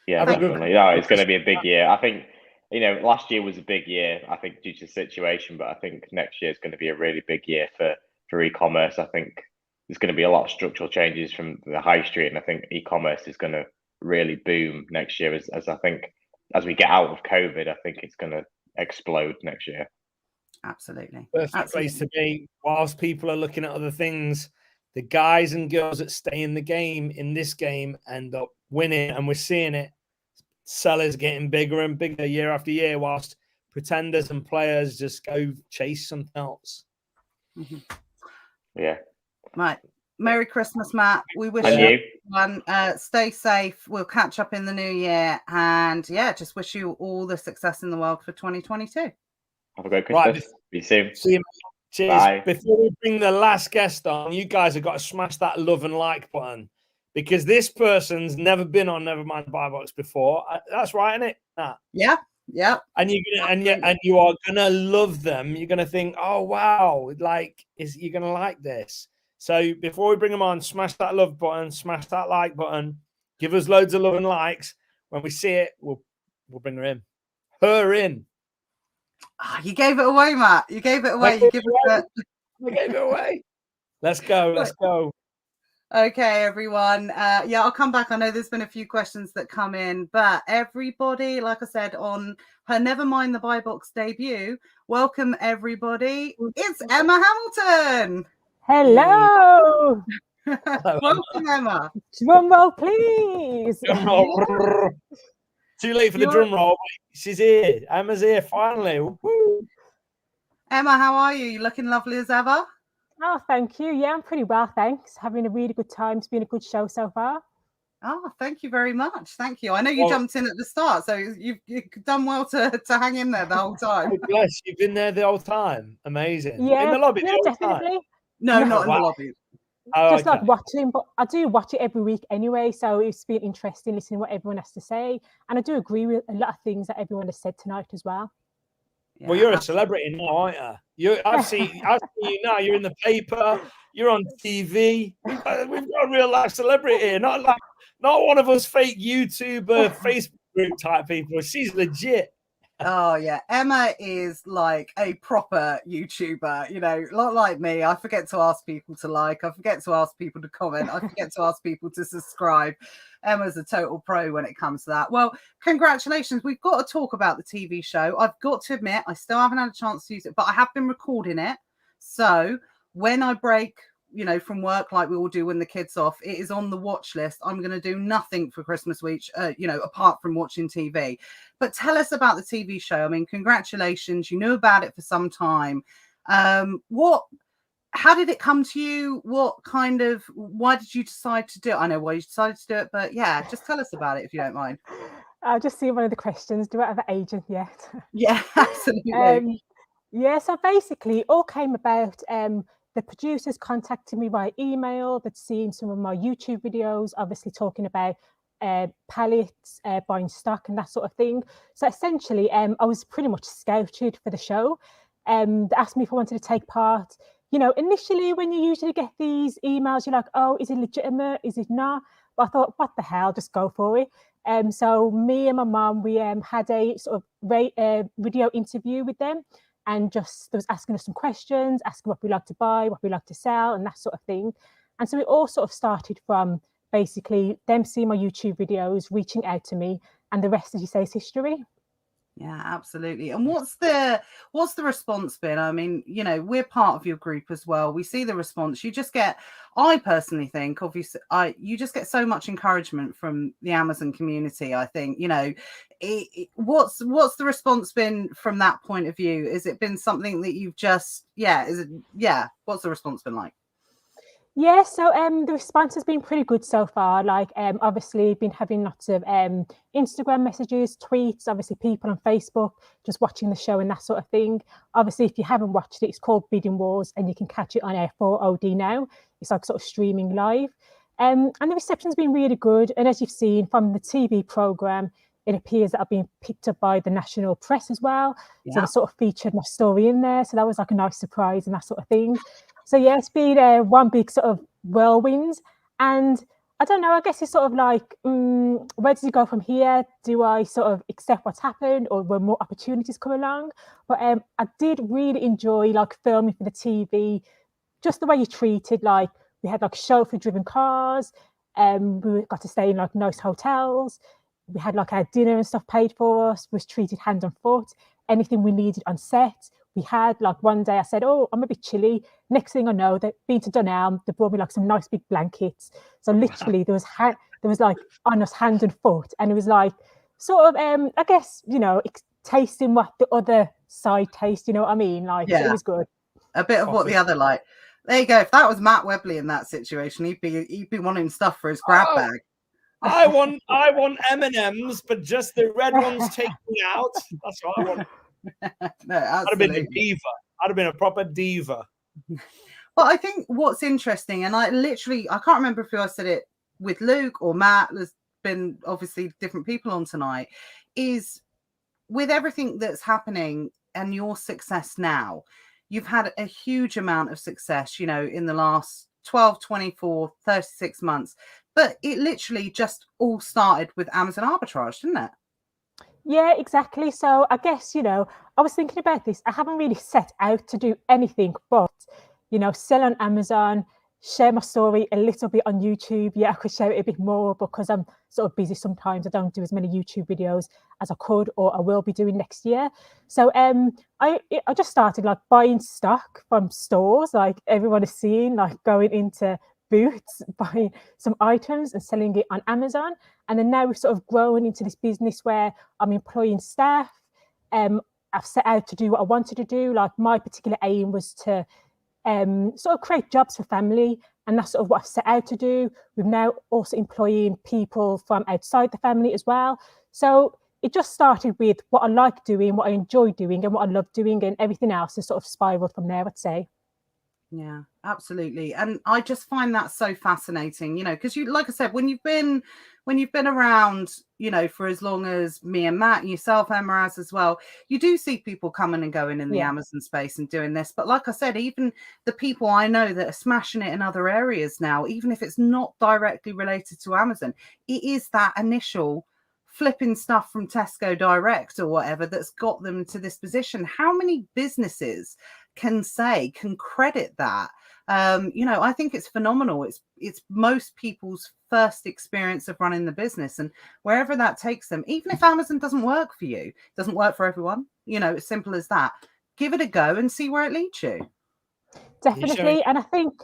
Yeah, definitely. No, it's going to be a big year. I think, you know, last year was a big year, I think, due to the situation, but I think next year is going to be a really big year for e-commerce. I think there's going to be a lot of structural changes from the high street, and I think e-commerce is going to really boom next year as I think as we get out of COVID. I think it's going to explode next year. Absolutely. Perfect place to be. Whilst people are looking at other things, the guys and girls that stay in the game, in this game, end up winning, and we're seeing it. Sellers getting bigger and bigger year after year, whilst pretenders and players just go chase something else. Yeah. Right. Merry Christmas, Matt. We wish you everyone stay safe. We'll catch up in the new year, and yeah, just wish you all the success in the world for 2022. Have a great Christmas. Right. Be soon. See you. Cheers. Bye. Before we bring the last guest on, you guys have got to smash that love and like button, because this person's never been on Nevermind the Buy Box before. That's right, isn't it? Nah. Yeah. Yeah. And you are gonna love them. You're gonna think, oh wow, like you're gonna like this. So before we bring them on, smash that love button, smash that like button, give us loads of love and likes. When we see it, we'll bring her in. Her in. Oh, you gave it away, Matt. You gave it away. I gave it away. Let's go. Let's go. Okay, everyone. Yeah, I'll come back. I know there's been a few questions that come in, but everybody, like I said, on her Nevermind the Buy Box debut, welcome everybody. It's Emma Hamilton. Hello. Welcome, Emma. Drum roll, please. Drum roll. Too late for the drum roll. She's here. Emma's here finally. Woo-hoo. Emma, how are you? You looking lovely as ever? Oh, thank you. Yeah, I'm pretty well, thanks. Having a really good time. It's been a good show so far. Oh, thank you very much. Thank you. I know you jumped in at the start, so you've done well to hang in there the whole time. Oh, bless, you've been there the whole time. Amazing. Yeah, in the lobby, yeah, definitely. No, not in the lobby. Oh, just like watching, but I do watch it every week anyway, so it's been interesting listening to what everyone has to say, and I do agree with a lot of things that everyone has said tonight as well. Yeah, well, you're a celebrity now, aren't you? I've seen you now. You're in the paper. You're on TV. We've got a real life celebrity here, not one of us fake YouTuber, Facebook group type people. She's legit. Oh yeah, Emma is like a proper YouTuber. You know, not like me. I forget to ask people to like. I forget to ask people to comment. I forget to ask people to subscribe. Emma's a total pro when it comes to that. Well, congratulations. We've got to talk about the TV show. I've got to admit, I still haven't had a chance to use it, but I have been recording it. So when I break you know, from work, like we all do when the kid's off. It is on the watch list. I'm going to do nothing for Christmas week, you know, apart from watching TV. But tell us about the TV show. I mean, congratulations. You knew about it for some time. How did it come to you? Why did you decide to do it? I know why you decided to do it, but yeah, just tell us about it if you don't mind. I'll just see one of the questions. Do I have an agent yet? Yeah, absolutely. Yeah, so basically, it all came about. The producers contacted me by email. They'd seen some of my YouTube videos, obviously talking about pallets, buying stock and that sort of thing. So essentially, I was pretty much scouted for the show. They asked me if I wanted to take part. You know, initially when you usually get these emails, you're like, oh, is it legitimate? Is it not? But I thought, what the hell, just go for it. So me and my mum, we had a sort of video interview with them, and just they was asking us some questions, asking what we like to buy, what we like to sell, and that sort of thing. And so it all sort of started from basically them seeing my YouTube videos, reaching out to me, and the rest, as you say, is history. Yeah, absolutely. And what's the response been? I mean, you know, we're part of your group as well. We see the response. You just get, I personally think, obviously, you just get so much encouragement from the Amazon community. I think, you know, what's the response been from that point of view? Has it been something that you've just, what's the response been like? Yeah, so the response has been pretty good so far. Like, obviously, been having lots of Instagram messages, tweets, obviously people on Facebook just watching the show and that sort of thing. Obviously, if you haven't watched it, it's called Bidding Wars, and you can catch it on Air 4 OD now. It's like sort of streaming live. And the reception's been really good. And as you've seen from the TV programme, it appears that I've been picked up by the national press as well. Yeah. So they sort of featured my story in there. So that was like a nice surprise and that sort of thing. So yeah, it's been one big sort of whirlwind. And I don't know, I guess it's sort of like, where does it go from here? Do I sort of accept what's happened, or will more opportunities come along? But I did really enjoy like filming for the TV, just the way you treated, like we had like chauffeur-driven cars, we got to stay in like nice hotels. We had like our dinner and stuff paid for us, was treated hand and foot, anything we needed on set. We had like one day I said, oh, I'm a bit chilly. Next thing I know, they've been to Dunelm, they brought me like some nice big blankets. So literally there was like on us hand and foot. And it was like sort of, I guess, you know, tasting what the other side tastes, you know what I mean? Like, yeah. It was good. A bit of what the other like. There you go. If that was Matt Webley in that situation, he'd be wanting stuff for his grab bag. I want M&Ms, but just the red ones taken out. That's what I want. No, absolutely. I'd have been a diva. I'd have been a proper diva. But I think what's interesting, and I can't remember if I said it with Luke or Matt, there's been obviously different people on tonight, is with everything that's happening and your success now, you've had a huge amount of success, you know, in the last 12, 24, 36 months. But it literally just all started with Amazon arbitrage, didn't it? Yeah, exactly. So I guess, you know, I was thinking about this. I haven't really set out to do anything but, you know, sell on Amazon, share my story a little bit on YouTube. Yeah, I could share it a bit more because I'm sort of busy sometimes. I don't do as many YouTube videos as I could or I will be doing next year. So I just started like buying stock from stores, like everyone is seeing, like going into booths, buying some items and selling it on Amazon. And then now we've sort of grown into this business where I'm employing staff. I've set out to do what I wanted to do. Like my particular aim was to sort of create jobs for family. And that's sort of what I've set out to do. We're now also employing people from outside the family as well. So it just started with what I like doing, what I enjoy doing and what I love doing, and everything else has sort of spiraled from there, I'd say. Yeah, absolutely. And I just find that so fascinating, you know, because you, like I said, when you've been around, you know, for as long as me and Matt and yourself, Emma, as well, you do see people coming and going in the Amazon space and doing this. But like I said, even the people I know that are smashing it in other areas now, even if it's not directly related to Amazon, it is that initial flipping stuff from Tesco Direct or whatever that's got them to this position. How many businesses can credit that? You know, I think it's phenomenal. It's most people's first experience of running the business, and wherever that takes them, even if Amazon doesn't work for you, doesn't work for everyone, you know, it's simple as that. Give it a go and see where it leads you. Definitely. And I think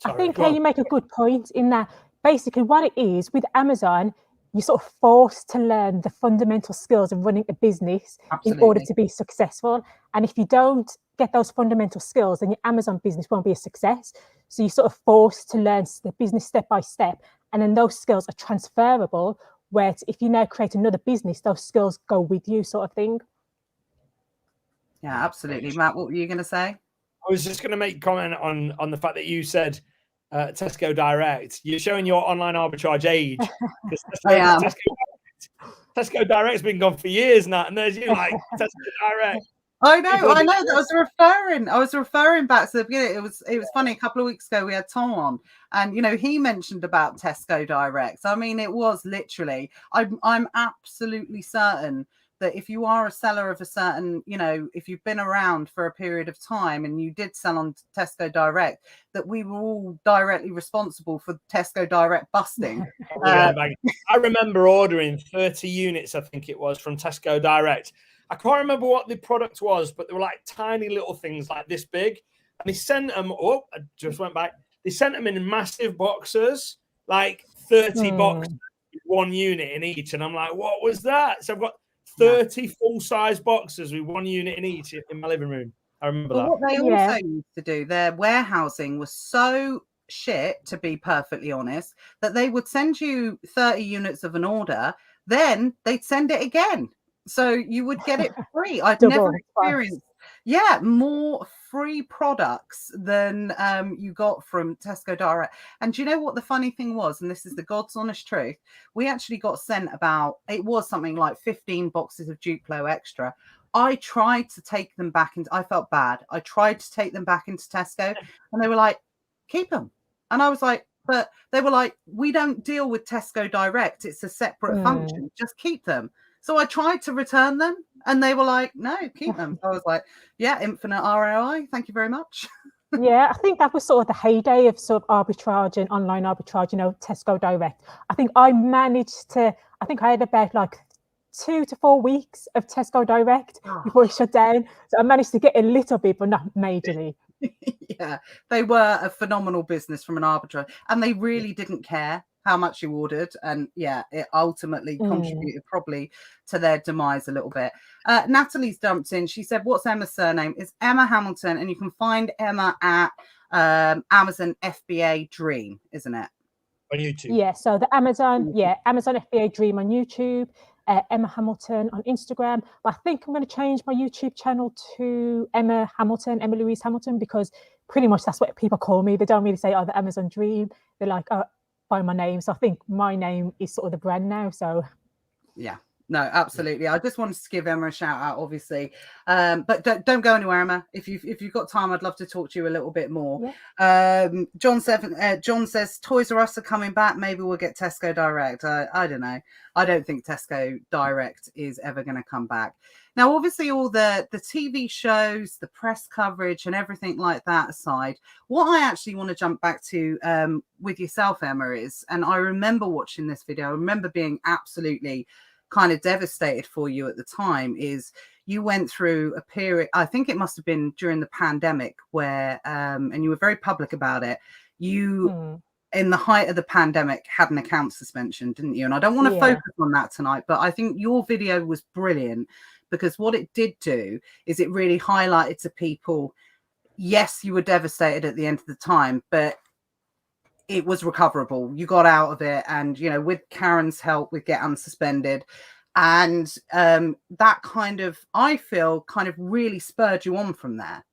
I think you make a good point in that basically what it is with Amazon, you're sort of forced to learn the fundamental skills of running a business in order to be successful. And if you don't get those fundamental skills, then your Amazon business won't be a success. So you're sort of forced to learn the business step by step. And then those skills are transferable, where if you now create another business, those skills go with you, sort of thing. Yeah, absolutely. Matt, what were you going to say? I was just going to make a comment on the fact that you said Tesco Direct. You're showing your online arbitrage age. Tesco Direct's been gone for years now, and there's you like Tesco Direct. I know. That I was referring back to the beginning. It was funny. A couple of weeks ago, we had Tom on, and he mentioned about Tesco Direct. I mean, it was literally. I'm absolutely certain that if you are a seller of a certain, if you've been around for a period of time and you did sell on Tesco Direct, that we were all directly responsible for Tesco Direct busting. I remember ordering 30 units, I think it was, from Tesco Direct. I can't remember what the product was, but they were like tiny little things like this big. And they sent them, I just went back. They sent them in massive boxes, like 30 boxes, 1 unit in each. And I'm like, what was that? So I've got 30 full-size boxes with 1 unit in each in my living room. I remember that. What they also used to do, their warehousing was so shit, to be perfectly honest, that they would send you 30 units of an order, then they'd send it again. So you would get it for free. I've never experienced more free products than you got from Tesco Direct. And do you know what the funny thing was? And this is the God's honest truth. We actually got sent it was something like 15 boxes of Duplo Extra. I tried to take them back I felt bad. I tried to take them back into Tesco and they were like, keep them. And I was like, but they were like, we don't deal with Tesco Direct. It's a separate function. Just keep them. So I tried to return them and they were like, no, keep them. So I was like, yeah, infinite ROI. Thank you very much. Yeah, I think that was sort of the heyday of sort of arbitrage and online arbitrage, Tesco Direct. I think I had about like 2 to 4 weeks of Tesco Direct before it shut down. So I managed to get a little bit, but not majorly. Yeah, they were a phenomenal business from an arbitrage, and they really didn't care how much you ordered, and it ultimately contributed probably to their demise a little bit. Natalie's jumped in. She said, what's Emma's surname? It's Emma Hamilton, and you can find Emma at Amazon FBA Dream, isn't it? On YouTube. Yeah, so the Amazon FBA Dream on YouTube, Emma Hamilton on Instagram. But I think I'm going to change my YouTube channel to Emma Louise Hamilton, because pretty much that's what people call me. They don't really say, the Amazon Dream. They're like, by my name. So I think my name is sort of the brand now. So yeah, no, absolutely. I just wanted to give Emma a shout out, obviously, but don't go anywhere, Emma. If you've got time, I'd love to talk to you a little bit more. John says Toys R Us are coming back. Maybe we'll get Tesco Direct. I don't know. I don't think Tesco Direct is ever going to come back. Now, obviously, all the TV shows, the press coverage and everything like that aside, what I actually want to jump back to with yourself, Emma, is, and I remember watching this video, I remember being absolutely kind of devastated for you at the time, is you went through a period, I think it must have been during the pandemic, where, and you were very public about it, you... in the height of the pandemic, had an account suspension, didn't you? And I don't want to focus on that tonight, but I think your video was brilliant, because what it did do is it really highlighted to people, yes, you were devastated at the end of the time, but it was recoverable. You got out of it. And, with Karen's help, with Get Unsuspended. And that kind of, I feel, kind of really spurred you on from there.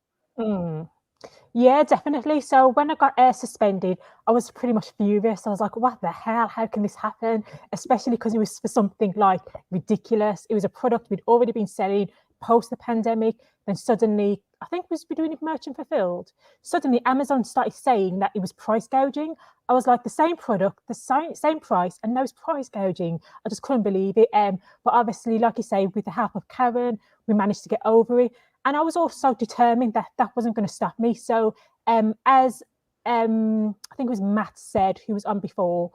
Yeah, definitely. So when I got suspended, I was pretty much furious. I was like, what the hell? How can this happen? Especially because it was for something like ridiculous. It was a product we'd already been selling post the pandemic. Then suddenly, I think it was between Merchant Fulfilled. Suddenly, Amazon started saying that it was price gouging. I was like, the same product, the same price, and now it's price gouging. I just couldn't believe it. But obviously, like you say, with the help of Karen, we managed to get over it. And I was also determined that that wasn't going to stop me. So as I think it was Matt said, who was on before,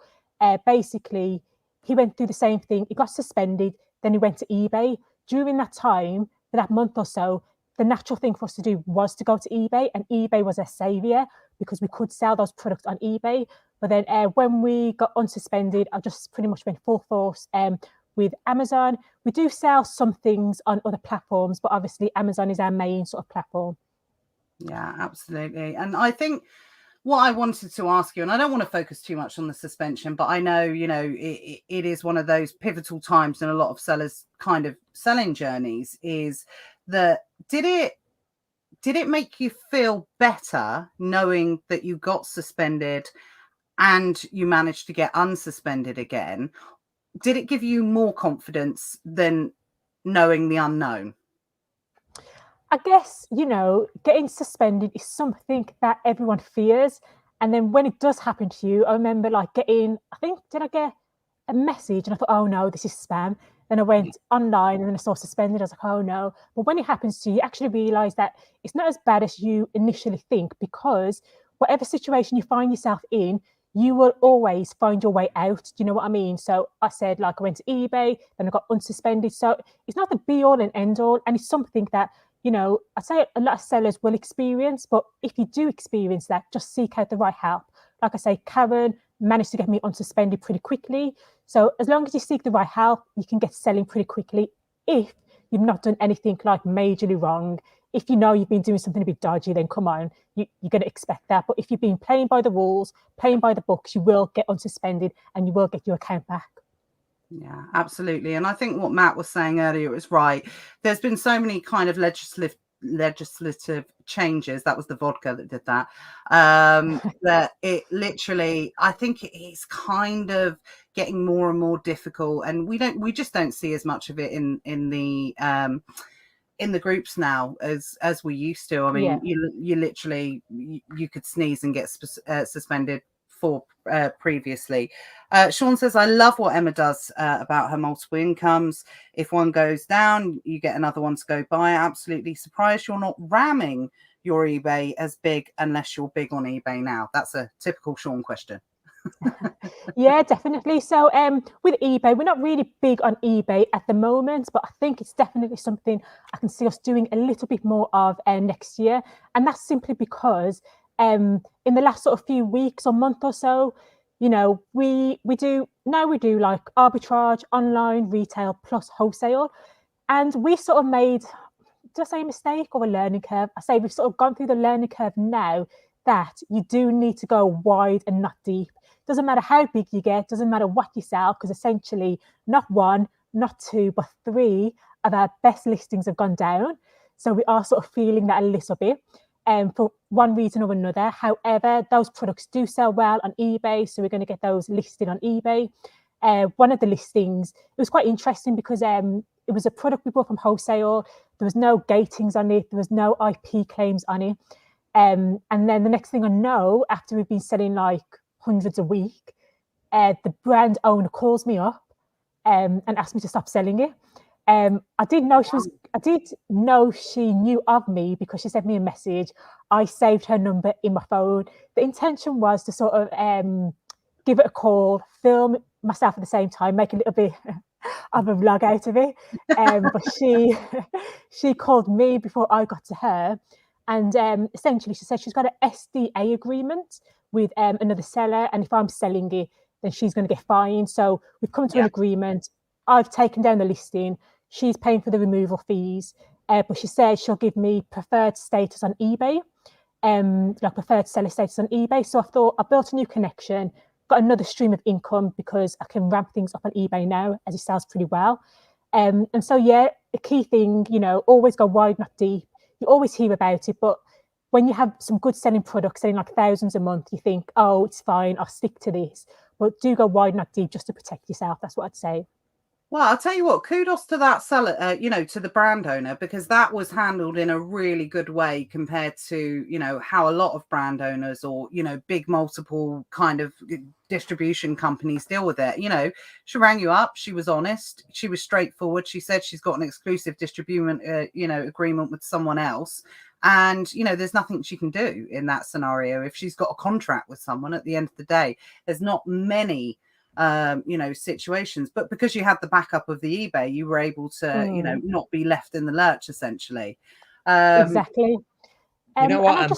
basically, he went through the same thing. He got suspended. Then he went to eBay. During that time, for that month or so, the natural thing for us to do was to go to eBay. And eBay was a savior, because we could sell those products on eBay. But then when we got unsuspended, I just pretty much went full force with Amazon. We do sell some things on other platforms, but obviously Amazon is our main sort of platform. Yeah, absolutely. And I think what I wanted to ask you, and I don't want to focus too much on the suspension, but I know, it is one of those pivotal times in a lot of sellers' kind of selling journeys, is that did it make you feel better knowing that you got suspended and you managed to get unsuspended again? Did it give you more confidence than knowing the unknown? I guess, getting suspended is something that everyone fears. And then when it does happen to you, I remember did I get a message and I thought, oh no, this is spam. Then I went online and then I saw suspended. I was like, oh no. But when it happens to you, you actually realize that it's not as bad as you initially think, because whatever situation you find yourself in, you will always find your way out. Do you know what I mean? So I said, I went to eBay, then I got unsuspended. So it's not the be all and end all. And it's something that, I'd say a lot of sellers will experience, but if you do experience that, just seek out the right help. Like I say, Karen managed to get me unsuspended pretty quickly. So as long as you seek the right help, you can get selling pretty quickly if you've not done anything majorly wrong. If you've been doing something a bit dodgy, then come on, you're going to expect that. But if you've been playing by the rules, playing by the books, you will get unsuspended and you will get your account back. Yeah, absolutely. And I think what Matt was saying earlier was right. There's been so many kind of legislative changes. That was the vodka that did that. That it literally, I think it's kind of getting more and more difficult, and we just don't see as much of it in the groups now as we used to. I mean, you literally you could sneeze and get suspended for previously. Sean says, I love what Emma does about her multiple incomes. If one goes down, you get another one to go by. Absolutely surprised you're not ramming your eBay as big unless you're big on eBay now. That's a typical Sean question. Yeah, definitely. So with eBay, we're not really big on eBay at the moment, but I think it's definitely something I can see us doing a little bit more of next year. And that's simply because in the last sort of few weeks or month or so, we do arbitrage, online, retail plus wholesale. And we sort of made, did I say a mistake or a learning curve? I say we've sort of gone through the learning curve now that you do need to go wide and not deep. Doesn't matter how big you get, doesn't matter what you sell, because essentially not one, not two, but three of our best listings have gone down. So we are sort of feeling that a little bit. For one reason or another. However, those products do sell well on eBay, so we're going to get those listed on eBay. One of the listings, it was quite interesting because it was a product we bought from wholesale. There was no gatings on it. There was no IP claims on it. And then the next thing I know, after we've been selling hundreds a week, the brand owner calls me up and asked me to stop selling it. I did know she knew of me because she sent me a message. I saved her number in my phone. The intention was to sort of give it a call, film myself at the same time, make a little bit of a vlog out of it. But she called me before I got to her, and essentially she said she's got an SDA agreement with another seller, and if I'm selling it, then she's going to get fined. So we've come to an agreement. I've taken down the listing. She's paying for the removal fees, but she said she'll give me preferred status on eBay, preferred seller status on eBay. So I thought I built a new connection, got another stream of income because I can ramp things up on eBay now as it sells pretty well. And so, the key thing, always go wide, not deep. You always hear about it, but when you have some good selling products, selling thousands a month, you think, oh, it's fine, I'll stick to this. But do go wide, not deep, just to protect yourself. That's what I'd say. Well, I'll tell you what, kudos to that seller, to the brand owner, because that was handled in a really good way compared to, how a lot of brand owners or, big multiple kind of distribution companies deal with it. She rang you up. She was honest. She was straightforward. She said she's got an exclusive distribution, agreement with someone else. And, there's nothing she can do in that scenario. If she's got a contract with someone at the end of the day, there's not many situations, but because you had the backup of the eBay, you were able to not be left in the lurch essentially. Exactly. You know what?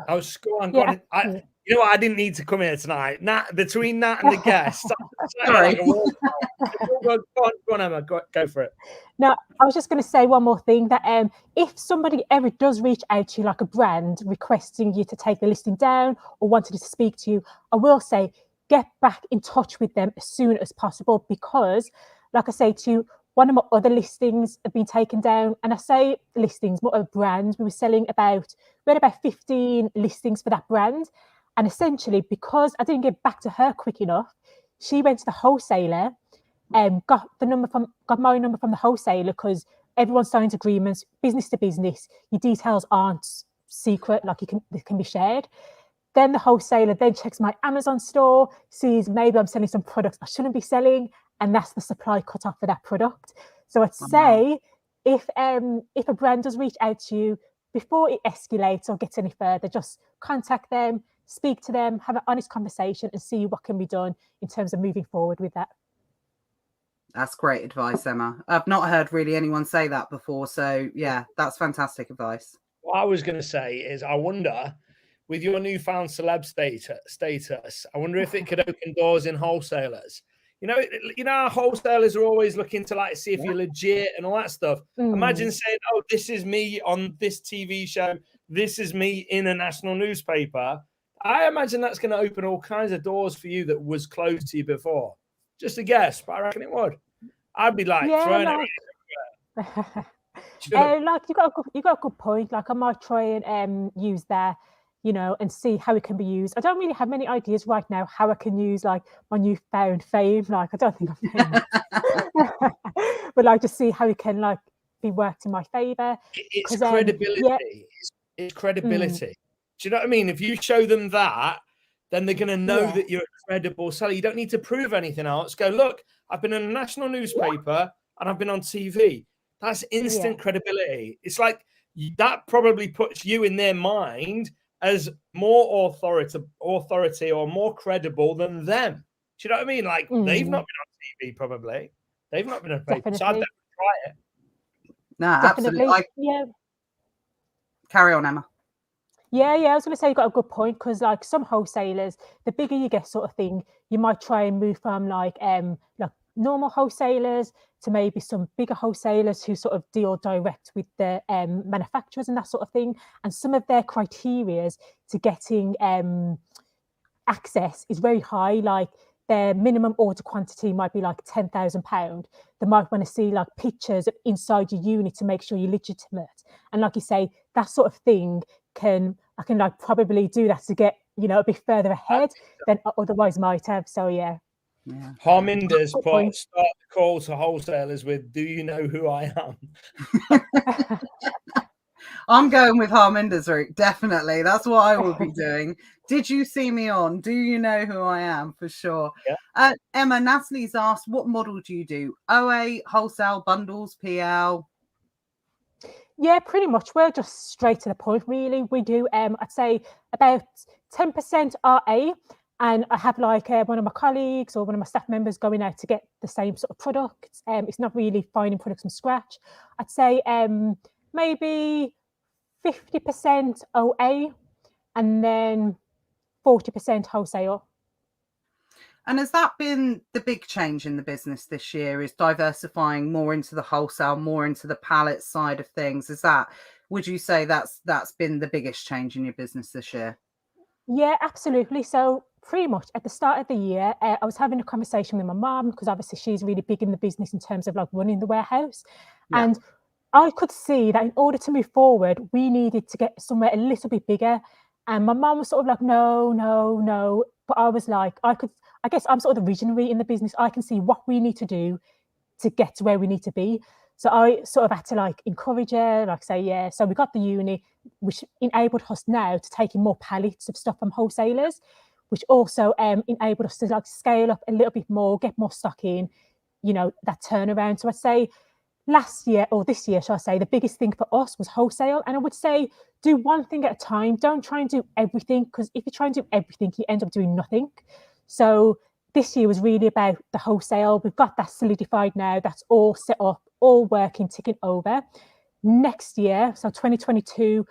I was go on. You know what? I didn't need to come here tonight. Nat, between Nat and the guests. Sorry. Go on, Emma. Go for it. No, I was just going to say one more thing, that if somebody ever does reach out to you, like a brand, requesting you to take the listing down or wanted to speak to you, I will say get back in touch with them as soon as possible, because, like I say to you, one of my other listings have been taken down, and I say listings, more of brands. We had about 15 listings for that brand, and essentially because I didn't get back to her quick enough, she went to the wholesaler and got my number from the wholesaler, because everyone signs agreements, business to business. Your details aren't secret, like they can be shared. Then the wholesaler then checks my Amazon store, sees maybe I'm selling some products I shouldn't be selling, and that's the supply cut off for that product. So I'd say if a brand does reach out to you, before it escalates or gets any further, just contact them, speak to them, have an honest conversation, and see what can be done in terms of moving forward with that. That's great advice, Emma. I've not heard really anyone say that before. So yeah, that's fantastic advice. What I was going to say is, I wonder, with your newfound celeb status, I wonder if it could open doors in wholesalers. You know, how wholesalers are always looking to like see if you're legit and all that stuff. Imagine saying, "Oh, this is me on this TV show. This is me in a national newspaper." I imagine that's going to open all kinds of doors for you that was closed to you before. Just a guess, but I reckon it would. I'd be like throwing it. Like you got a good point. Like I might try and use that, and see how it can be used. I don't really have many ideas right now how I can use like my newfound fame. Like I don't think I'm famous, but like just see how it can like be worked in my favor. It's credibility. Yeah. It's credibility. Do you know what I mean? If you show them that, then they're going to know that you're a credible seller. You don't need to prove anything else. Go, look, I've been in a national newspaper and I've been on TV. That's instant credibility. It's like that probably puts you in their mind as more authority or more credible than them. Do you know what I mean? Like they've not been on TV, probably. They've not been on paper. So I'd definitely try it. No, absolutely. Carry on, Emma. Yeah, I was going to say you got a good point, because like some wholesalers, the bigger you get sort of thing, you might try and move from like normal wholesalers to maybe some bigger wholesalers who sort of deal direct with the manufacturers and that sort of thing. And some of their criteria to getting access is very high. Like their minimum order quantity might be like £10,000. They might want to see like pictures of inside your unit to make sure you're legitimate. And like you say, that sort of thing I can like probably do that to get a bit further ahead than otherwise might have. So yeah. Harminder's start the call to wholesalers with, "Do you know who I am?" I'm going with Harminder's route, definitely. That's what I will be doing. Did you see me on? Do you know who I am? For sure. Yeah. Emma, Natalie's asked, what model do you do? OA, wholesale, bundles, PL? Yeah, pretty much. We're just straight to the point, really. We do, I'd say, about 10% RA. And I have like one of my colleagues or one of my staff members going out to get the same sort of products. It's not really finding products from scratch. I'd say maybe 50% OA and then 40% wholesale. And has that been the big change in the business this year, is diversifying more into the wholesale, more into the pallet side of things? Would you say that's been the biggest change in your business this year? Yeah, absolutely. So pretty much at the start of the year, I was having a conversation with my mum, because obviously she's really big in the business in terms of like running the warehouse. Yeah. And I could see that in order to move forward, we needed to get somewhere a little bit bigger. And my mum was sort of like, no. But I was like, I guess I'm sort of the visionary in the business. I can see what we need to do to get to where we need to be. So I sort of had to like encourage her, like say, yeah. So we got the uni, which enabled us now to take in more pallets of stuff from wholesalers, which also enabled us to like scale up a little bit more, get more stock in, that turnaround. So I'd say last year, or this year, shall I say, the biggest thing for us was wholesale. And I would say do one thing at a time. Don't try and do everything, because if you try and do everything, you end up doing nothing. So this year was really about the wholesale. We've got that solidified now. That's all set up, all working, ticking over. Next year, so 2022,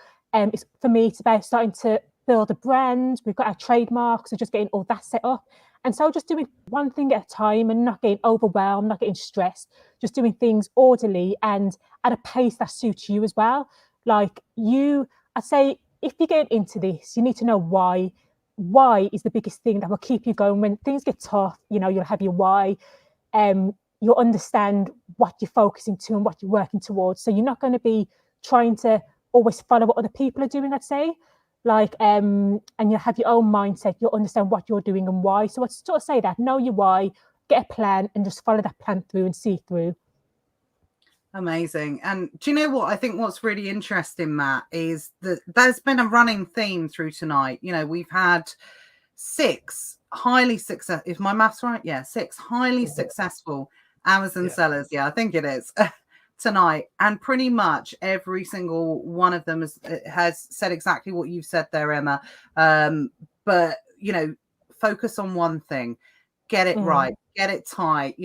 for me, it's about starting to build a brand. We've got our trademarks, so just getting all that set up. And so just doing one thing at a time and not getting overwhelmed, not getting stressed, just doing things orderly and at a pace that suits you as well. Like I'd say if you're getting into this, you need to know why. Why is the biggest thing that will keep you going when things get tough. You'll have your why. You'll understand what you're focusing to and what you're working towards. So you're not going to be trying to always follow what other people are doing, I'd say. And you'll have your own mindset. You'll understand what you're doing and why. So I'd sort of say that, know your why, get a plan and just follow that plan through and see through. Amazing. And do you know what? I think what's really interesting, Matt, is that there's been a running theme through tonight. We've had 6 highly successful, if my math's right, 6 highly successful Amazon sellers. Yeah, I think it is tonight. And pretty much every single one of them has said exactly what you've said there, Emma. But, focus on one thing, get it right, get it tight,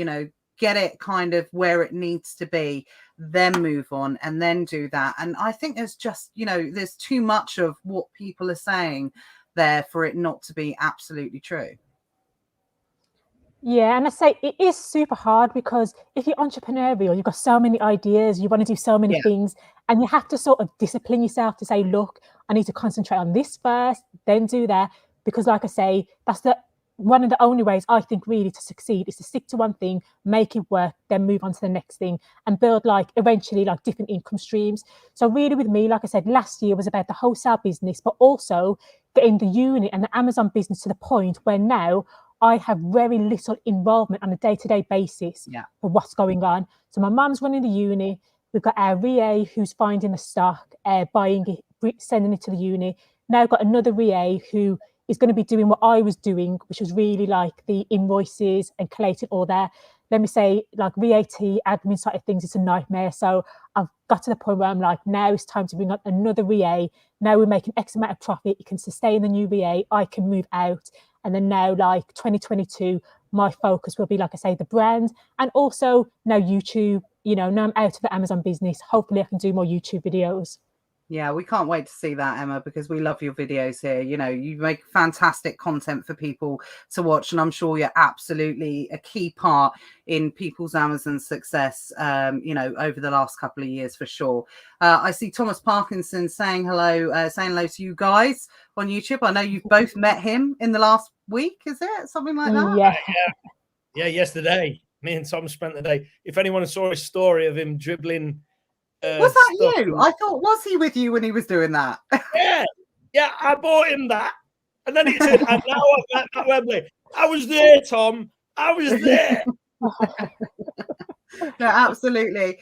get it kind of where it needs to be, then move on and then do that. And I think there's just, there's too much of what people are saying there for it not to be absolutely true. Yeah, and I say it is super hard because if you're entrepreneurial, you've got so many ideas, you want to do so many things, and you have to sort of discipline yourself to say, look, I need to concentrate on this first, then do that. Because like I say, that's one of the only ways I think really to succeed is to stick to one thing, make it work, then move on to the next thing and build eventually different income streams. So really with me, like I said, last year was about the wholesale business, but also getting the unit and the Amazon business to the point where now I have very little involvement on a day-to-day basis for what's going on. So my mum's running the unit. We've got our RA who's finding the stock, buying it, sending it to the unit. Now I've got another RA who is going to be doing what I was doing, which was really the invoices and collating all that. Let me say, VAT, admin side of things, it's a nightmare. So I've got to the point where I'm now it's time to bring on another RA. Now we're making X amount of profit. You can sustain the new RA. I can move out. And then now, 2022, my focus will be, like I say, the brand and also now YouTube. Now I'm out of the Amazon business. Hopefully I can do more YouTube videos. Yeah, we can't wait to see that, Emma, because we love your videos here. You make fantastic content for people to watch, and I'm sure you're absolutely a key part in people's Amazon success, over the last couple of years for sure. I see Thomas Parkinson saying hello to you guys on YouTube. I know you've both met him in the last week, is it? Something like that? Yeah, yesterday. Me and Tom spent the day. If anyone saw a story of him dribbling... was that you? I thought, was he with you when he was doing that? Yeah, I bought him that. And then he said, and now I'm at Wembley. I was there, Tom. I was there. No, absolutely.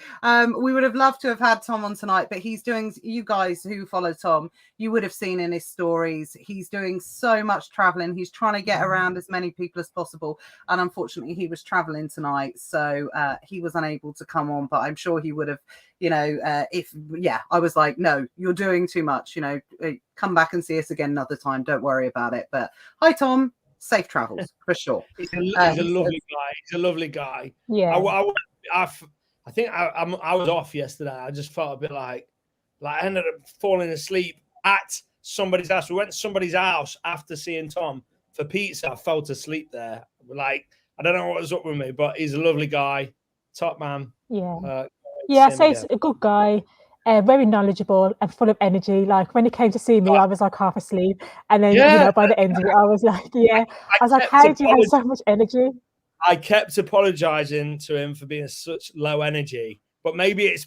We would have loved to have had Tom on tonight, but he's doing, you guys who follow Tom, you would have seen in his stories, he's doing so much traveling. He's trying to get around as many people as possible. And unfortunately, he was traveling tonight. So he was unable to come on, but I'm sure he would have, I was like, no, you're doing too much, come back and see us again another time. Don't worry about it. But hi, Tom. Safe travels for sure. He's a lovely guy. He's a lovely guy. Yeah. I think I was off yesterday. I just felt a bit like I ended up falling asleep at somebody's house. We went to somebody's house after seeing Tom for pizza. I fell asleep there. I don't know what was up with me, but he's a lovely guy, top man. Yeah. I say he's a good guy. Very knowledgeable and full of energy. When he came to see me, I was half asleep, and then by the end of it, I was I was like, how do you have so much energy? I kept apologizing to him for being such low energy, but maybe it's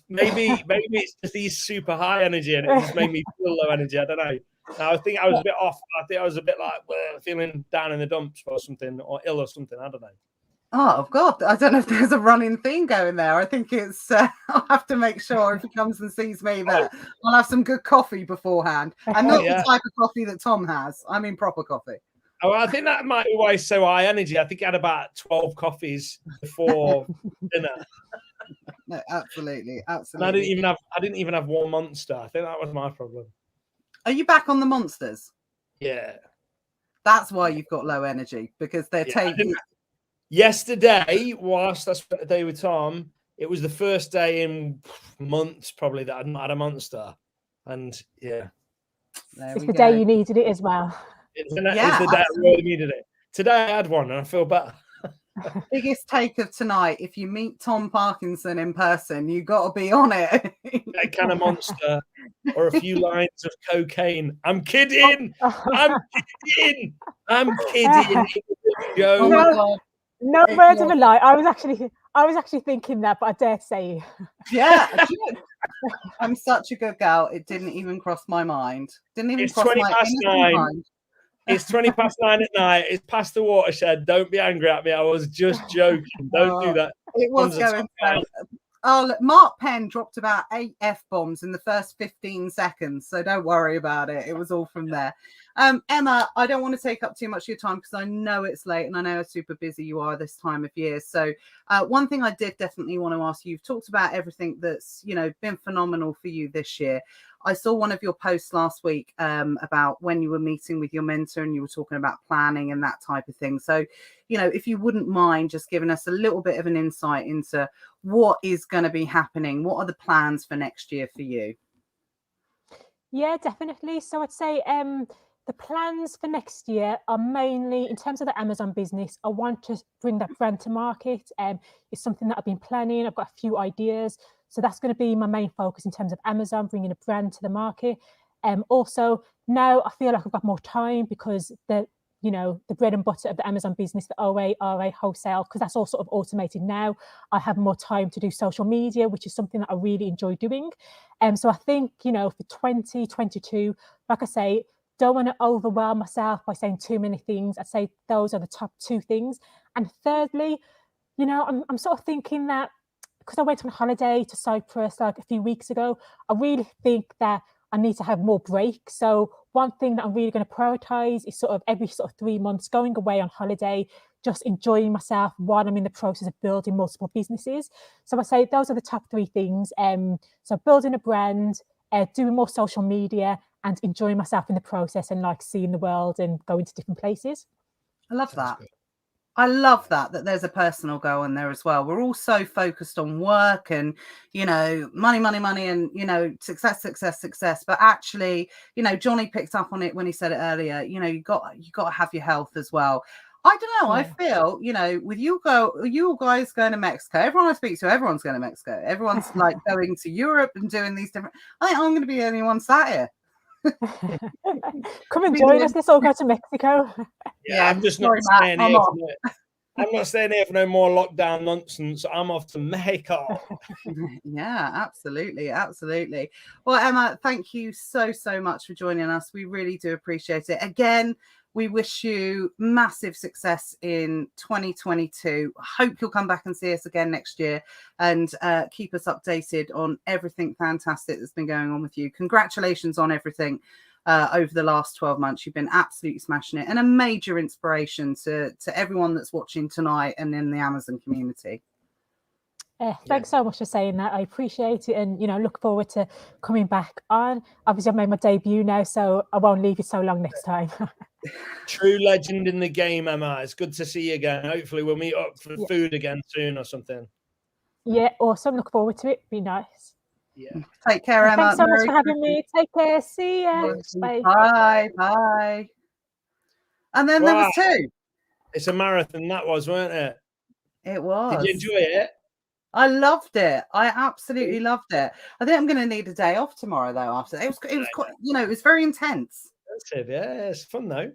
just he's super high energy, and it just made me feel low energy. I don't know. Now, I think I was a bit off. I think I was a bit feeling down in the dumps or something, or ill or something. I don't know. Oh God, I don't know if there's a running theme going there. I think it's I'll have to make sure if he comes and sees me that I'll have some good coffee beforehand, and not the type of coffee that Tom has. I mean proper coffee. Oh, I think that might be why he's so high energy. I think he had about 12 coffees before dinner. No, absolutely. And I didn't even have one Monster. I think that was my problem. Are you back on the Monsters? Yeah. That's why you've got low energy, because they're taking. Yesterday, whilst I spent the day with Tom, it was the first day in months probably that I'd not had a Monster. And yeah. There It's we the go. day you needed it as well. It's the day I really needed it. Today I had one and I feel better. Biggest take of tonight: if you meet Tom Parkinson in person, you got to be on it. That kind of monster, or a few lines of cocaine. I'm kidding. I'm kidding. I'm kidding. Joe. Oh my God. No words of a lie. I was actually thinking that, but I dare say. Yeah, I'm such a good gal. It didn't even cross my mind. Didn't even cross my mind. It's 20 past 9 at night. It's past the watershed. Don't be angry at me. I was just joking. Don't do that. It was going so. Oh, look, Mark Penn dropped about 8 F-bombs in the first 15 seconds. So don't worry about it. It was all from there. Emma, I don't want to take up too much of your time because I know it's late and I know how super busy you are this time of year. So one thing I did definitely want to ask you, you've talked about everything that's, been phenomenal for you this year. I saw one of your posts last week about when you were meeting with your mentor and you were talking about planning and that type of thing. So, if you wouldn't mind just giving us a little bit of an insight into what is going to be happening, what are the plans for next year for you? Yeah, definitely. So I'd say the plans for next year are mainly in terms of the Amazon business. I want to bring that brand to market. It's something that I've been planning. I've got a few ideas. So that's going to be my main focus in terms of Amazon, bringing a brand to the market. Also, now I feel like I've got more time because the bread and butter of the Amazon business, the OA, RA, wholesale, because that's all sort of automated now. I have more time to do social media, which is something that I really enjoy doing. So I think, for 2022, like I say, don't want to overwhelm myself by saying too many things. I'd say those are the top 2 things. And thirdly, I'm sort of thinking that because I went on holiday to Cyprus like a few weeks ago, I really think that I need to have more breaks. So one thing that I'm really going to prioritize is sort of every sort of 3 months going away on holiday, just enjoying myself while I'm in the process of building multiple businesses. So I say those are the top 3 things. So building a brand, doing more social media, and enjoying myself in the process and like seeing the world and going to different places. I love that. I love that there's a personal goal in there as well. We're all so focused on work and, money, and, success. But actually, Johnny picked up on it when he said it earlier, you got to have your health as well. I don't know. Yeah. I feel, with you guys going to Mexico, everyone I speak to, everyone's going to Mexico. Everyone's like going to Europe and doing these different. I think I'm going to be the only one sat here. Come and join us. Let's all go to Mexico. Yeah, I'm just not staying here. I'm not staying here for no more lockdown nonsense. I'm off to Mexico. Yeah, absolutely. Well, Emma, thank you so much for joining us. We really do appreciate it. Again, we wish you massive success in 2022. Hope you'll come back and see us again next year and keep us updated on everything fantastic that's been going on with you. Congratulations on everything over the last 12 months. You've been absolutely smashing it and a major inspiration to everyone that's watching tonight and in the Amazon community. Thanks so much for saying that. I appreciate it and, look forward to coming back on. Obviously, I've made my debut now, so I won't leave you so long next time. True legend in the game, Emma. It's good to see you again. Hopefully we'll meet up for food again soon or something. Yeah, awesome. Look forward to it. Be nice. Yeah. Take care, Emma. Thanks so much for having me. Take care. See ya. Bye. And then there was 2. It's a marathon, that was, weren't it? It was. Did you enjoy it? I loved it. I absolutely loved it. I think I'm going to need a day off tomorrow, though. After it was quite, it was very intense. Yeah, it's fun though.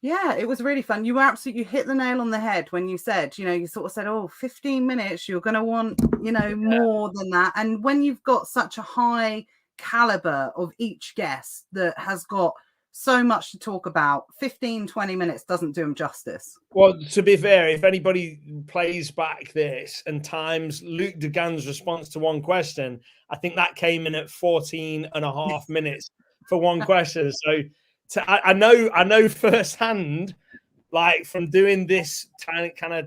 Yeah, it was really fun. You hit the nail on the head when you said, you sort of said, 15 minutes, you're going to want, more than that. And when you've got such a high caliber of each guest that has got so much to talk about, 15-20 minutes doesn't do them justice. Well, to be fair, if anybody plays back this and times Luke DeGan's response to one question, I think that came in at 14 and a half minutes for one question. So I know firsthand, like from doing this kind of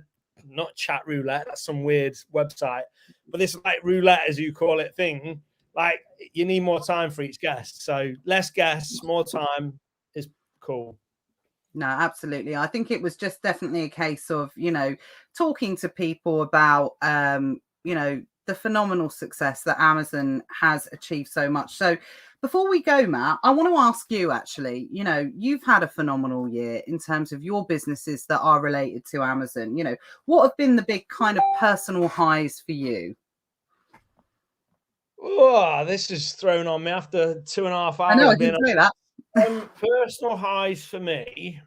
not chat roulette, that's some weird website, but this like roulette, as you call it, thing, like you need more time for each guest. So less guests, more time is cool. No, absolutely. I think it was just definitely a case of, talking to people about, the phenomenal success that Amazon has achieved so much. So Before we go, Matt, I want to ask you, actually, you know, you've had a phenomenal year in terms of your businesses that are related to Amazon. You know, what have been the big kind of personal highs for you? Oh, this is thrown on me after 2.5 hours. I know, I didn't say that. Personal highs for me.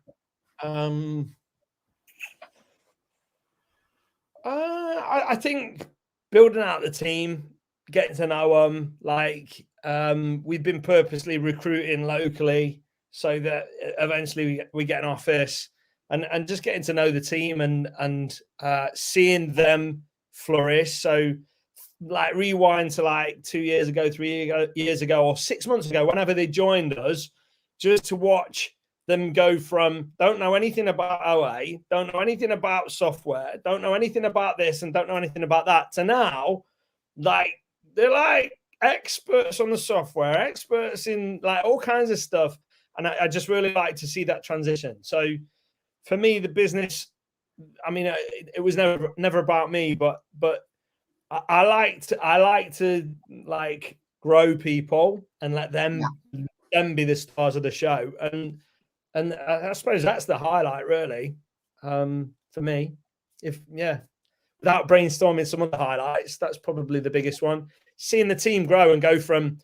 I think building out the team, getting to know them, like we've been purposely recruiting locally so that eventually we get an office, and just getting to know the team and seeing them flourish. So like rewind to like 2 years ago, 3 years ago, or 6 months ago, whenever they joined us, just to watch them go from don't know anything about OA, don't know anything about software, don't know anything about this, and don't know anything about that, to now, like they're like experts on the software, experts in like all kinds of stuff. And I just really like to see that transition. So for me, the business, I mean, it was never about me, but I like to like grow people and let them be the stars of the show. And I suppose that's the highlight, really, for me. Without brainstorming some of the highlights, that's probably the biggest one. Seeing the team grow and go from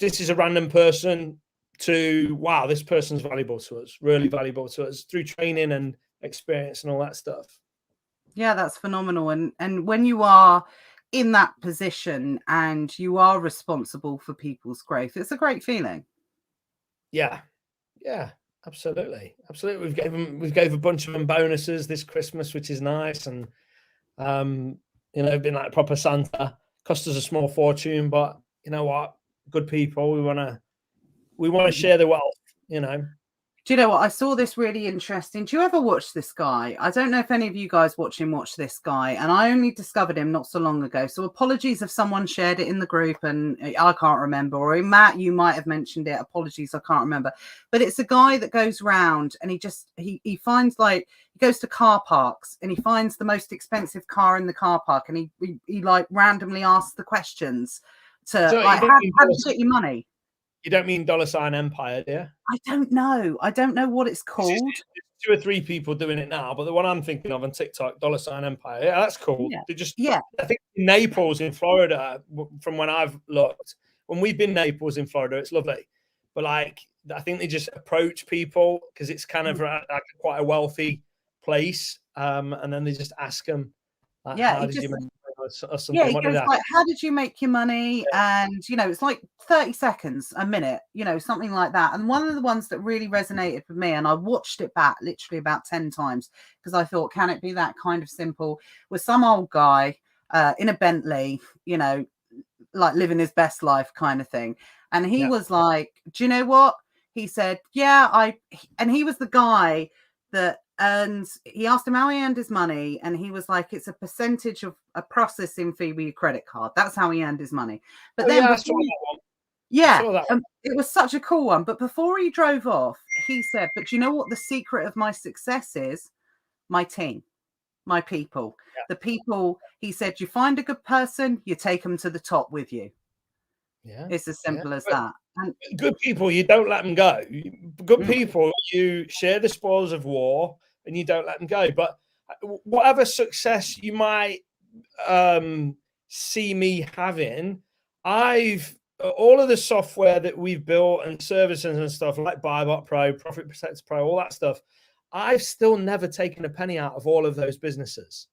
this is a random person to wow, this person's valuable to us, really valuable to us through training and experience and all that stuff. Yeah, that's phenomenal. And when you are in that position and you are responsible for people's growth, it's a great feeling. Yeah, absolutely. We've gave a bunch of them bonuses this Christmas, which is nice, and you know, been like proper Santa. Cost us a small fortune, but you know what? Good people. We want to share the wealth. You know. Do you know what? I saw this really interesting. Do you ever watch this guy? I don't know if any of you guys watch this guy, and I only discovered him not so long ago. So apologies if someone shared it in the group and I can't remember, or Matt, you might have mentioned it. Apologies, I can't remember. But it's a guy that goes round and he finds, like, he goes to car parks and he finds the most expensive car in the car park, and he like randomly asks the questions to like, how did you get your money? You don't mean $sign Empire, do you? I don't know. I don't know what it's called. There's 2 or 3 people doing it now, but the one I'm thinking of on TikTok, $sign Empire. Yeah, that's cool. Yeah. They just, I think Naples in Florida, from when I've looked, when we've been Naples in Florida, it's lovely. But like, I think they just approach people because it's kind of like quite a wealthy place, and then they just ask them, like, how did you make or something? Yeah, he goes like, how did you make your money? Yeah. And you know, it's like 30 seconds, a minute, you know, something like that. And one of the ones that really resonated with me, and I watched it back literally about 10 times because I thought, can it be that kind of simple? Was some old guy in a Bentley, you know, like living his best life kind of thing. And he was like, do you know what? He said, and he was the guy that he asked him how he earned his money, and he was like, it's a percentage of a processing fee with your credit card. That's how he earned his money. But then it was such a cool one. But before he drove off, he said, but you know what the secret of my success is? My team, my people. The people, he said, you find a good person, you take them to the top with you. It's as simple as that. And good people, you don't let them go. Good people, you share the spoils of war and you don't let them go. But whatever success you might see me having, all of the software that we've built and services and stuff like BuyBot Pro, Profit Protector Pro, all that stuff, I've still never taken a penny out of all of those businesses.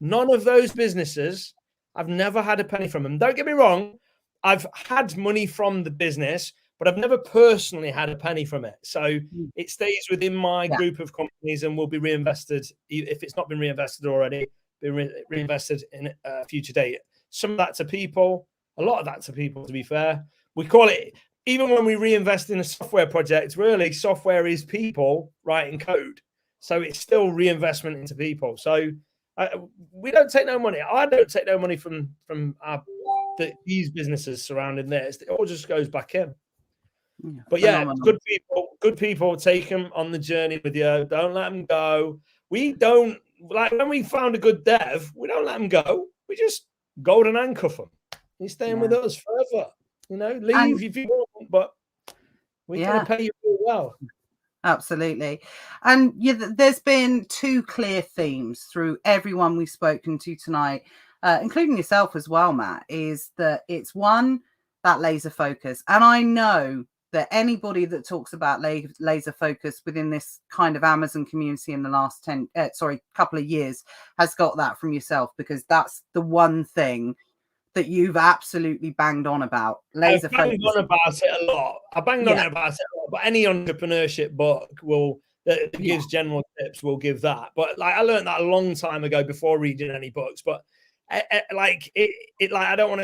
None of those businesses, I've never had a penny from them. Don't get me wrong. I've had money from the business, but I've never personally had a penny from it. So it stays within my group of companies and will be reinvested. If it's not been reinvested already, be reinvested in a future date. Some of that to people, a lot of that to people, to be fair. We call it, even when we reinvest in a software project, really software is people writing code. So it's still reinvestment into people. So we don't take no money. I don't take no money from these businesses surrounding this. It all just goes back in. But good people, take them on the journey with you. Don't let them go. We don't, like, when we found a good dev, we don't let them go. We just golden handcuff them. He's staying with us forever. You know, leave if you want, but we're going to pay you really well. Absolutely. And there's been two clear themes through everyone we've spoken to tonight, including yourself as well, Matt, is that it's one, that laser focus. And I know that anybody that talks about laser focus within this kind of Amazon community in the last couple of years has got that from yourself, because that's the one thing that you've absolutely banged on about. Laser focus. I've banged on about it a lot. I banged on about it a lot, but any entrepreneurship book that gives general tips will give that. But like I learned that a long time ago before reading any books. But like I don't want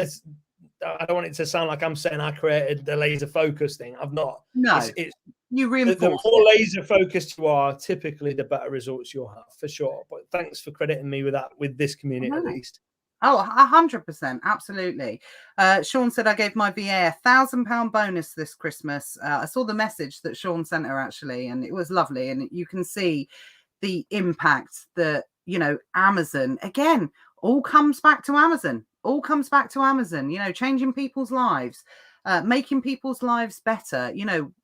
it to sound like I'm saying I created the laser focus thing. I've not. No, you reinforce the more laser focused you are, typically the better results you'll have, for sure. But thanks for crediting me with that, with this community at least. Oh, 100%. Absolutely. Sean said, I gave my VA £1,000 bonus this Christmas. I saw the message that Sean sent her, actually, and it was lovely. And you can see the impact that, Amazon, again, all comes back to Amazon. Changing people's lives, making people's lives better,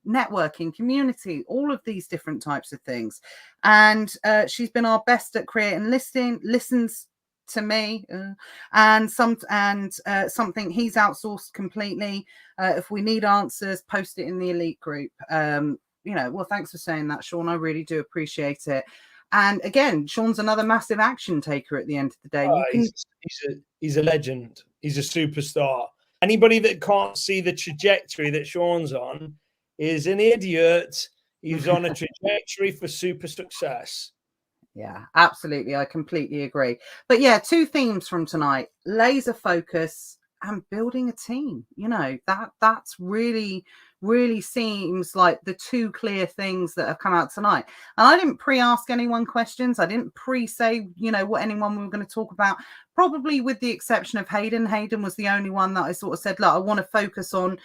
networking, community, all of these different types of things. And she's been our best at creating listens to me, and something he's outsourced completely. If we need answers, post it in the elite group. Well, thanks for saying that, Sean. I really do appreciate it. And again, Sean's another massive action taker at the end of the day. He's a legend. He's a superstar. Anybody that can't see the trajectory that Sean's on is an idiot. He's on a trajectory for super success. Yeah, absolutely. I completely agree. But yeah, two themes from tonight: laser focus and building a team. That's really seems like the two clear things that have come out tonight. And I didn't pre-ask anyone questions. I didn't pre-say, what anyone we were going to talk about, probably with the exception of Hayden. Hayden was the only one that I sort of said, look, I want to focus on,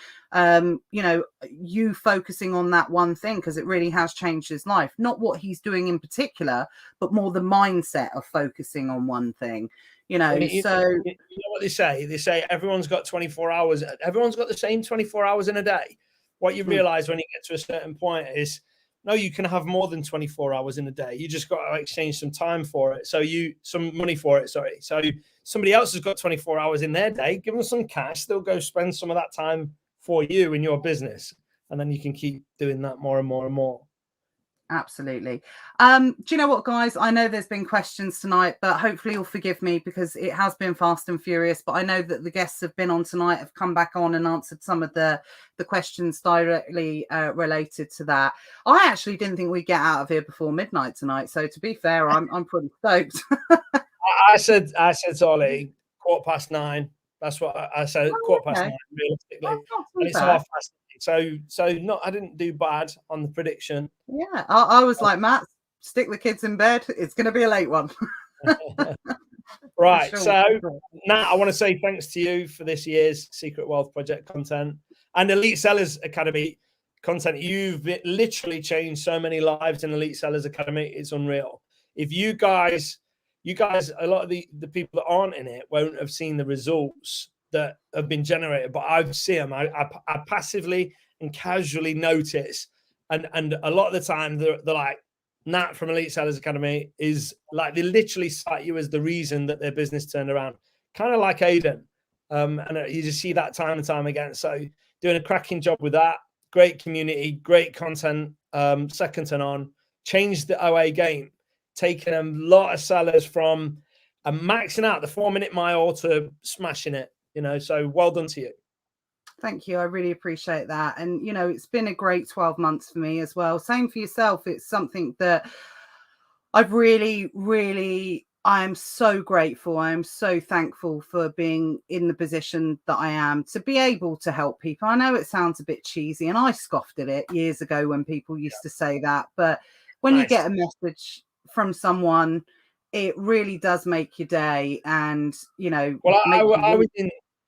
you focusing on that one thing, because it really has changed his life. Not what he's doing in particular, but more the mindset of focusing on one thing. You know what they say? They say everyone's got 24 hours. Everyone's got the same 24 hours in a day. What you realize when you get to a certain point is, no, you can have more than 24 hours in a day. You just got to exchange some time for it. Some money for it. Sorry. So somebody else has got 24 hours in their day. Give them some cash. They'll go spend some of that time for you in your business. And then you can keep doing that more and more and more. Absolutely. Do you know what, guys? I know there's been questions tonight, but hopefully you'll forgive me because it has been fast and furious. But I know that the guests have been on tonight, have come back on and answered some of the questions directly related to that. I actually didn't think we'd get out of here before midnight tonight. So to be fair, I'm pretty stoked. I said to Ollie, 9:15. That's what I said. 9:15, realistically. And it's 9:30. So I didn't do bad on the prediction. Yeah, I was like, Matt, stick the kids in bed. It's going to be a late one. Right. Sure. So, Nat, I want to say thanks to you for this year's Secret Wealth Project content and Elite Sellers Academy content. You've literally changed so many lives in Elite Sellers Academy. It's unreal. If you guys, a lot of the people that aren't in it won't have seen the results that have been generated, but I see them. I passively and casually notice, and a lot of the time they're like, Nat from Elite Sellers Academy is like, they literally cite you as the reason that their business turned around, kind of like Aiden. And you just see that time and time again. So doing a cracking job with that. Great community, great content, second to none. Changed the OA game, taking a lot of sellers from maxing out the 4-minute mile to smashing it. So well done to you. Thank you. I really appreciate that. And, it's been a great 12 months for me as well. Same for yourself. It's something that I've really, I am so grateful. I am so thankful for being in the position that I am to be able to help people. I know it sounds a bit cheesy, and I scoffed at it years ago when people used to say that. But when you get a message from someone, it really does make your day. And, well,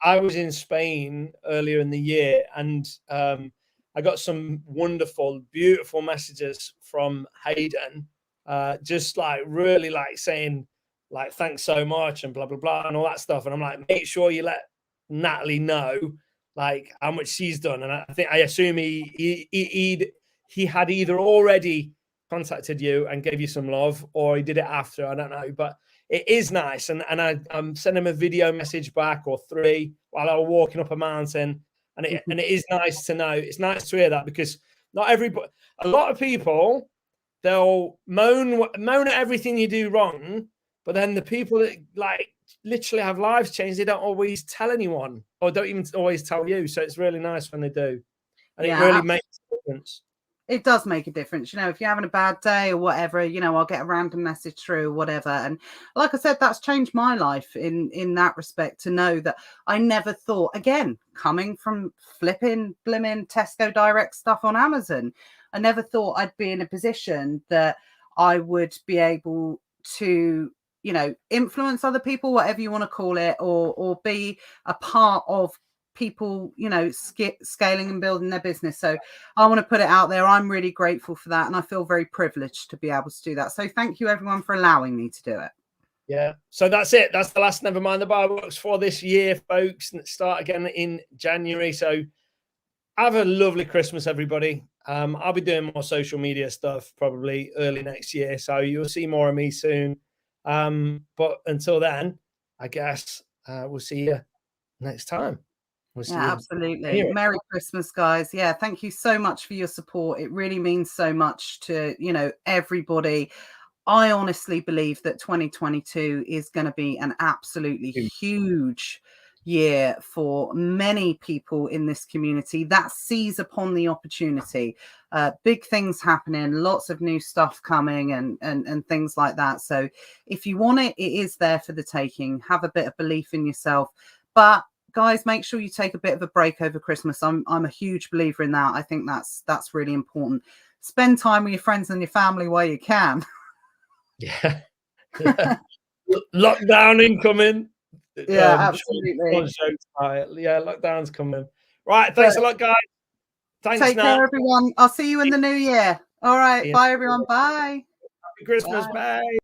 I was in Spain earlier in the year, and I got some wonderful, beautiful messages from Hayden, just like really like saying like, thanks so much and blah, blah, blah, and all that stuff. And I'm like, make sure you let Natalie know like how much she's done, and I assume he had either already contacted you and gave you some love, or he did it after. I don't know, but it is nice, and I'm sending him a video message back or 3 while I was walking up a mountain, and it is nice to know. It's nice to hear that, because not everybody, a lot of people, they'll moan at everything you do wrong, but then the people that like literally have lives changed, they don't always tell anyone, or don't even always tell you. So it's really nice when they do, and it really makes a difference. It does make a difference. You know, if you're having a bad day or whatever, you know, I'll get a random message through or whatever. And like I said, that's changed my life in that respect, to know that I never thought, again, coming from flipping blimmin' Tesco Direct stuff on Amazon, I never thought I'd be in a position that I would be able to, you know, influence other people, whatever you want to call it, or be a part of people, you know, scaling and building their business. So I want to put it out there. I'm really grateful for that, and I feel very privileged to be able to do that. So thank you everyone for allowing me to do it. Yeah, so that's it. That's the last Never Mind the Buy Box for this year, folks, and start again in January. So have a lovely Christmas, everybody. I'll be doing more social media stuff probably early next year, so you'll see more of me soon. But until then, I guess we'll see you next time. Absolutely. Merry Christmas, guys. Yeah, thank you so much for your support. It really means so much to, you know, everybody. I honestly believe that 2022 is going to be an absolutely huge year for many people in this community that seize upon the opportunity. Big things happening, lots of new stuff coming, and things like that. So if you want it, it is there for the taking. Have a bit of belief in yourself. But guys, make sure you take a bit of a break over Christmas. I'm a huge believer in that. I think that's really important. Spend time with your friends and your family while you can. Yeah. Lockdown incoming. Yeah, absolutely. Yeah, lockdown's coming. Right. Thanks a lot, guys. Thanks. Take care, everyone. I'll see you in the new year. All right. Bye, everyone. Bye. Happy Christmas. Bye.